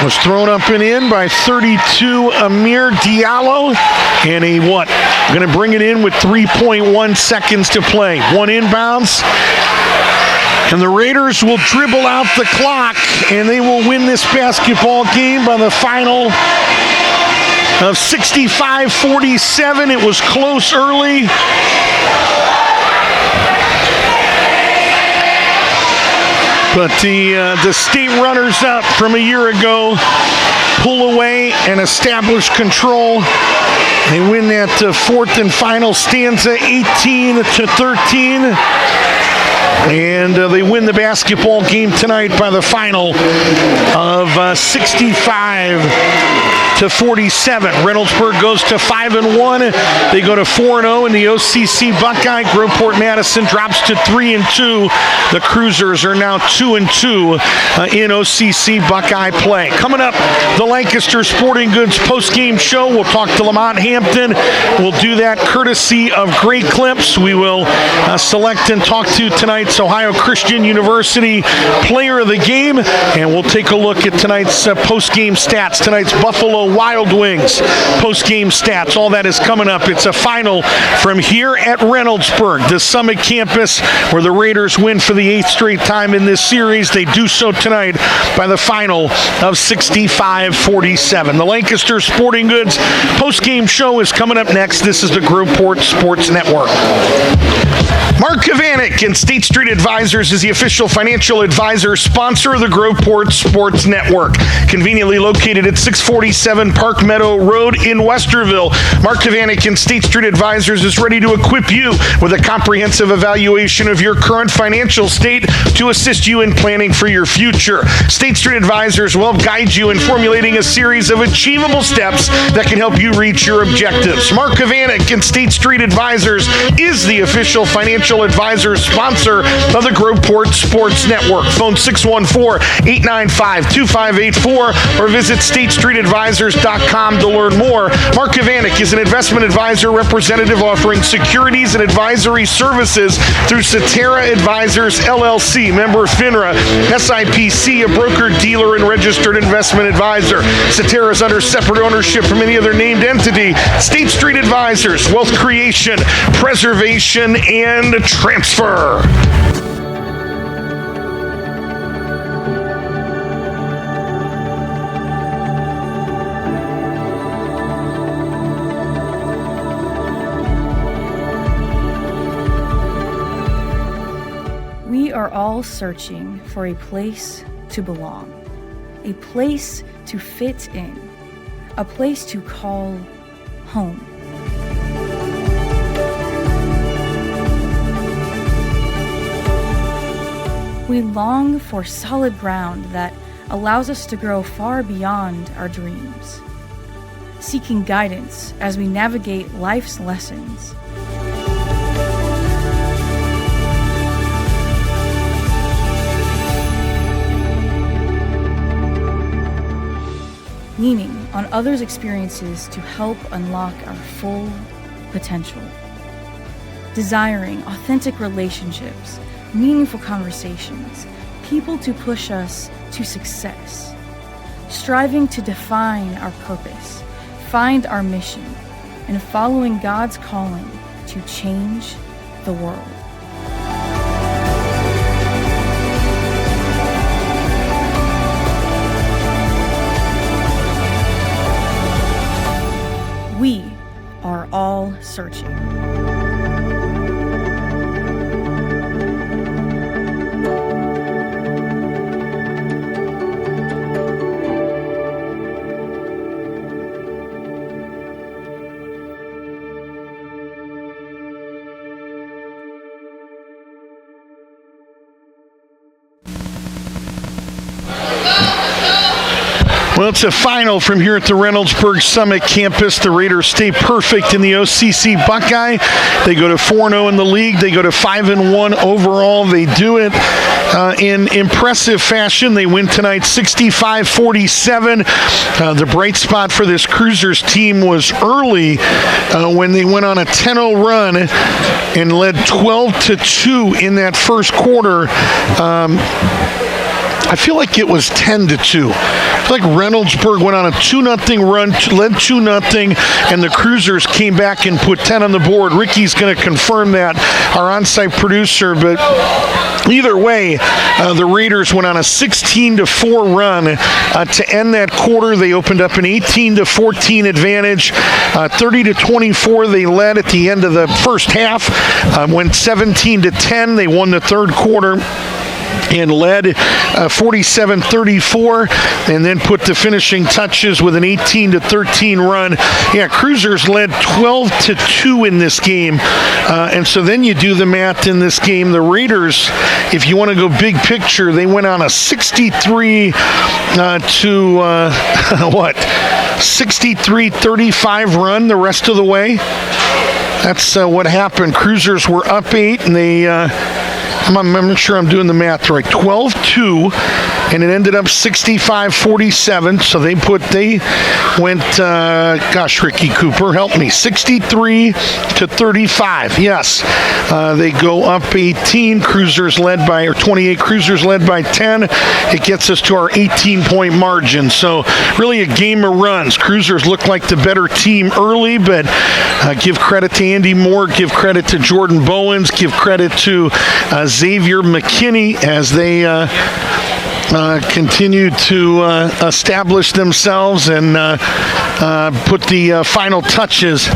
Was thrown up and in by 32 Amir Diallo. And a what? Going to bring it in with 3.1 seconds to play. One inbounds. And the Raiders will dribble out the clock, and they will win this basketball game by the final of 65-47. It was close early. But the state runners-up from a year ago pull away and establish control. They win that 4th and final stanza, 18-13. And they win the basketball game tonight by the final of 65-47. Reynoldsburg goes to 5-1. They go to 4-0 in the OCC Buckeye. Groveport Madison drops to 3-2. The Cruisers are now 2-2 in OCC Buckeye play. Coming up, the Lancaster Sporting Goods post-game show. We'll talk to Lamont Hampton. We'll do that courtesy of Great Clips. We will select and talk to tonight's Ohio Christian University player of the game, and we'll take a look at tonight's post-game stats. Tonight's Buffalo Wild Wings post-game stats. All that is coming up. It's a final from here at Reynoldsburg, the Summit campus, where the Raiders win for the 8th straight time in this series. They do so tonight by the final of 65-47. The Lancaster Sporting Goods post-game show is coming up next. This is the Groveport Sports Network. Mark Kavanik and State Street Advisors is the official financial advisor sponsor of the Groveport Sports Network. Conveniently located at 647 Park Meadow Road in Westerville, Mark Kavanik and State Street Advisors is ready to equip you with a comprehensive evaluation of your current financial state to assist you in planning for your future. State Street Advisors will guide you in formulating a series of achievable steps that can help you reach your objectives. Mark Kavanik and State Street Advisors is the official financial advisor sponsor of the Groveport Sports Network. Phone 614-895-2584 or visit statestreetadvisors.com to learn more. Mark Kavanik is an investment advisor representative offering securities and advisory services through Cetera Advisors, LLC, member FINRA, SIPC, a broker, dealer, and registered investment advisor. Cetera is under separate ownership from any other named entity. State Street Advisors, wealth creation, preservation, and transfer. are all searching for a place to belong, a place to fit in, a place to call home. We long for solid ground that allows us to grow far beyond our dreams, seeking guidance as we navigate life's lessons. Leaning on others' experiences to help unlock our full potential. Desiring authentic relationships, meaningful conversations, people to push us to success. Striving to define our purpose, find our mission, and following God's calling to change the world. We are all searching. Well, it's a final from here at the Reynoldsburg Summit campus. The Raiders stay perfect in the OCC Buckeye. They go to 4-0 in the league. They go to 5-1 overall. They do it in impressive fashion. They win tonight 65-47. The bright spot for this Cruisers team was early when they went on a 10-0 run and led 12-2 in that first quarter. I feel like it was 10-2. I feel like Reynoldsburg went on a 2-0 run, led 2-0, and the Cruisers came back and put 10 on the board. Ricky's going to confirm that, our on-site producer, but either way, the Raiders went on a 16-4 run to end that quarter. They opened up an 18-14 advantage. 30-24 they led at the end of the first half. Went 17-10. They won the third quarter and led 47-34, and then put the finishing touches with an 18-13 run. Yeah, Cruisers led 12-2 in this game, and so then you do the math in this game. The Raiders, if you want to go big picture, they went on a 63-35 run the rest of the way. That's what happened. Cruisers were up 8, and they I'm sure I'm doing the math right. 12-2, and it ended up 65-47. So they went, Ricky Cooper, help me, 63-35. Yes, they go up 18. Cruisers led by, or 28. Cruisers led by 10. It gets us to our 18-point margin. So really a game of runs. Cruisers look like the better team early, but give credit to Andy Moore, give credit to Jordan Bowens, give credit to Xavier McKinney as they continue to establish themselves and put the final touches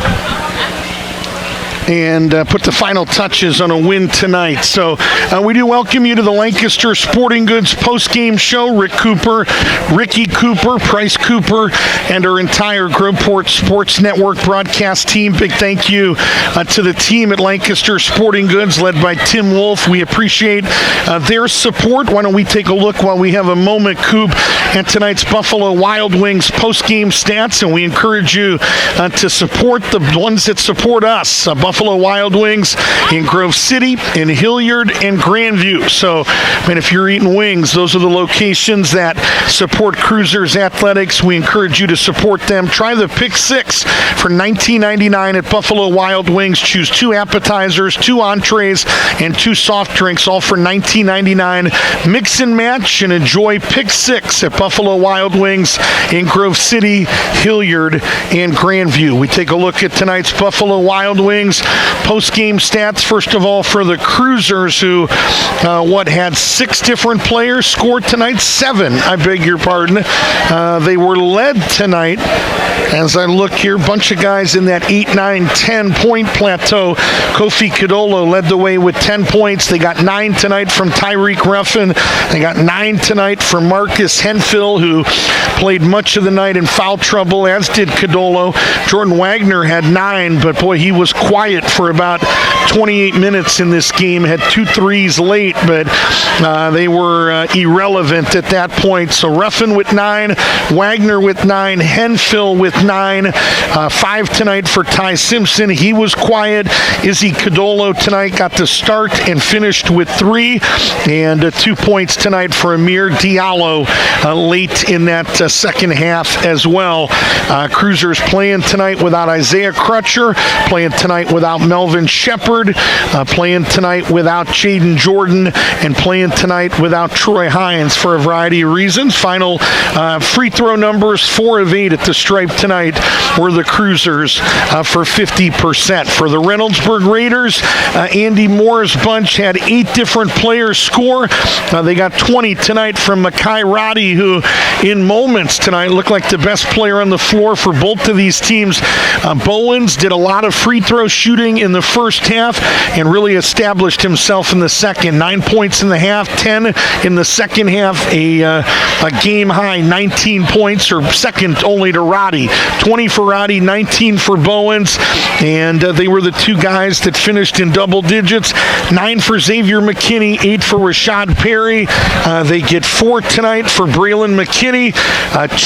on a win tonight. So we do welcome you to the Lancaster Sporting Goods post-game show. Rick Cooper, Ricky Cooper, Price Cooper, and our entire Groveport Sports Network broadcast team. Big thank you to the team at Lancaster Sporting Goods led by Tim Wolf. We appreciate their support. Why don't we take a look while we have a moment, Coop, at tonight's Buffalo Wild Wings post-game stats, and we encourage you to support the ones that support us. Buffalo Wild Wings in Grove City, in Hilliard, and Grandview. So, if you're eating wings, those are the locations that support Cruisers Athletics. We encourage you to support them. Try the Pick 6 for $19.99 at Buffalo Wild Wings. Choose 2 appetizers, 2 entrees, and 2 soft drinks, all for $19.99. Mix and match and enjoy Pick 6 at Buffalo Wild Wings in Grove City, Hilliard, and Grandview. We take a look at tonight's Buffalo Wild Wings. Post-game stats, first of all, for the Cruisers, who had 6 different players scored tonight? 7, I beg your pardon. They were led tonight, as I look here, a bunch of guys in that 8, 9, 10 point plateau. Kofi Kadolo led the way with 10 points. They got 9 tonight from Tyreek Ruffin. They got 9 tonight from Marcus Henfield, who played much of the night in foul trouble, as did Kadolo. Jordan Wagner had 9, but boy, he was quiet for about 28 minutes in this game. Had 2 threes late, but they were irrelevant at that point. So Ruffin with 9, Wagner with 9, Henfield with 9, 5 tonight for Ty Simpson. He was quiet. Izzy Kadolo tonight got to start and finished with 3, and 2 points tonight for Amir Diallo late in that second half as well. Cruisers playing tonight without Isaiah Crutcher, playing tonight without Melvin Shepard, playing tonight without Jaden Jordan, and playing tonight without Troy Hines for a variety of reasons. Final free throw numbers, 4 of 8 at the stripe tonight were the Cruisers for 50%. For the Reynoldsburg Raiders, Andy Moore's bunch had 8 different players score. They got 20 tonight from Makai Roddy, who in moments tonight looked like the best player on the floor for both of these teams. Bowens did a lot of free throw shooting in the first half and really established himself in the second. 9 points in the half, 10 in the second half, a game high 19 points, or second only to Roddy. 20 for Roddy, 19 for Bowens, and they were the 2 guys that finished in double digits. 9 for Xavier McKinney, 8 for Rashad Perry. They get 4 tonight for Braylon McKinney.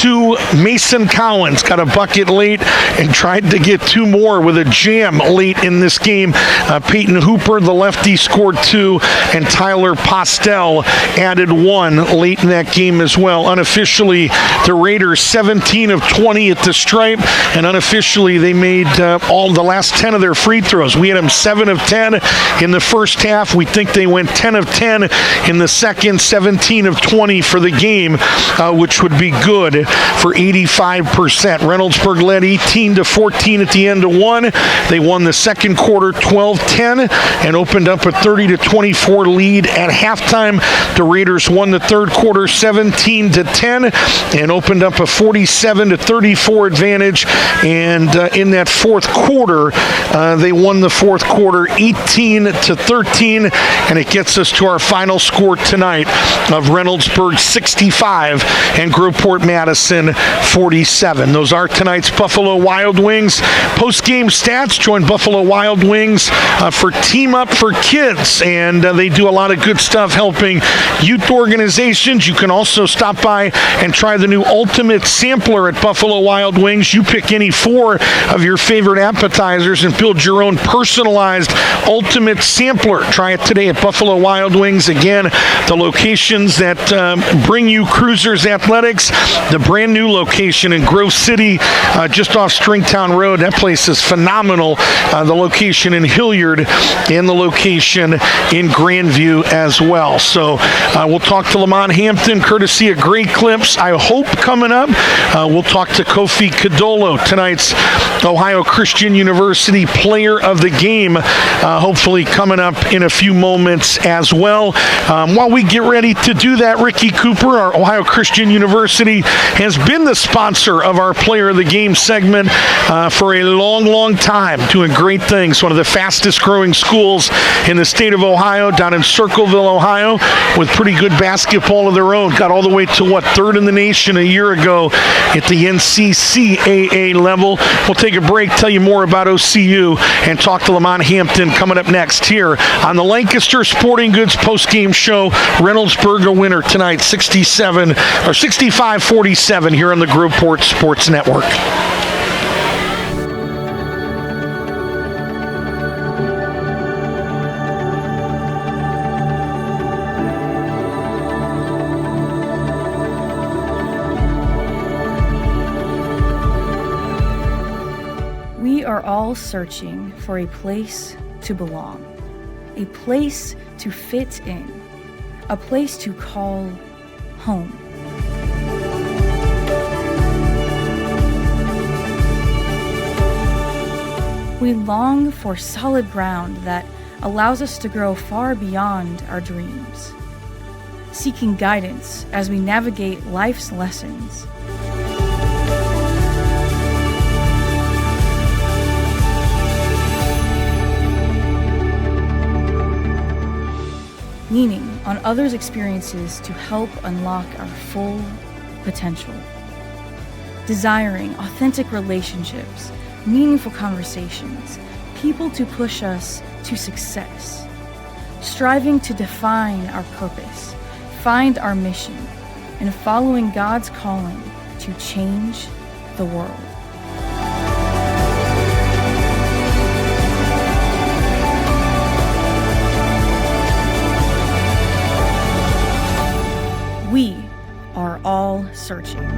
2, Mason Collins got a bucket late and tried to get 2 more with a jam late in this game. Peyton Hooper, the lefty, scored 2, and Tyler Postel added 1 late in that game as well. Unofficially, the Raiders 17 of 20 at the stripe, and unofficially they made all the last 10 of their free throws. We had them 7 of 10 in the first half. We think they went 10 of 10 in the second, 17 of 20 for the game, which would be good for 85%. Reynoldsburg led 18 to 14 at the end of 1. They won the second quarter 12-10 and opened up a 30 to 24 lead at halftime. The Raiders won the third quarter 17 to 10 and opened up a 47 to 34 advantage. And in that fourth quarter, they won the fourth quarter 18 to 13, and it gets us to our final score tonight of Reynoldsburg 65 and Groveport Madison 47. Those are tonight's Buffalo Wild Wings post-game stats. Join Buffalo Wild Wings for Team Up for Kids, and they do a lot of good stuff helping youth organizations. You can also stop by and try the new Ultimate Sampler at Buffalo Wild Wings. You pick any 4 of your favorite appetizers and build your own personalized Ultimate Sampler. Try it today at Buffalo Wild Wings. Again, the locations that bring you Cruisers Athletics, the brand new location in Grove City, just off Stringtown Road. That place is phenomenal. The location in Hilliard and the location in Grandview as well. So we'll talk to Lamont Hampton, courtesy of Great Clips. I hope coming up, we'll talk to Kofi Kadolo, tonight's Ohio Christian University Player of the Game, hopefully coming up in a few moments as well. While we get ready to do that, Ricky Cooper, our Ohio Christian University, has been the sponsor of our Player of the Game segment for a long, long time, doing great things. One of the fastest growing schools in the state of Ohio, down in Circleville, Ohio, with pretty good basketball of their own. Got all the way to, third in the nation a year ago at the NCCAA level. We'll take a break, tell you more about OCU, and talk to Lamont Hampton coming up next here on the Lancaster Sporting Goods postgame show. Reynoldsburg a winner tonight, 65-47 here on the Groveport Sports Network. We are all searching for a place to belong, a place to fit in, a place to call home. We long for solid ground that allows us to grow far beyond our dreams, seeking guidance as we navigate life's lessons. Leaning on others' experiences to help unlock our full potential. Desiring authentic relationships, meaningful conversations, people to push us to success. Striving to define our purpose, find our mission, and following God's calling to change the world. We are all searching.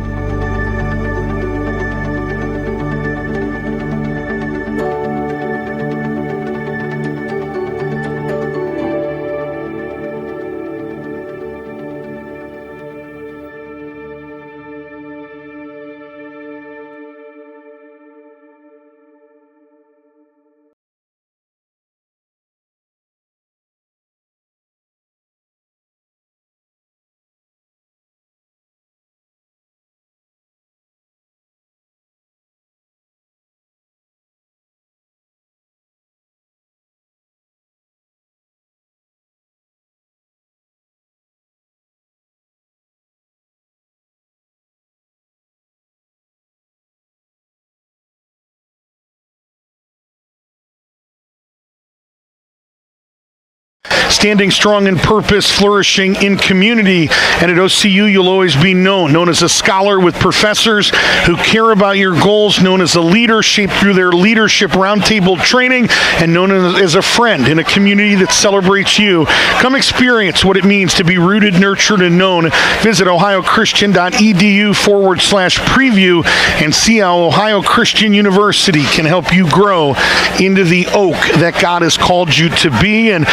Standing strong in purpose, flourishing in community. And at OCU, you'll always be known as a scholar with professors who care about your goals, known as a leader shaped through their leadership roundtable training, and known as a friend in a community that celebrates you. Come experience what it means to be rooted, nurtured, and known. Visit ohiochristian.edu/preview and see how Ohio Christian University can help you grow into the oak that God has called you to be. And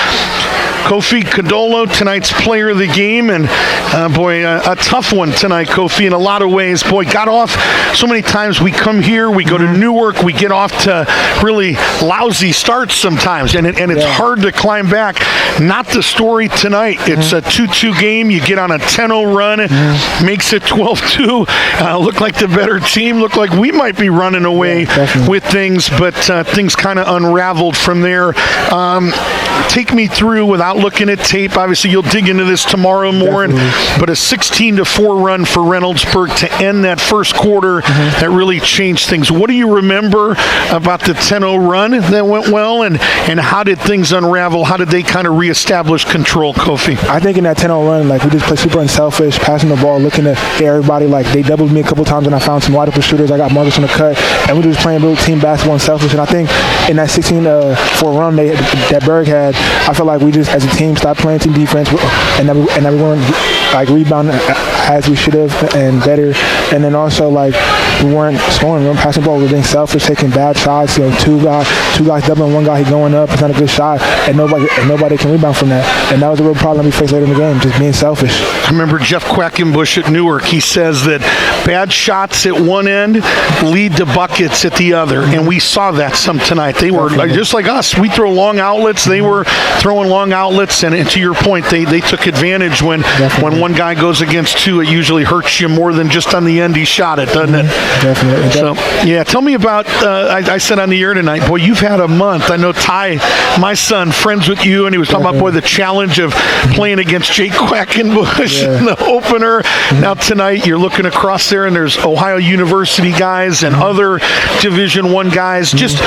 Kofi Kadolo, tonight's player of the game, and a tough one tonight, Kofi, in a lot of ways. Boy, got off so many times. We come here, we go to Newark, we get off to really lousy starts sometimes, and it's hard to climb back. Not the story tonight. It's a 2-2 game. You get on a 10-0 run, makes it 12-2. Look like the better team. Look like we might be running away with things, but things kind of unraveled from there. Take me through, without looking at tape, obviously you'll dig into this tomorrow more, but a 16-4 run for Reynoldsburg to end that first quarter that really changed things. What do you remember about the 10-0 run that went well, and how did things unravel? How did they kind of reestablish control, Kofi? I think in that 10-0 run, we just played super unselfish, passing the ball, looking at everybody. They doubled me a couple times, and I found some wide open shooters. I got Marcus on the cut, and we were just playing real team basketball and selfish. And I think in that 16-4 run that Berg had, I felt like we just, as a team, stopped playing team defense, and we weren't rebounding as we should have and better. And then also we weren't scoring, we weren't passing the ball, we were being selfish, taking bad shots. Two guys doubling one guy, he going up, it's not a good shot, and nobody can rebound from that. And that was a real problem we faced later in the game, just being selfish. I remember Jeff Quackenbush at Newark. He says that bad shots at one end lead to buckets at the other, and we saw that some tonight. They were just like us. We throw long outlets. They were throwing long outlets, and to your point, they took advantage when one guy goes against two. It usually hurts you more than just on the end he shot it, doesn't it? Definitely. So, tell me about, I said on the air tonight, boy, you've had a month. I know Ty, my son, friends with you, and he was talking about, boy, the challenge of playing against Jake Quackenbush in the opener. Now tonight you're looking across there, and there's Ohio University guys and other Division I guys. Just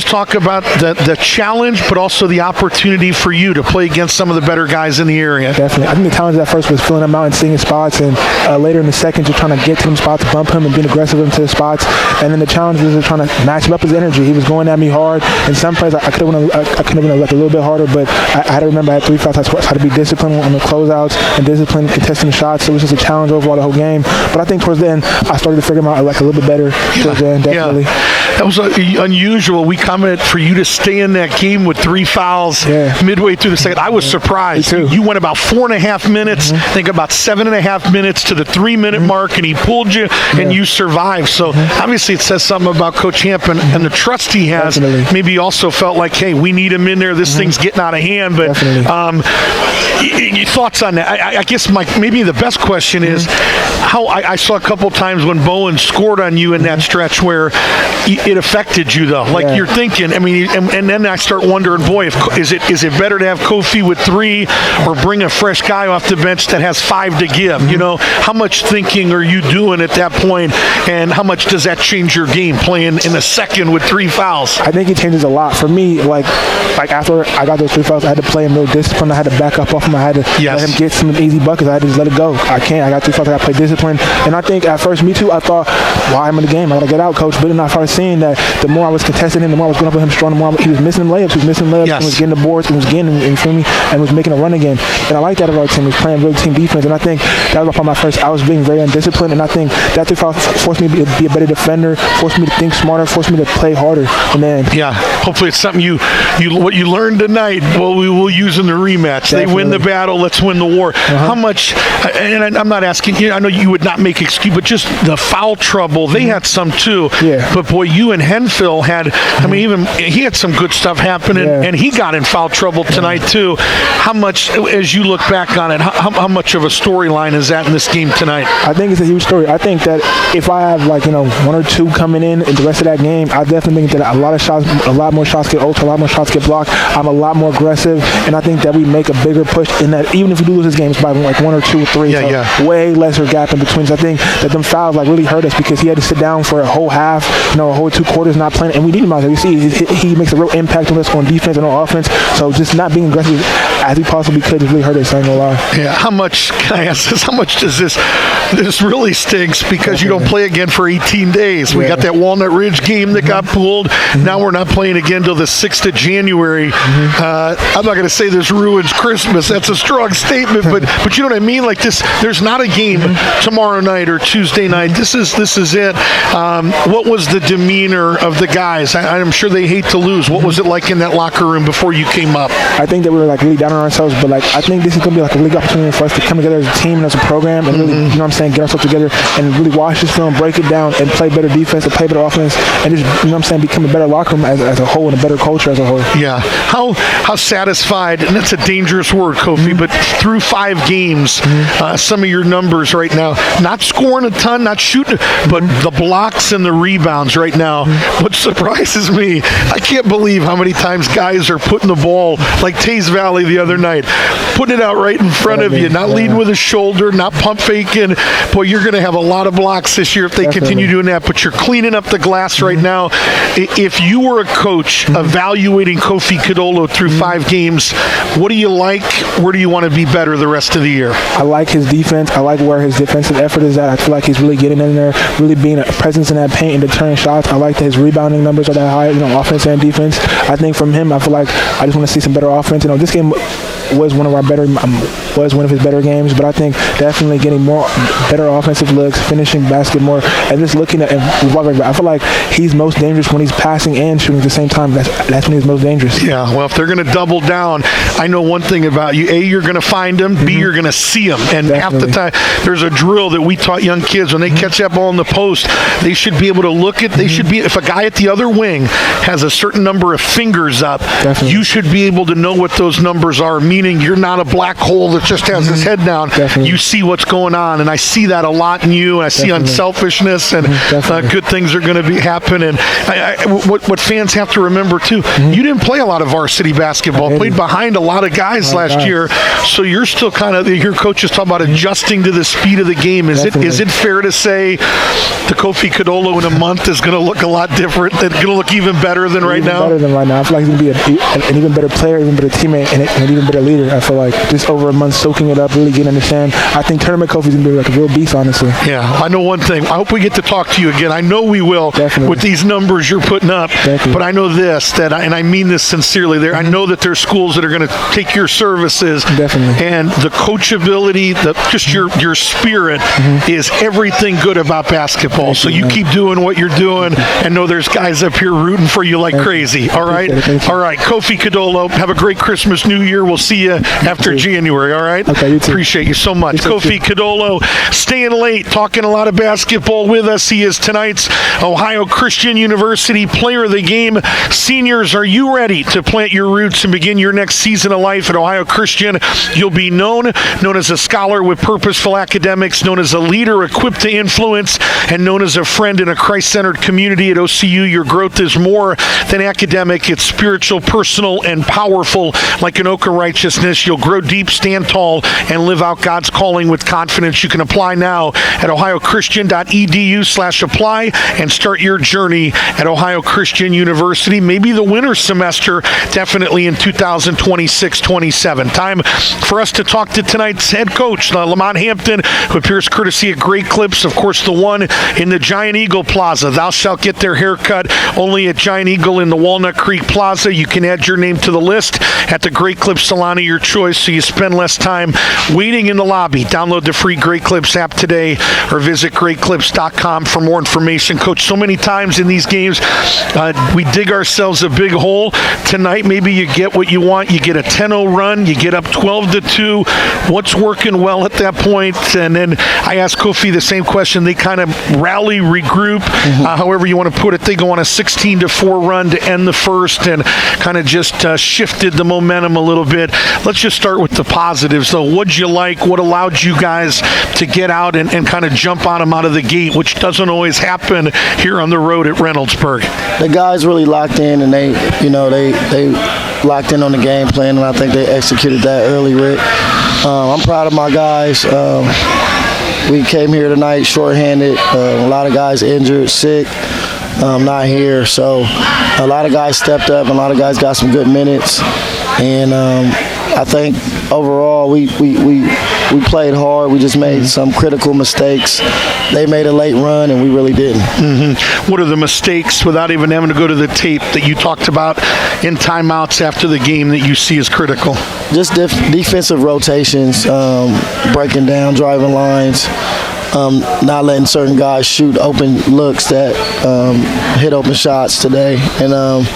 talk about the challenge, but also the opportunity for you to play against some of the better guys in the area. Definitely. I think the challenge at first was filling them out and seeing his spots, and later in the second, just trying to get to them spots, bump him, and being aggressive into the spots. And then the challenge was just trying to match up his energy. He was going at me hard. In some plays, I could have been a little bit harder, but I had to remember I had 3 fouls. I had to be disciplined on the closeouts and disciplined contesting the shots. So it was just a challenge overall the whole game. But I think towards the end, I started to figure him out a little bit better towards the end, definitely. Yeah. That was unusual. We commented for you to stay in that game with 3 fouls midway through the second. I was surprised. You went about 4.5 minutes, I think about 7.5 minutes to the 3-minute mark, and he pulled you, and you survived. 5. So obviously it says something about Coach Hamp and the trust he has. Definitely. Maybe he also felt like, hey, we need him in there. This thing's getting out of hand. But your thoughts on that? I guess maybe the best question is how I saw a couple times when Bowen scored on you in that stretch where it affected you, though. Like you're thinking, I mean, and then I start wondering, boy, is it better to have Kofi with 3 or bring a fresh guy off the bench that has 5 to give? You know, how much thinking are you doing at that point, and how much does that change your game playing in a second with 3 fouls? I think it changes a lot. For me, like after I got those 3 fouls, I had to play him real disciplined. I had to back up off him. I had to let him get some easy buckets. I had to just let it go. I got 3 fouls. I got to play discipline. And I think at first, me too, I thought, why am I in the game? I got to get out, coach. But then I started seeing that the more I was contesting him, the more I was going up with him strong, the more he was missing layups. He was missing layups. Yes. He was getting the boards. He was getting, you feel me? And was making a run again. And I like that of our team. He was playing real team defense. And I think that was probably my first. I was being very undisciplined. And I think that 3 fouls forced me to be a better defender, forced me to think smarter, forced me to play harder. And then hopefully it's something what you learned tonight. Well, we will use in the rematch. Definitely. They win the battle. Let's win the war. How much? And I'm not asking you. I know you would not make excuse, but just the foul trouble. They had some too. Yeah. But boy, you and Henfield had. I mean, even he had some good stuff happening, and he got in foul trouble tonight too. How much, as you look back on it, how much of a storyline is that in this game tonight? I think it's a huge story. I think that if I have 1 or 2 coming in the rest of that game, I definitely think that a lot more shots get ultra, a lot more shots get blocked. I'm a lot more aggressive, and I think that we make a bigger push in that. Even if we do lose this game, it's by 1 or 2 or 3. Way lesser gap in between. So I think that them fouls really hurt us because he had to sit down for a whole half, a whole 2 quarters not playing, and we need him out there. You see, he makes a real impact on us on defense and on offense. So just not being aggressive as we possibly could just really hurt us. I ain't gonna lie. Yeah. How much? Can I ask this? How much does this really stinks because you don't play again for 18 days? We got that Walnut Ridge game that got pulled. Now we're not playing again till the 6th of January. I'm not going to say this ruins Christmas. That's a strong statement, but you know what I mean? Like this, there's not a game tomorrow night or Tuesday night. This is it. What was the demeanor of the guys? I'm sure they hate to lose. What was it like in that locker room before you came up? I think that we were really down on ourselves, but I think this is going to be a really good opportunity for us to come together as a team and as a program and really, get ourselves together and really watch this film, break it down, and play better defense, and play better offense, and just, become a better locker room as a whole and a better culture as a whole. Yeah. How satisfied, and that's a dangerous word, Kofi, but through 5 games, some of your numbers right now, not scoring a ton, not shooting, but the blocks and the rebounds right now. What surprises me, I can't believe how many times guys are putting the ball, like Taze Valley the other night, putting it out right in front of you, not leading with a shoulder, not pump faking. Boy, you're going to have a lot of blocks this year if they continue doing that, but you're cleaning up the glass right now. If you were a coach evaluating Kofi Kadolo through 5 games, what do you like? Where do you want to be better the rest of the year? I like his defense. I like where his defensive effort is at. I feel like he's really getting in there, really being a presence in that paint and deterring shots. I like that his rebounding numbers are that high, offense and defense. I think from him, I feel like I just want to see some better offense. This game was one of his better games, but I think definitely getting better offensive looks, finishing basket more, and just looking at I feel like he's most dangerous when he's passing and shooting at the same time. That's when he's most dangerous. Yeah, well, if they're going to double down, I know one thing about you. A, you're going to find them. B, you're going to see them. And half the time, there's a drill that we taught young kids when they catch that ball in the post, they should be able to look at, if a guy at the other wing has a certain number of fingers up, you should be able to know what those numbers are, meaning you're not a black hole that just has his head down. You see what's going on, and I see that a lot in you. I see unselfishness, and good things are going to be happening. What fans have to remember too, you didn't play a lot of varsity basketball, played behind a lot of guys last year, so you're still kind of, your coach is talking about adjusting to the speed of the game. Is it fair to say the Kofi Kadolo in a month is going to look a lot different, going to look even better than right now? Better than right now. I feel like he's going to be an even better player, even better teammate, and an even better leader. I feel like just over a month soaking it up, really getting to understand. I think tournament Kofi's going to be a real beast, honestly. Yeah, I know one thing. I hope we get to talk to you again. I know we will with these numbers you're putting up, but I know this, and I mean this sincerely. I know that there's schools that are going to take your services, and the coachability, just your spirit is everything good about basketball. So you keep doing what you're doing, and know there's guys up here rooting for you like crazy. All right? All right, Kofi Kadolo, have a great Christmas, New Year. We'll see you after January. All right? right? Okay, you too. Appreciate you so much. Kofi Kadolo staying late, talking a lot of basketball with us. He is tonight's Ohio Christian University Player of the Game. Seniors, are you ready to plant your roots and begin your next season of life at Ohio Christian? You'll be known as a scholar with purposeful academics, known as a leader equipped to influence, and known as a friend in a Christ-centered community at OCU. Your growth is more than academic. It's spiritual, personal, and powerful. Like an oak of righteousness, you'll grow deep, stand tall, and live out God's calling with confidence. You can apply now at ohiochristian.edu/apply and start your journey at Ohio Christian University. Maybe the winter semester, definitely in 2026-27. Time for us to talk to tonight's head coach, Lamont Hampton, who appears courtesy of Great Clips, of course, the one in the Giant Eagle Plaza. Thou shalt get their haircut only at Giant Eagle in the Walnut Creek Plaza. You can add your name to the list at the Great Clips salon of your choice, so you spend less time waiting in the lobby. Download the free Great Clips app today or visit greatclips.com for more information. Coach, so many times in these games, we dig ourselves a big hole. Tonight, maybe you get what you want. You get a 10-0 run. You get up 12-2. What's working well at that point? And then I asked Kofi the same question. They kind of rally, regroup, however you want to put it. They go on a 16-4 run to end the first and kind of just shifted the momentum a little bit. Let's just start with the positives, though. What'd you like? What allowed you guys to get out and kind of jump on them out of the gate, which doesn't always happen here on the road at Reynoldsburg? The guys really locked in, and they locked in on the game plan, and I think they executed that early, Rick. I'm proud of my guys. We came here tonight shorthanded. A lot of guys injured, sick, not here. So a lot of guys stepped up, and a lot of guys got some good minutes. And I think overall we played hard. We just made some critical mistakes. They made a late run, and we really didn't. What are the mistakes, without even having to go to the tape, that you talked about in timeouts after the game that you see as critical? Just defensive rotations, breaking down driving lines, not letting certain guys shoot open looks that hit open shots today. And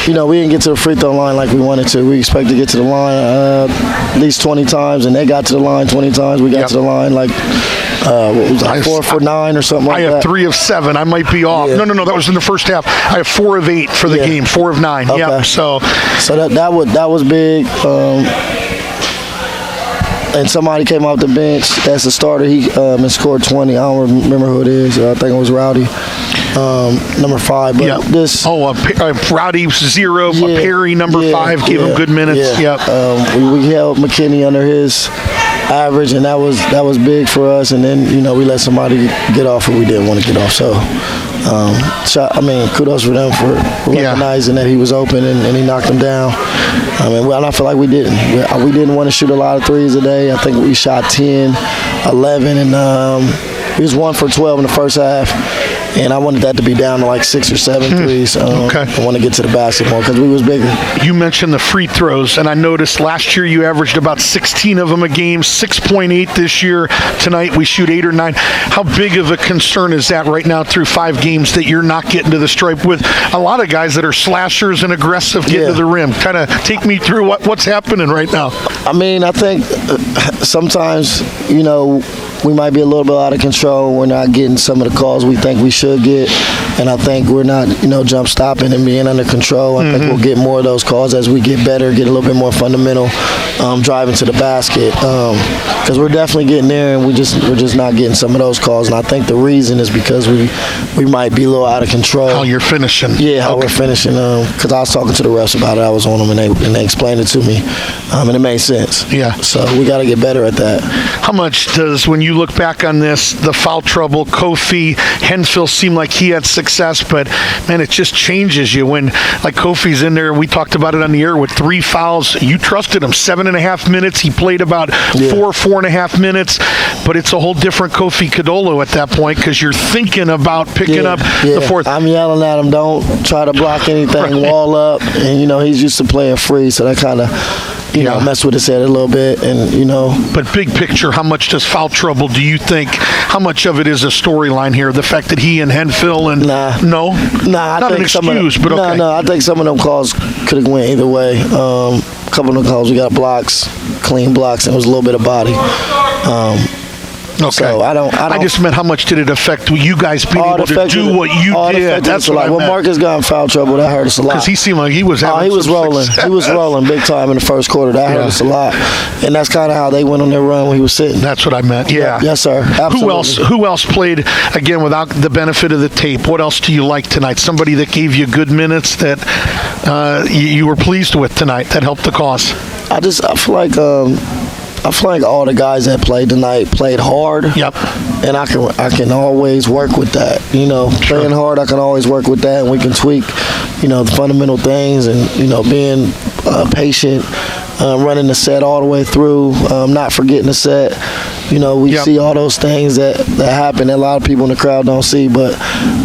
we didn't get to the free throw line like we wanted to. We expected to get to the line at least 20 times, and they got to the line 20 times. We got to the line like, what was that, 4 for 9 or something like that? I have 3 of 7. I might be off. Yeah. No, that was in the first half. I have 4 of 8 for the game, 4 of 9. Okay. Yep. So that was big. And somebody came off the bench as a starter. He and scored 20. I don't remember who it is. I think it was Rowdy, number 5. But this. Rowdy 0. Perry number 5 gave him good minutes. Yeah. We held McKinney under his average, and that was big for us. And then we let somebody get off who we didn't want to get off. So. Kudos for them for recognizing that he was open and he knocked him down. I feel like we didn't. We didn't want to shoot a lot of threes today. I think we shot 10, 11, and he was 1 for 12 in the first half. And I wanted that to be down to like 6 or 7 threes. I want to get to the basketball because we was bigger. You mentioned the free throws, and I noticed last year you averaged about 16 of them a game, 6.8 this year. Tonight we shoot 8 or 9. How big of a concern is that right now through 5 games that you're not getting to the stripe with a lot of guys that are slashers and aggressive getting to the rim? Kind of take me through what's happening right now. I think sometimes, we might be a little bit out of control. We're not getting some of the calls we think we should get, and I think we're not, jump stopping and being under control. I think we'll get more of those calls as we get better, get a little bit more fundamental, driving to the basket. Because we're definitely getting there, and we're just not getting some of those calls. And I think the reason is because we might be a little out of control. How you're finishing? Yeah, how we're finishing. Because I was talking to the refs about it. I was on them, and they explained it to me, and it made sense. Yeah. So we got to get better at that. How much does, when you look back on this, the foul trouble, Kofi, Hensfield seemed like he had success, but man, it just changes you when, like, Kofi's in there. We talked about it on the air with 3 fouls. You trusted him 7.5 minutes. He played about 4.5 minutes, but it's a whole different Kofi Kadolo at that point because you're thinking about picking up the 4th. I'm yelling at him, don't try to block anything, wall up, and he's used to playing free, so that kind of mess with his head a little bit, and But big picture, how much does foul trouble do you think? How much of it is a storyline here? The fact that he and Henfield and Nah. no, I not think an excuse, but okay. No, I think some of them calls could have went either way. A couple of them calls we got blocks, clean blocks, and it was a little bit of body. Okay. So I just meant how much did it affect you guys being able to do what you did? That's what I meant. When Marcus got in foul trouble, that hurt us a lot. Because he seemed like he was having he was rolling. success. He was rolling big time in the first quarter. That hurt us a lot. And that's kind of how they went on their run when he was sitting. That's what I meant. Yeah. Yes, sir. Absolutely. Who else played, again, without the benefit of the tape? What else do you like tonight? Somebody that gave you good minutes that you were pleased with tonight that helped the cause? I feel like all the guys that played tonight played hard. Yep. And I can always work with that. Sure. Playing hard, I can always work with that, and we can tweak, the fundamental things, and being patient, running the set all the way through, not forgetting the set. We see all those things that happen that a lot of people in the crowd don't see, but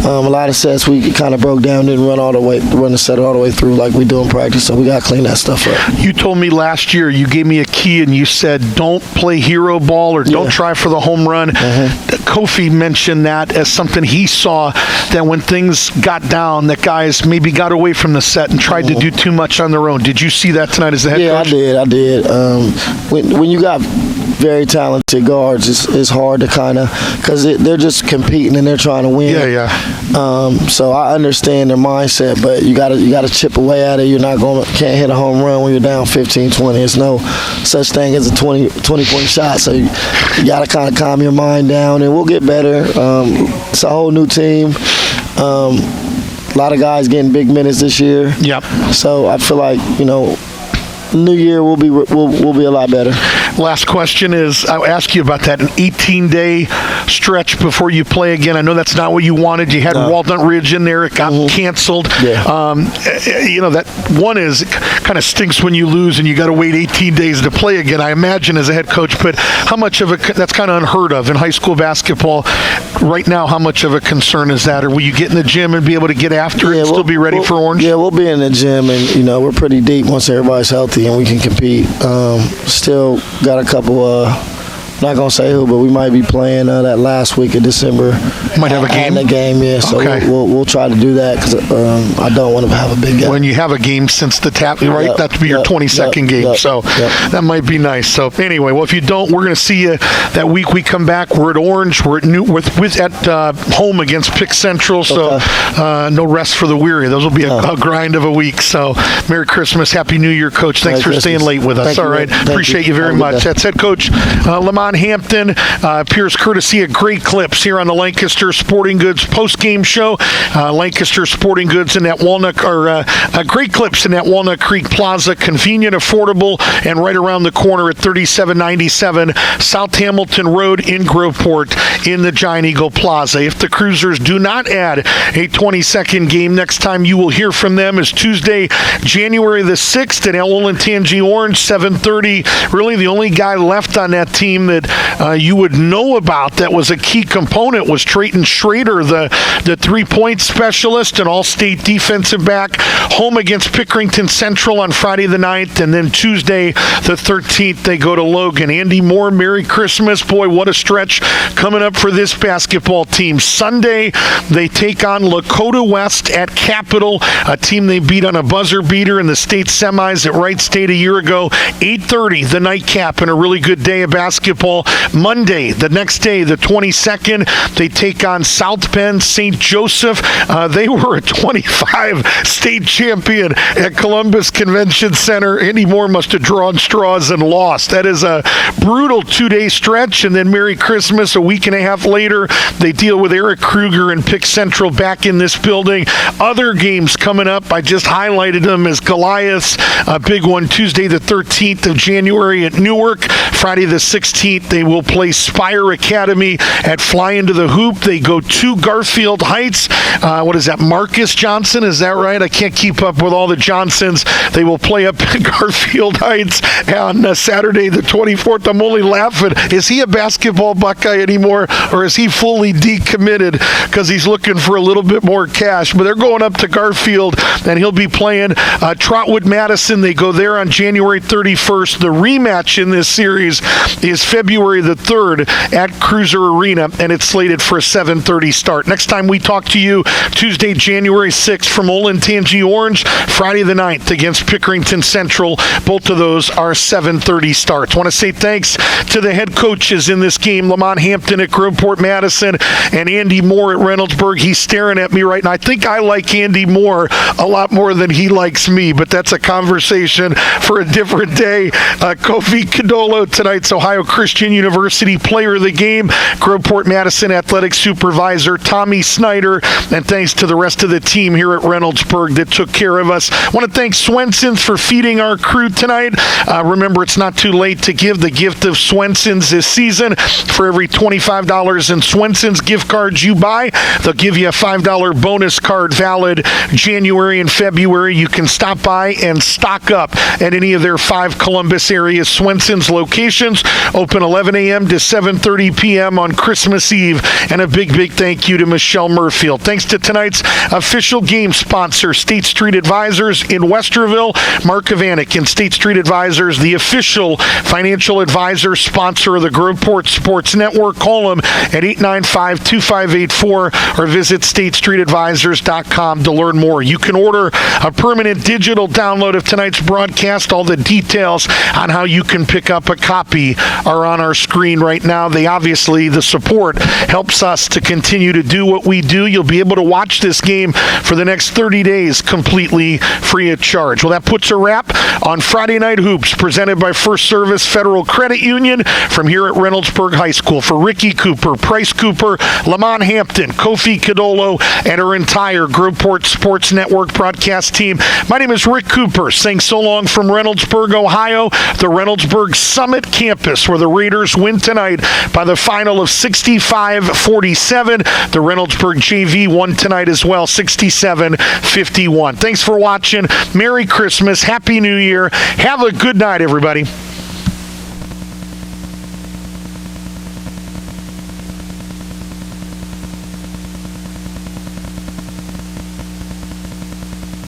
a lot of sets we kind of broke down, didn't run the set all the way through like we do in practice, so we got to clean that stuff up. You told me last year, you gave me a key and you said don't play hero ball or don't try for the home run. Kofi mentioned that as something he saw, that when things got down, that guys maybe got away from the set and tried to do too much on their own. Did you see that tonight as the head coach? Yeah, I did. When you got very talented guards, it's hard to kind of, because they're just competing and they're trying to win. So I understand their mindset, but you got to chip away at it. You're can't hit a home run when you're down 15-20. There's no such thing as a 20-point shot. So you got to kind of calm your mind down, and we'll get better. It's a whole new team. A lot of guys getting big minutes this year. Yep. So I feel like New year we'll be a lot better. Last question is, I'll ask you about that, an 18-day stretch before you play again. I know that's not what you wanted. You had Walnut Ridge in there. It got canceled. Yeah. That one is, it kind of stinks when you lose and you got to wait 18 days to play again, I imagine, as a head coach. But how much of that's kind of unheard of in high school basketball right now? How much of a concern is that? Or will you get in the gym and be able to get after it and still be ready for Orange? Yeah, we'll be in the gym, and we're pretty deep once everybody's healthy and we can compete. Still got a couple, not going to say who, but we might be playing that last week of December. Might have a game? A game, yeah. So okay. we'll try to do that, because I don't want to have a big game. When you have a game since the tap, right? That would be your 22nd game. So that might be nice. So anyway, well, if you don't, we're going to see you that week we come back. We're at Orange. We're at home against Pick Central. So no rest for the weary. Those will be a grind of a week. So Merry Christmas. Happy New Year, Coach. Thanks for staying late with us. All right. Appreciate you very much. That's head coach Lamont Hampton. Appears courtesy of Great Clips here on the Lancaster Sporting Goods post-game show. Lancaster Sporting Goods in that Great Clips in that Walnut Creek Plaza. Convenient, affordable, and right around the corner at 3797 South Hamilton Road in Groveport in the Giant Eagle Plaza. If the Cruisers do not add a 22nd game, next time you will hear from them is Tuesday, January the 6th at Olentangy Orange, 7:30. Really the only guy left on that team that you would know about that was a key component was Trayton Schrader, the three-point specialist and all-state defensive back, home against Pickerington Central on Friday the 9th, and then Tuesday the 13th they go to Logan. Andy Moore, Merry Christmas. Boy, what a stretch coming up for this basketball team. Sunday they take on Lakota West at Capitol, a team they beat on a buzzer beater in the state semis at Wright State a year ago. 8:30 the nightcap, and a really good day of basketball. Monday, the next day, the 22nd, they take on South Bend St. Joseph. They were a 25 state champion at Columbus Convention Center. Andy Moore must have drawn straws and lost. That is a brutal 2-day stretch. And then Merry Christmas, a week and a half later, they deal with Eric Kruger and Pick Central back in this building. Other games coming up, I just highlighted them as Goliath's, a big one Tuesday the 13th of January at Newark, Friday the 16th meet. They will play Spire Academy at Fly Into the Hoop. They go to Garfield Heights. What is that, Marcus Johnson? Is that right? I can't keep up with all the Johnsons. They will play up in Garfield Heights on Saturday the 24th. I'm only laughing. Is he a basketball Buckeye anymore, or is he fully decommitted because he's looking for a little bit more cash? But they're going up to Garfield, and he'll be playing Trotwood Madison. They go there on January 31st. The rematch in this series is February the 3rd at Cruiser Arena, and it's slated for a 7:30 start. Next time we talk to you, Tuesday, January 6th from Olentangy Orange, Friday the 9th against Pickerington Central. Both of those are 7:30 starts. I want to say thanks to the head coaches in this game, Lamont Hampton at Groveport Madison and Andy Moore at Reynoldsburg. He's staring at me right now. I think I like Andy Moore a lot more than he likes me, but that's a conversation for a different day. Kofi Cadolo, tonight's Ohio Christian University Player of the Game, Groveport Madison Athletic Supervisor Tommy Snyder, and thanks to the rest of the team here at Reynoldsburg that took care of us. I want to thank Swenson's for feeding our crew tonight. Remember, it's not too late to give the gift of Swenson's this season. For every $25 in Swenson's gift cards you buy, they'll give you a $5 bonus card valid January and February. You can stop by and stock up at any of their 5 Columbus area Swenson's locations. Open 11 a.m. to 7:30 p.m. on Christmas Eve. And a big, big thank you to Michelle Murfield. Thanks to tonight's official game sponsor, State Street Advisors in Westerville. Mark Ivanek and State Street Advisors, the official financial advisor sponsor of the Groveport Sports Network. Call them at 895-2584 or visit statestreetadvisors.com to learn more. You can order a permanent digital download of tonight's broadcast. All the details on how you can pick up a copy are on our screen right now. The support helps us to continue to do what we do. You'll be able to watch this game for the next 30 days completely free of charge. Well, that puts a wrap on Friday Night Hoops, presented by First Service Federal Credit Union from here at Reynoldsburg High School. For Ricky Cooper, Price Cooper, Lamont Hampton, Kofi Cadolo, and our entire Groveport Sports Network broadcast team, my name is Rick Cooper, saying so long from Reynoldsburg, Ohio, the Reynoldsburg Summit campus, where the Raiders win tonight by the final of 65-47. The Reynoldsburg JV won tonight as well, 67-51. Thanks for watching. Merry Christmas. Happy New Year. Have a good night, everybody.